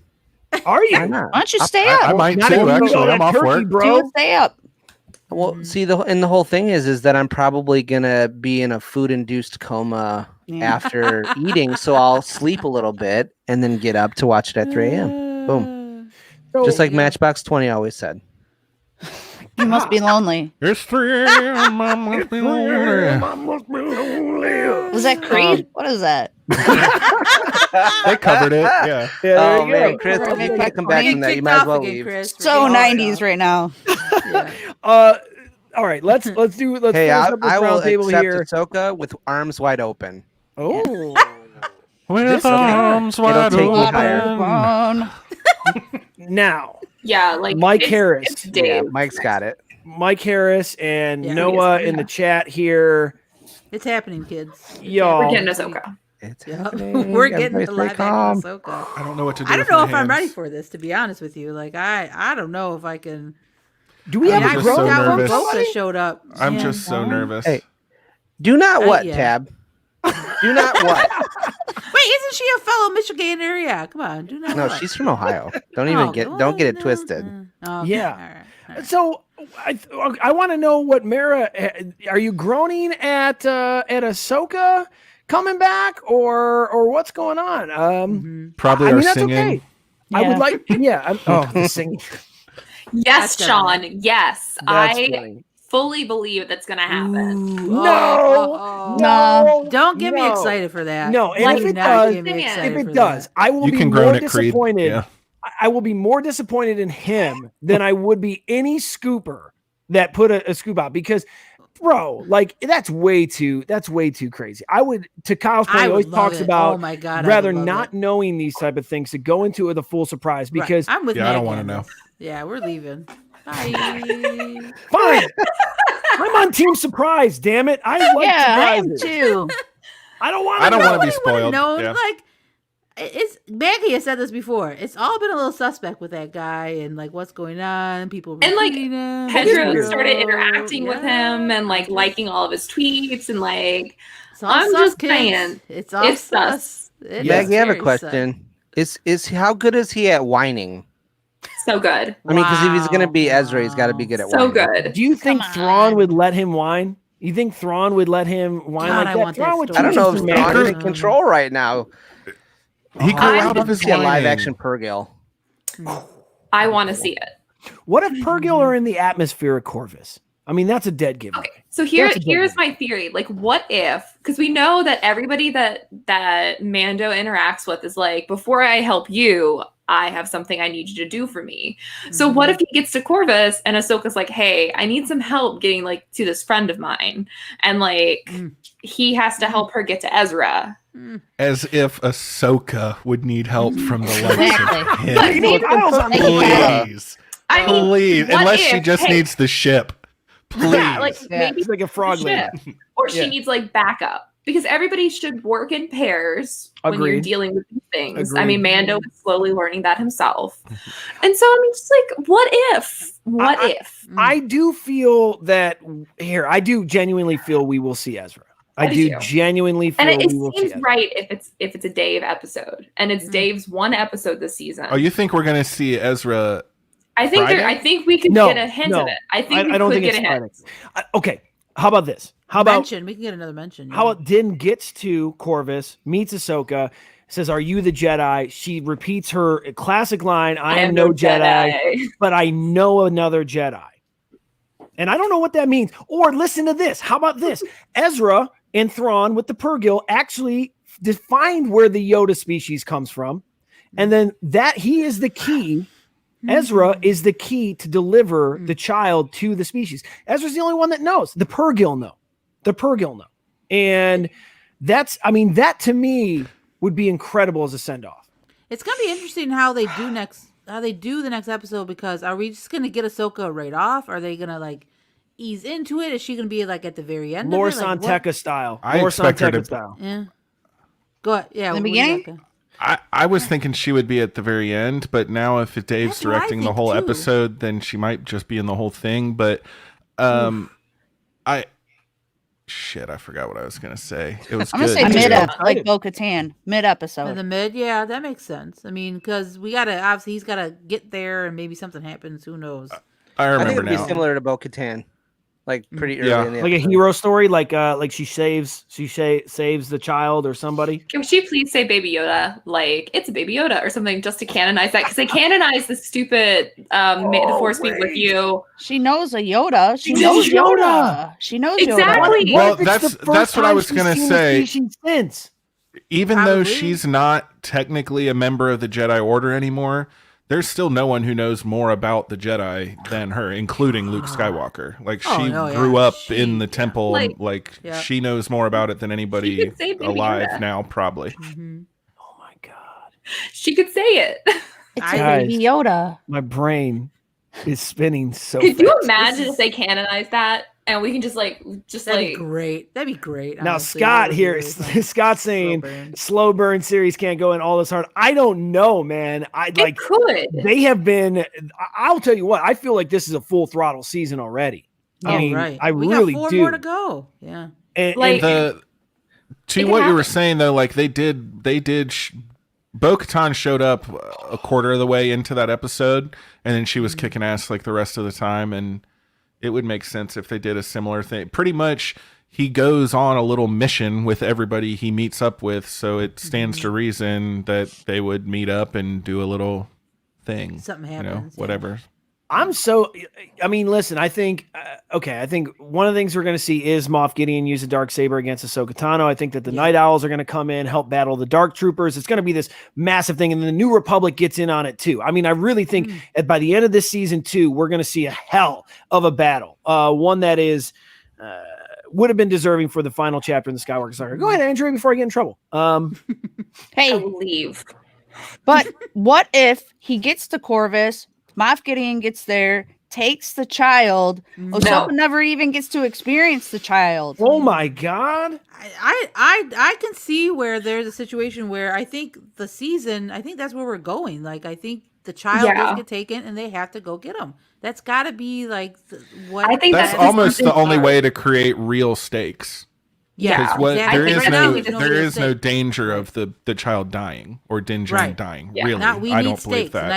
Speaker 1: Are you?
Speaker 8: Why don't you stay up?
Speaker 6: I might too, actually. I'm off work.
Speaker 8: Bro. Stay up.
Speaker 2: Well, see, the whole thing is that I'm probably going to be in a food-induced coma after eating, so I'll sleep a little bit and then get up to watch it at 3 a.m. Boom. Just like Matchbox 20 always said.
Speaker 8: You must be lonely.
Speaker 6: It's 3 a.m. I must be lonely.
Speaker 8: Was that Creed? What is that?
Speaker 6: They covered it. Yeah.
Speaker 2: Oh, man, Chris, if you can't come back from that, you might as well leave.
Speaker 8: So 90s right now.
Speaker 1: All right, let's
Speaker 2: Hey,
Speaker 1: I will
Speaker 2: accept
Speaker 1: here.
Speaker 2: Ahsoka with arms wide open.
Speaker 1: Oh.
Speaker 6: With arms wide
Speaker 8: open.
Speaker 1: Now.
Speaker 7: Yeah, like
Speaker 1: Mike Harris.
Speaker 2: Yeah, Mike's got it.
Speaker 1: Mike Harris and Noah in the chat here.
Speaker 5: It's happening, kids.
Speaker 1: Y'all.
Speaker 7: We're getting Ahsoka.
Speaker 5: We're getting the live action Ahsoka.
Speaker 6: I don't know what to do.
Speaker 5: I don't know if I'm ready for this, to be honest with you. Like I don't know if I can.
Speaker 1: Do we have a
Speaker 6: so nervous.
Speaker 5: Boca showed up.
Speaker 6: I'm just so nervous.
Speaker 2: Hey, do not Tab? Do not what?
Speaker 5: Wait, isn't she a fellow Michigander? Yeah, come on. Do not.
Speaker 2: No, she's from Ohio. Don't get it twisted.
Speaker 5: Okay.
Speaker 1: Yeah. All right. So I want to know what Mara. Are you groaning at Ahsoka? coming back or what's going on?
Speaker 6: Probably
Speaker 1: I mean,
Speaker 6: our
Speaker 1: that's
Speaker 6: singing.
Speaker 1: okay. I would like, the singing.
Speaker 7: Yes,
Speaker 5: That's
Speaker 7: Sean. Yes,
Speaker 1: That's
Speaker 7: I
Speaker 1: funny.
Speaker 7: fully believe that's gonna happen.
Speaker 1: No,
Speaker 5: Don't get me excited for that.
Speaker 1: No, and
Speaker 7: Like,
Speaker 1: if it
Speaker 5: not
Speaker 1: does,
Speaker 5: get me
Speaker 7: if
Speaker 5: excited
Speaker 1: if
Speaker 5: for
Speaker 1: it does,
Speaker 5: that.
Speaker 1: I will
Speaker 6: You
Speaker 1: be
Speaker 6: can
Speaker 1: more
Speaker 6: groan at Creed.
Speaker 1: disappointed.
Speaker 6: Yeah.
Speaker 1: I will be more disappointed in him than I would be any scooper that put a scoop out because, bro, like that's way too crazy. I would, to Kyle's point,
Speaker 5: I
Speaker 1: he always
Speaker 5: would love
Speaker 1: talks
Speaker 5: it.
Speaker 1: about
Speaker 5: Oh my God, I
Speaker 1: rather
Speaker 5: would love
Speaker 1: not
Speaker 5: it.
Speaker 1: knowing these type of things to go into it with a full surprise because
Speaker 5: I'm with
Speaker 6: Yeah, I don't
Speaker 5: Maggie
Speaker 6: wanna
Speaker 5: on
Speaker 6: know.
Speaker 5: this. Yeah, we're leaving. Bye.
Speaker 1: fine. I'm on team surprise, damn it. I like
Speaker 8: I am
Speaker 1: surprises.
Speaker 8: too.
Speaker 1: I don't want
Speaker 6: I don't want to be
Speaker 5: Would've
Speaker 6: spoiled.
Speaker 5: known,
Speaker 6: Yeah.
Speaker 5: like it's Maggie has said this before. It's all been a little suspect with that guy and like what's going on. People
Speaker 7: And, like,
Speaker 5: retweeting him.
Speaker 7: Pedro
Speaker 1: weird.
Speaker 7: started interacting with him and like
Speaker 5: Just-
Speaker 7: liking all of his tweets and like
Speaker 5: It's all
Speaker 7: I'm
Speaker 5: sus,
Speaker 7: just
Speaker 5: kids.
Speaker 7: saying,
Speaker 5: It's all
Speaker 7: it's sus.
Speaker 5: It
Speaker 1: Yeah.
Speaker 5: is
Speaker 2: Maggie, I have a
Speaker 5: very sus.
Speaker 2: question. Is how good is he at whining?
Speaker 7: so good,
Speaker 2: I mean, because if he's gonna
Speaker 5: Wow,
Speaker 2: be Ezra, he's got to be good at
Speaker 7: so
Speaker 2: whining.
Speaker 7: good.
Speaker 1: Do you think
Speaker 8: Come
Speaker 1: Thrawn
Speaker 8: on.
Speaker 1: would let him whine? You think Thrawn would let him whine
Speaker 5: God,
Speaker 1: like
Speaker 5: I
Speaker 1: that?
Speaker 5: want that
Speaker 1: Thrawn would
Speaker 5: story.
Speaker 2: I don't
Speaker 1: teach
Speaker 2: know
Speaker 1: him
Speaker 2: if
Speaker 1: some
Speaker 2: Thrawn
Speaker 1: manners.
Speaker 2: is in control right now.
Speaker 6: He grew
Speaker 7: I
Speaker 6: out of his
Speaker 2: See a live
Speaker 6: whining.
Speaker 2: action Purrgil.
Speaker 7: I want to see it.
Speaker 1: What if Purrgil are in the atmosphere of Corvus? I mean, that's a dead giveaway.
Speaker 7: Okay, so
Speaker 1: That's a good
Speaker 7: here's
Speaker 1: one.
Speaker 7: my theory. Like, what if? Because we know that everybody that Mando interacts with is like, before I help you, I have something I need you to do for me. So what if he gets to Corvus and Ahsoka's like, hey, I need some help getting like to this friend of mine, and like he has to help her get to Ezra.
Speaker 6: As if Ahsoka would need help from the likes
Speaker 8: Exactly.
Speaker 6: of him.
Speaker 7: But see,
Speaker 6: Please.
Speaker 7: I mean,
Speaker 6: Please.
Speaker 7: what
Speaker 6: Unless she
Speaker 7: if-
Speaker 6: just
Speaker 7: hey,
Speaker 6: needs the ship. Please.
Speaker 7: yeah, like maybe
Speaker 1: It's like a frog
Speaker 7: ship,
Speaker 1: lady.
Speaker 7: or she
Speaker 1: Yeah.
Speaker 7: needs like backup because everybody should work in pairs when you're
Speaker 1: Agreed.
Speaker 7: dealing with these things.
Speaker 1: Agreed.
Speaker 7: I mean, Mando is slowly learning that himself, and so I mean, just like, what if? What if?
Speaker 1: I do feel that here. I do genuinely feel we will see Ezra. I
Speaker 7: do
Speaker 1: do
Speaker 7: too.
Speaker 1: genuinely feel
Speaker 7: And it
Speaker 1: we will see
Speaker 7: seems
Speaker 1: Ezra.
Speaker 7: right if it's a Dave episode, and it's Dave's one episode this season.
Speaker 6: Oh, you think we're going to see Ezra?
Speaker 7: I think
Speaker 6: Friday?
Speaker 7: I think we could
Speaker 1: No,
Speaker 7: get a hint
Speaker 1: no.
Speaker 7: of it. I think
Speaker 1: I don't
Speaker 7: we
Speaker 1: think
Speaker 7: could
Speaker 1: it's
Speaker 7: get a hint.
Speaker 1: Friday. Okay, how about this? How about
Speaker 5: mention? We can get another mention.
Speaker 1: how
Speaker 5: yeah.
Speaker 1: about Din gets to Corvus, meets Ahsoka, says, "Are you the Jedi?" She repeats her classic line, "I am no Jedi, but I know another Jedi." And I don't know what that means. Or listen to this. How about this? Ezra and Thrawn with the Purrgil actually defined where the Yoda species comes from. And then that he is the key. Ezra is the key to deliver the child to the species. Ezra's the only one that knows. The Purrgil know. The Purrgil know. And that's, I mean, that to me would be incredible as a send-off.
Speaker 5: It's gonna be interesting how they do the next episode, because are we just gonna get Ahsoka right off? Are they gonna like ease into it? Is she gonna be like at the very end?
Speaker 1: Lor
Speaker 5: of it? Like, what-
Speaker 1: Santeca style.
Speaker 6: I
Speaker 1: Lor
Speaker 6: expect her
Speaker 1: Santeca
Speaker 6: to-
Speaker 1: style.
Speaker 5: Yeah. Go ahead. Yeah.
Speaker 8: In the
Speaker 5: what do you got,
Speaker 8: beginning?
Speaker 5: Ken?
Speaker 6: I was thinking she would be at the very end, but now if Dave's
Speaker 5: That's what I
Speaker 6: directing the
Speaker 5: think,
Speaker 6: whole
Speaker 5: too.
Speaker 6: episode, then she might just be in the whole thing. But I forgot what I was gonna say. It was
Speaker 8: I'm gonna
Speaker 6: good.
Speaker 8: say
Speaker 1: I'm
Speaker 8: mid
Speaker 1: so
Speaker 8: up, like
Speaker 1: excited.
Speaker 8: Bo-Katan, mid
Speaker 5: In
Speaker 8: episode.
Speaker 5: the mid, yeah, that makes sense. I mean, because we gotta obviously he's gotta get there, and maybe something happens. Who knows?
Speaker 6: I
Speaker 2: I think
Speaker 6: remember
Speaker 2: it'd be
Speaker 6: now.
Speaker 2: similar to Bo-Katan, like pretty early
Speaker 6: Yeah.
Speaker 2: in the
Speaker 1: Like a
Speaker 2: episode.
Speaker 1: hero story, like she saves the child or somebody.
Speaker 7: Can she please say Baby Yoda? Like, it's a Baby Yoda or something, just to canonize that, because they canonized the stupid May the Force be with you.
Speaker 8: She knows a Yoda. She
Speaker 1: She
Speaker 8: knows
Speaker 1: knows Yoda.
Speaker 8: Yoda. She knows
Speaker 7: Exactly.
Speaker 8: Yoda.
Speaker 6: Well,
Speaker 1: if it's
Speaker 6: that's-
Speaker 1: the
Speaker 6: that's
Speaker 1: first
Speaker 6: what I
Speaker 1: time
Speaker 6: was
Speaker 1: she's
Speaker 6: gonna
Speaker 1: seen the
Speaker 6: say.
Speaker 1: species since.
Speaker 6: Even though
Speaker 5: Probably.
Speaker 6: she's not technically a member of the Jedi Order anymore, there's still no one who knows more about the Jedi than her, including Luke Skywalker. Like,
Speaker 5: Oh,
Speaker 6: she
Speaker 5: no, yeah.
Speaker 6: grew up
Speaker 5: She-
Speaker 6: in the temple,
Speaker 7: Like-
Speaker 6: and like
Speaker 5: Yeah.
Speaker 6: she knows more about it than
Speaker 7: She
Speaker 6: anybody
Speaker 7: could say Baby
Speaker 6: alive
Speaker 7: Yoda.
Speaker 6: now, probably.
Speaker 5: Mm-hmm.
Speaker 1: Oh my god,
Speaker 7: She could say it.
Speaker 8: It's a
Speaker 1: Guys.
Speaker 8: baby Yoda.
Speaker 1: my brain is spinning so.
Speaker 7: Could you
Speaker 1: fast.
Speaker 7: imagine if they canonize that and we can just
Speaker 5: That'd
Speaker 7: like
Speaker 5: be great. That'd be great.
Speaker 1: Now
Speaker 5: honestly.
Speaker 1: Scott
Speaker 5: That would be
Speaker 1: here,
Speaker 5: really fun.
Speaker 1: Scott's saying
Speaker 5: Slow burn.
Speaker 1: slow burn series can't go in all this hard. I don't know, man. I
Speaker 7: it
Speaker 1: like
Speaker 7: could.
Speaker 1: they have been. I'll tell you what. I feel like this is a full throttle season already. I
Speaker 5: Oh,
Speaker 1: mean,
Speaker 5: right.
Speaker 1: I
Speaker 5: we
Speaker 1: really
Speaker 5: got 4
Speaker 1: do.
Speaker 5: more to go. Yeah.
Speaker 1: And,
Speaker 7: Like-
Speaker 6: To
Speaker 7: It
Speaker 6: what
Speaker 7: could
Speaker 6: you were
Speaker 7: happen.
Speaker 6: saying though, like they did Bo-Katan showed up a quarter of the way into that episode, and then she was
Speaker 5: Mm-hmm.
Speaker 6: kicking ass like the rest of the time, and it would make sense if they did a similar thing. Pretty much, he goes on a little mission with everybody he meets up with, so it stands to reason that they would meet up and do a little thing.
Speaker 5: Something happens.
Speaker 6: Whatever.
Speaker 1: Listen, I think one of the things we're going to see is Moff Gideon use a Darksaber against Ahsoka Tano. I think that the Night Owls are going to come in, help battle the Dark Troopers. It's going to be this massive thing, and the New Republic gets in on it too. I mean, I really think that by the end of this season 2, we're going to see a hell of a battle. One that is would have been deserving for the final chapter in the Skywalker saga. Go ahead, Andrew, before I get in trouble.
Speaker 8: Hey,
Speaker 7: I will leave.
Speaker 8: But what if he gets to Corvus, Moff Gideon gets there, takes the child, Ahsoka never even gets to experience the child.
Speaker 1: Oh my God.
Speaker 5: I can see where there's a situation where I think that's where we're going. Like, I think the child does get taken and they have to go get him. That's got to be like what
Speaker 7: I think
Speaker 6: that's almost the only way to create real stakes.
Speaker 5: Yeah,
Speaker 6: exactly. There is no danger of the child dying or Din Djarin dying.
Speaker 5: Yeah.
Speaker 6: Really, I don't believe that.
Speaker 5: And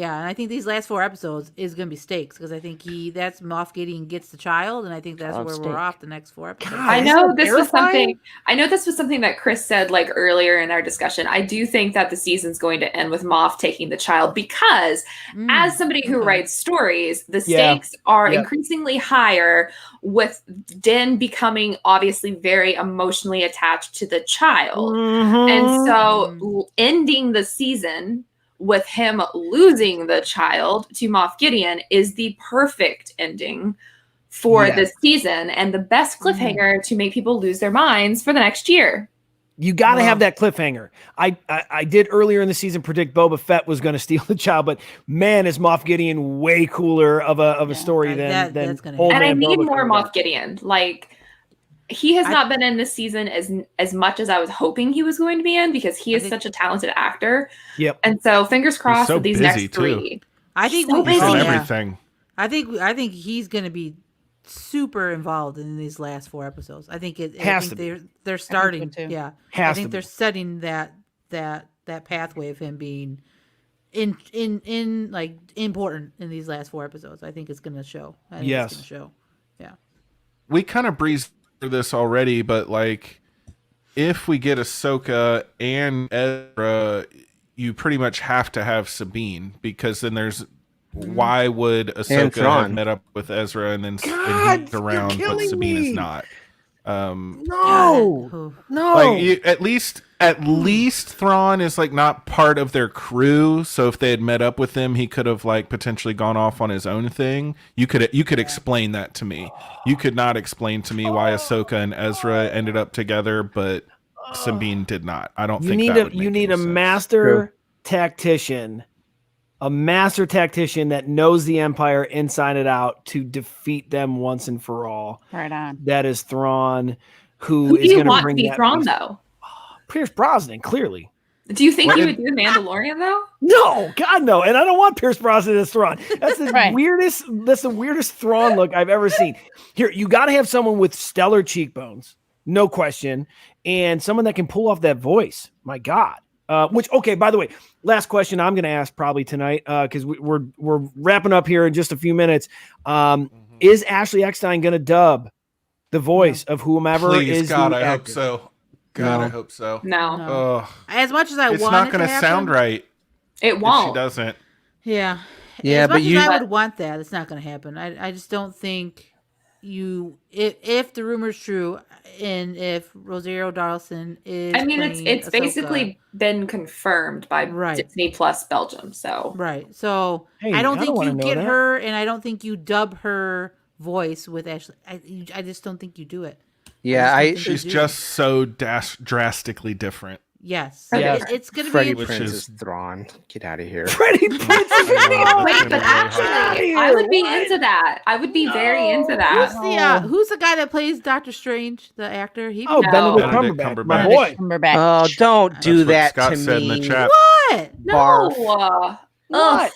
Speaker 5: I think these last 4 episodes is going to be stakes because I think that's Moff Gideon gets the child, and I think that's where we're off the next 4 episodes.
Speaker 7: I know this was something that Chris said like earlier in our discussion. I do think that the season's going to end with Moff taking the child because, as somebody who writes stories, the stakes are increasingly higher with Din becoming obviously very emotionally attached to the child, and so ending the season with him losing the child to Moff Gideon is the perfect ending for this season and the best cliffhanger to make people lose their minds for the next year.
Speaker 1: You got to have that cliffhanger. I did earlier in the season predict Boba Fett was going to steal the child, but man, is Moff Gideon way cooler of a story than
Speaker 7: old man. And I need more Moff Gideon. Like, he has not been in this season as much as I was hoping he was going to be in because he is such a talented actor.
Speaker 1: Yep.
Speaker 7: And so fingers crossed with these next 3.
Speaker 5: I think
Speaker 6: he's on everything.
Speaker 5: I think he's going to be super involved in these last 4 episodes. I think they're starting. I think they're setting that pathway of him being in like important in these last 4 episodes. I think it's going to show. It's going to show. Yeah.
Speaker 6: We kind of breezed through this already, but like, if we get Ahsoka and Ezra, you pretty much have to have Sabine because then there's why would Ahsoka have met up with Ezra and then he's around, but Sabine is not?
Speaker 1: No.
Speaker 6: Like at least Thrawn is like not part of their crew. So if they had met up with him, he could have like potentially gone off on his own thing. You could explain that to me. You could not explain to me why Ahsoka and Ezra ended up together, but Sabine did not. I don't think
Speaker 1: you need a master tactician. A master tactician that knows the Empire inside and out to defeat them once and for all.
Speaker 8: Right on.
Speaker 1: That is Thrawn,
Speaker 7: who is going to bring that. Thrawn, though?
Speaker 1: Pierce Brosnan, clearly.
Speaker 7: Do you think he would do the Mandalorian though?
Speaker 1: No, God no. And I don't want Pierce Brosnan as Thrawn. That's the weirdest. That's the weirdest Thrawn look I've ever seen. Here, you got to have someone with stellar cheekbones, no question, and someone that can pull off that voice. My God. Okay, by the way, last question I'm going to ask probably tonight because we're wrapping up here in just a few minutes. Is Ashley Eckstein going to dub the voice of whomever is
Speaker 6: God,
Speaker 1: the
Speaker 6: I
Speaker 1: actor?
Speaker 6: hope so. God, I hope so.
Speaker 7: No.
Speaker 5: As much as I want
Speaker 6: it's not going to sound right.
Speaker 7: It won't.
Speaker 6: She doesn't.
Speaker 5: Yeah.
Speaker 2: Yeah,
Speaker 5: as
Speaker 2: but
Speaker 5: much as I would want that, it's not going to happen. I just don't think if the rumor's true and if Rosario Dawson is
Speaker 7: it's basically been confirmed by Disney Plus Belgium, so
Speaker 5: I don't think you get her, and I don't think you dub her voice with Ashley. I just don't think you do it.
Speaker 2: Yeah,
Speaker 6: she's just so drastically different.
Speaker 5: Yes.
Speaker 2: It's
Speaker 5: going to
Speaker 2: be Princess Thrawn. Get out of here.
Speaker 1: Freddie Prinze
Speaker 7: Wait, but actually, I would be into that. I would be very into that.
Speaker 5: Who's the guy that plays Doctor Strange, the actor?
Speaker 1: Benedict Cumberbatch. My boy.
Speaker 2: Oh, don't do that
Speaker 6: Scott
Speaker 2: to
Speaker 6: said
Speaker 2: me.
Speaker 6: in the chat.
Speaker 5: What?
Speaker 7: No.
Speaker 1: What?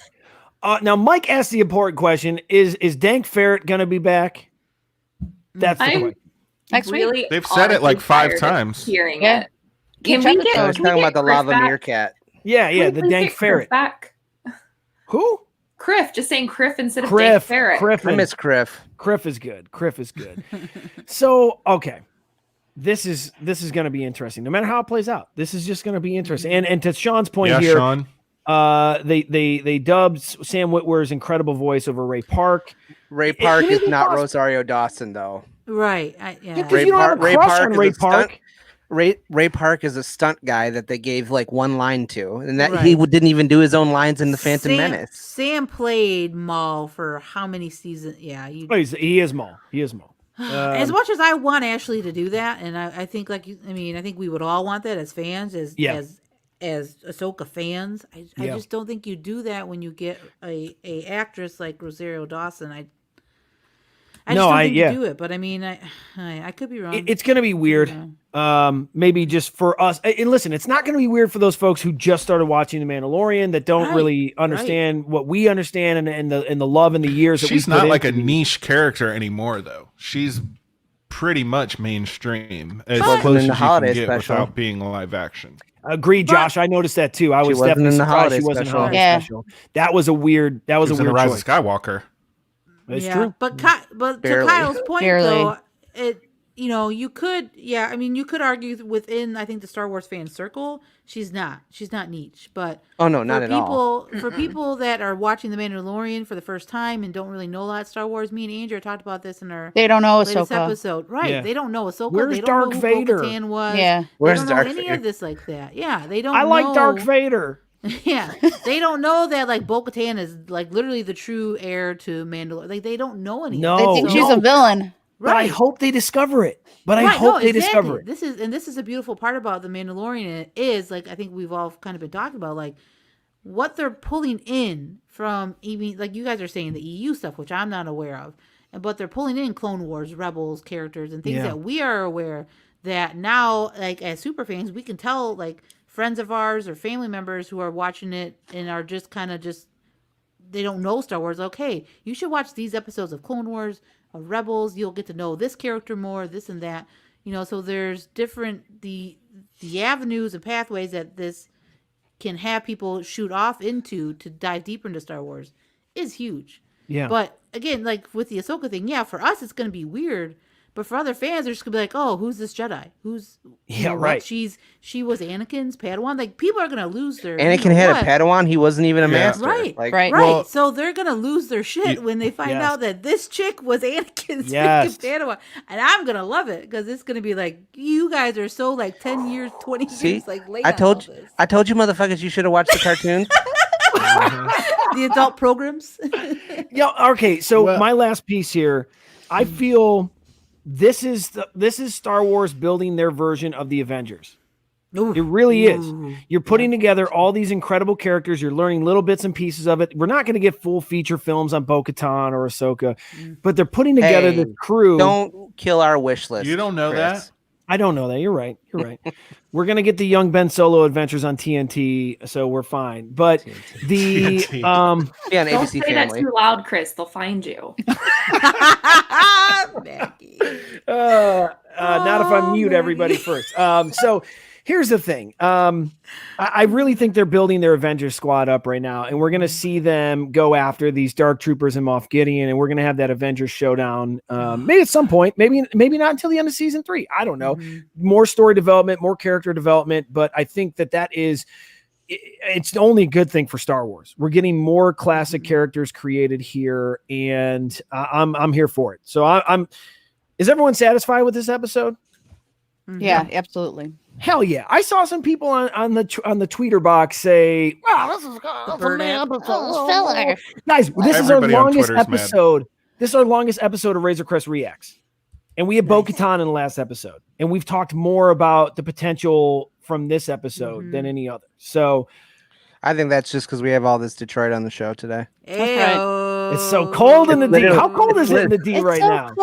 Speaker 1: Now, Mike asked the important question: Is Dank Ferret going to be back? That's the question.
Speaker 8: Next week.
Speaker 6: They've said it like 5 times.
Speaker 7: Hearing it. Can we get?
Speaker 2: I was talking about the lava meerkat.
Speaker 1: Yeah, the Dank Ferret.
Speaker 7: Back?
Speaker 1: Who?
Speaker 7: Criff, just saying Criff instead of
Speaker 1: Criff.
Speaker 7: Dave Ferret.
Speaker 2: I miss Criff.
Speaker 1: Criff is good. Criff is good. So, okay. This is going to be interesting. No matter how it plays out, this is just going to be interesting. And to Sean's point here,
Speaker 6: Sean.
Speaker 1: they dubbed Sam Witwer's incredible voice over Ray Park.
Speaker 2: Ray Park is not Rosario Dawson, though.
Speaker 5: Right.
Speaker 2: Ray
Speaker 1: you don't have a
Speaker 2: Ray
Speaker 1: crush
Speaker 2: Park
Speaker 1: on Ray
Speaker 2: is a stunt-
Speaker 1: Park.
Speaker 2: Ray Park is a stunt guy that they gave like one line to, and that
Speaker 5: Right.
Speaker 2: he didn't even do his own lines in the Phantom Menace.
Speaker 5: Sam played Maul for how many seasons? Yeah,
Speaker 1: He is Maul.
Speaker 5: As much as I want Ashley to do that, and I think I think we would all want that as fans, as Ahsoka fans. I just don't think you do that when you get a actress like Rosario Dawson. I just don't think you do it, but I mean, I could be wrong.
Speaker 1: It's going to be weird. Maybe just for us. And listen, it's not going to be weird for those folks who just started watching The Mandalorian that don't really understand what we understand and the love and the years.
Speaker 6: She's not like a niche character anymore, though. She's pretty much mainstream as close as you can get without being live action.
Speaker 1: Agreed, Josh. I noticed that too. I was definitely surprised she wasn't in the holiday special. That was a weird. That was a weird
Speaker 6: choice. Rise of Skywalker.
Speaker 1: That's true.
Speaker 5: But to Kyle's point, though, you could argue within, I think, the Star Wars fan circle, she's not niche, but
Speaker 2: not at all.
Speaker 5: For people that are watching The Mandalorian for the first time and don't really know a lot of Star Wars, me and Andrea talked about this in our
Speaker 8: they don't know
Speaker 5: latest
Speaker 8: Ahsoka
Speaker 5: episode, right?
Speaker 1: Yeah.
Speaker 5: They don't know Ahsoka.
Speaker 1: Where's
Speaker 5: they don't
Speaker 1: Dark
Speaker 5: know who
Speaker 1: Vader?
Speaker 5: Bo-Katan was.
Speaker 8: Yeah,
Speaker 2: where's
Speaker 5: they don't
Speaker 2: Dark
Speaker 5: know any
Speaker 2: Vader?
Speaker 5: of this like that. Yeah, they don't.
Speaker 1: I like Dark Vader.
Speaker 5: Yeah, they don't know that like Bo-Katan is like literally the true heir to Mandalorian. Like they don't know anything.
Speaker 1: No,
Speaker 8: they think she's a villain.
Speaker 1: But I hope they discover it. Discover it.
Speaker 5: This is a beautiful part about The Mandalorian. It is like I think we've all kind of been talking about like what they're pulling in from even like you guys are saying the EU stuff, which I'm not aware of, but they're pulling in Clone Wars, Rebels characters and things that we are aware that now like as super fans we can tell like friends of ours or family members who are watching it and are just kind of they don't know Star Wars. Okay, you should watch these episodes of Clone Wars, of Rebels. You'll get to know this character more, this and that. So there's different the avenues and pathways that this can have people shoot off into to dive deeper into Star Wars is huge. Yeah. But again, like with the Ahsoka thing, for us it's going to be weird. But for other fans, they're just gonna be like, "Oh, who's this Jedi? Right? She was Anakin's Padawan." Like people are gonna lose their.
Speaker 2: Anakin had a Padawan. He wasn't even a master.
Speaker 5: Right,
Speaker 2: right.
Speaker 5: Well, so they're gonna lose their shit when they find out that this chick was Anakin's freaking Padawan, and I'm gonna love it because it's gonna be like you guys are so like 10 years, 20 years like late.
Speaker 2: I told you, motherfuckers, you should have watched the cartoons.
Speaker 5: The adult programs.
Speaker 1: Okay. So my last piece here, I feel. This is Star Wars building their version of the Avengers. Ooh. It really is. You're putting together all these incredible characters. You're learning little bits and pieces of it. We're not going to get full feature films on Bo-Katan or Ahsoka, but they're putting together the crew.
Speaker 2: Don't kill our wish list.
Speaker 6: You don't know that?
Speaker 1: I don't know that. You're right. We're going to get the young Ben Solo adventures on TNT, so we're fine. But the
Speaker 7: don't say that too loud, Chris. They'll find you.
Speaker 1: Maggie. Not if I mute everybody first. So here's the thing. I really think they're building their Avengers squad up right now, and we're going to see them go after these Dark Troopers and Moff Gideon, and we're going to have that Avengers showdown maybe at some point, maybe not until the end of season 3. I don't know. More story development, more character development, but I think that is it's the only good thing for Star Wars. We're getting more classic characters created here, and I'm here for it. So I'm. Is everyone satisfied with this episode?
Speaker 8: Yeah, absolutely.
Speaker 1: Hell yeah! I saw some people on the Tweeter box say, "Wow, this is filler." Guys, this is our longest episode. This is our longest episode of Razor Crest Reacts, and we had Bo-Katan in the last episode, and we've talked more about the potential from this episode than any other. So,
Speaker 2: I think that's just because we have all this Detroit on the show today.
Speaker 1: It's so cold in the D. How cold is it in the D right now?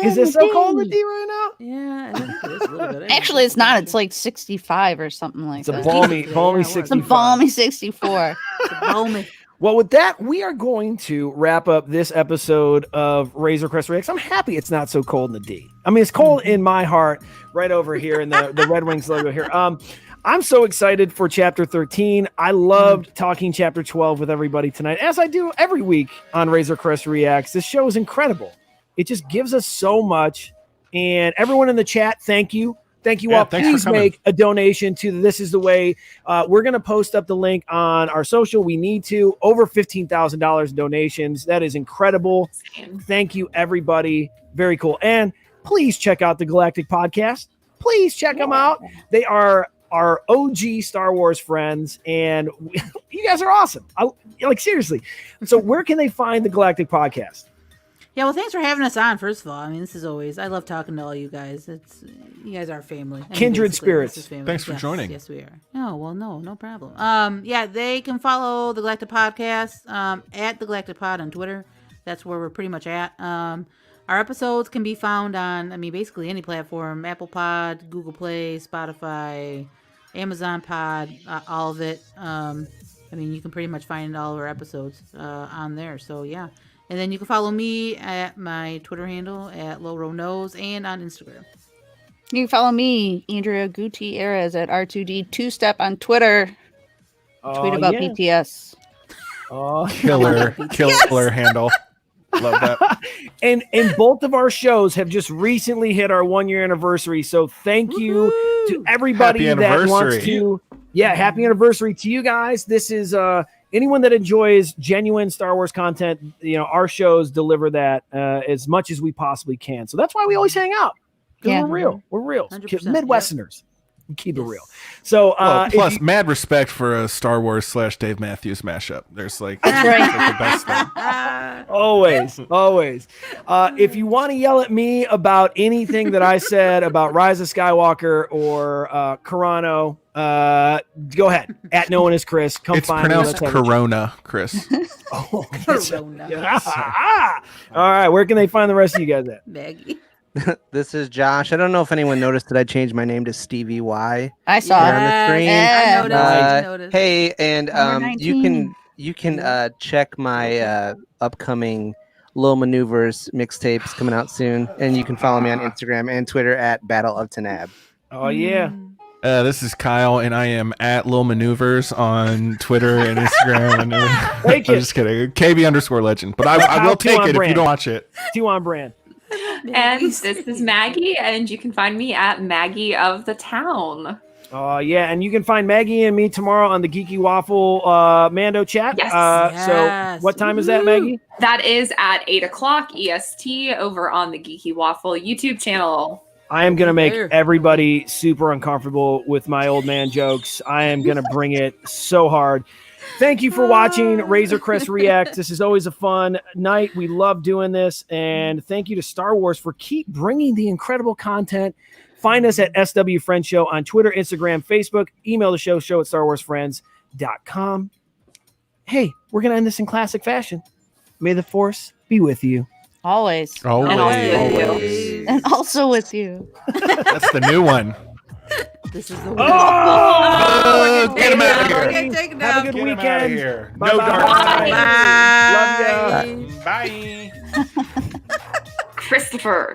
Speaker 1: Is it so cold in the D right now?
Speaker 5: Yeah, it's a little bit.
Speaker 8: Actually, it's not. It's like 65 or something like that.
Speaker 1: It's a balmy 65.
Speaker 8: It's a balmy 64.
Speaker 5: Balmy.
Speaker 1: Well, with that, we are going to wrap up this episode of Razor Crest Reacts. I'm happy it's not so cold in the D. I mean, it's cold in my heart right over here in the Red Wings logo here. I'm so excited for Chapter 13. I loved talking Chapter 12 with everybody tonight, as I do every week on Razor Crest Reacts. This show is incredible. It just gives us so much. And everyone in the chat, thank you. Thank you all. Please make a donation to the This Is the Way. We're going to post up the link on our social. We need to. Over $15,000 in donations. That is incredible. Thank you, everybody. Very cool. And please check out the Galactic Podcast. Please check them out. They are our OG Star Wars friends, and you guys are awesome. Seriously. So where can they find the Galactic Podcast?
Speaker 5: Yeah, well, thanks for having us on, first of all. I mean, this is always, I love talking to all you guys. You guys are family.
Speaker 1: Kindred spirits.
Speaker 6: Thanks for joining.
Speaker 5: Yes, we are. Oh, well, no problem. Yeah, they can follow the Galactic Podcast at the Galactic Pod on Twitter. That's where we're pretty much at. Our episodes can be found on, basically any platform: Apple Pod, Google Play, Spotify, Amazon Pod, all of it. You can pretty much find all of our episodes on there. So, yeah. And then you can follow me at my Twitter handle at LowRowNose and on Instagram.
Speaker 8: You can follow me, Andrea Gutierrez, at R2D2Step on Twitter. Tweet about BTS.
Speaker 1: Oh,
Speaker 6: killer handle. Love that.
Speaker 1: And both of our shows have just recently hit our 1-year anniversary. So thank you to everybody that wants to. Yeah, happy anniversary to you guys. This is anyone that enjoys genuine Star Wars content. Our shows deliver that as much as we possibly can. So that's why we always hang out. Because we're real. We're real. Midwesterners. Yep. We keep it real. So
Speaker 6: plus mad respect for a Star Wars / Dave Matthews mashup. There's that's the best thing.
Speaker 1: Always. If you want to yell at me about anything that I said about Rise of Skywalker or Carano, go ahead. At No One Is Chris. Come
Speaker 6: it's
Speaker 1: find
Speaker 6: pronounced me. Corona, Chris.
Speaker 5: Corona.
Speaker 1: All right. Where can they find the rest of you guys at?
Speaker 5: Maggie.
Speaker 2: This is Josh. I don't know if anyone noticed that I changed my name to Stevie Y.
Speaker 8: I saw
Speaker 2: on the screen.
Speaker 8: I
Speaker 5: noticed.
Speaker 2: Hey, and you can check my upcoming Low Maneuvers mixtapes coming out soon, and you can follow me on Instagram and Twitter at Battle of Tanab.
Speaker 1: Oh yeah.
Speaker 6: This is Kyle, and I am at Lil Maneuvers on Twitter and Instagram. I'm just kidding. KB_legend. But I will take it if you don't watch it.
Speaker 1: Too on brand.
Speaker 7: And this is Maggie, and you can find me at Maggie of the Town.
Speaker 1: Oh, yeah. And you can find Maggie and me tomorrow on the Geeky Waffle Mando chat.
Speaker 7: Yes.
Speaker 1: So what time is that, Maggie?
Speaker 7: That is at 8 o'clock EST over on the Geeky Waffle YouTube channel.
Speaker 1: I am going to make everybody super uncomfortable with my old man jokes. I am going to bring it so hard. Thank you for watching Razor Crest Reacts. This is always a fun night. We love doing this. And thank you to Star Wars for keep bringing the incredible content. Find us at SW Friends Show on Twitter, Instagram, Facebook. Email the show at StarWarsFriends.com. Hey, we're going to end this in classic fashion. May the Force be with you.
Speaker 8: Always.
Speaker 6: Always.
Speaker 8: And also with you.
Speaker 6: That's the new one.
Speaker 5: This is the
Speaker 6: get him out of here.
Speaker 1: Have a good weekend.
Speaker 6: No dark
Speaker 1: side.
Speaker 5: Bye.
Speaker 1: Love ya.
Speaker 6: Bye.
Speaker 7: Christopher.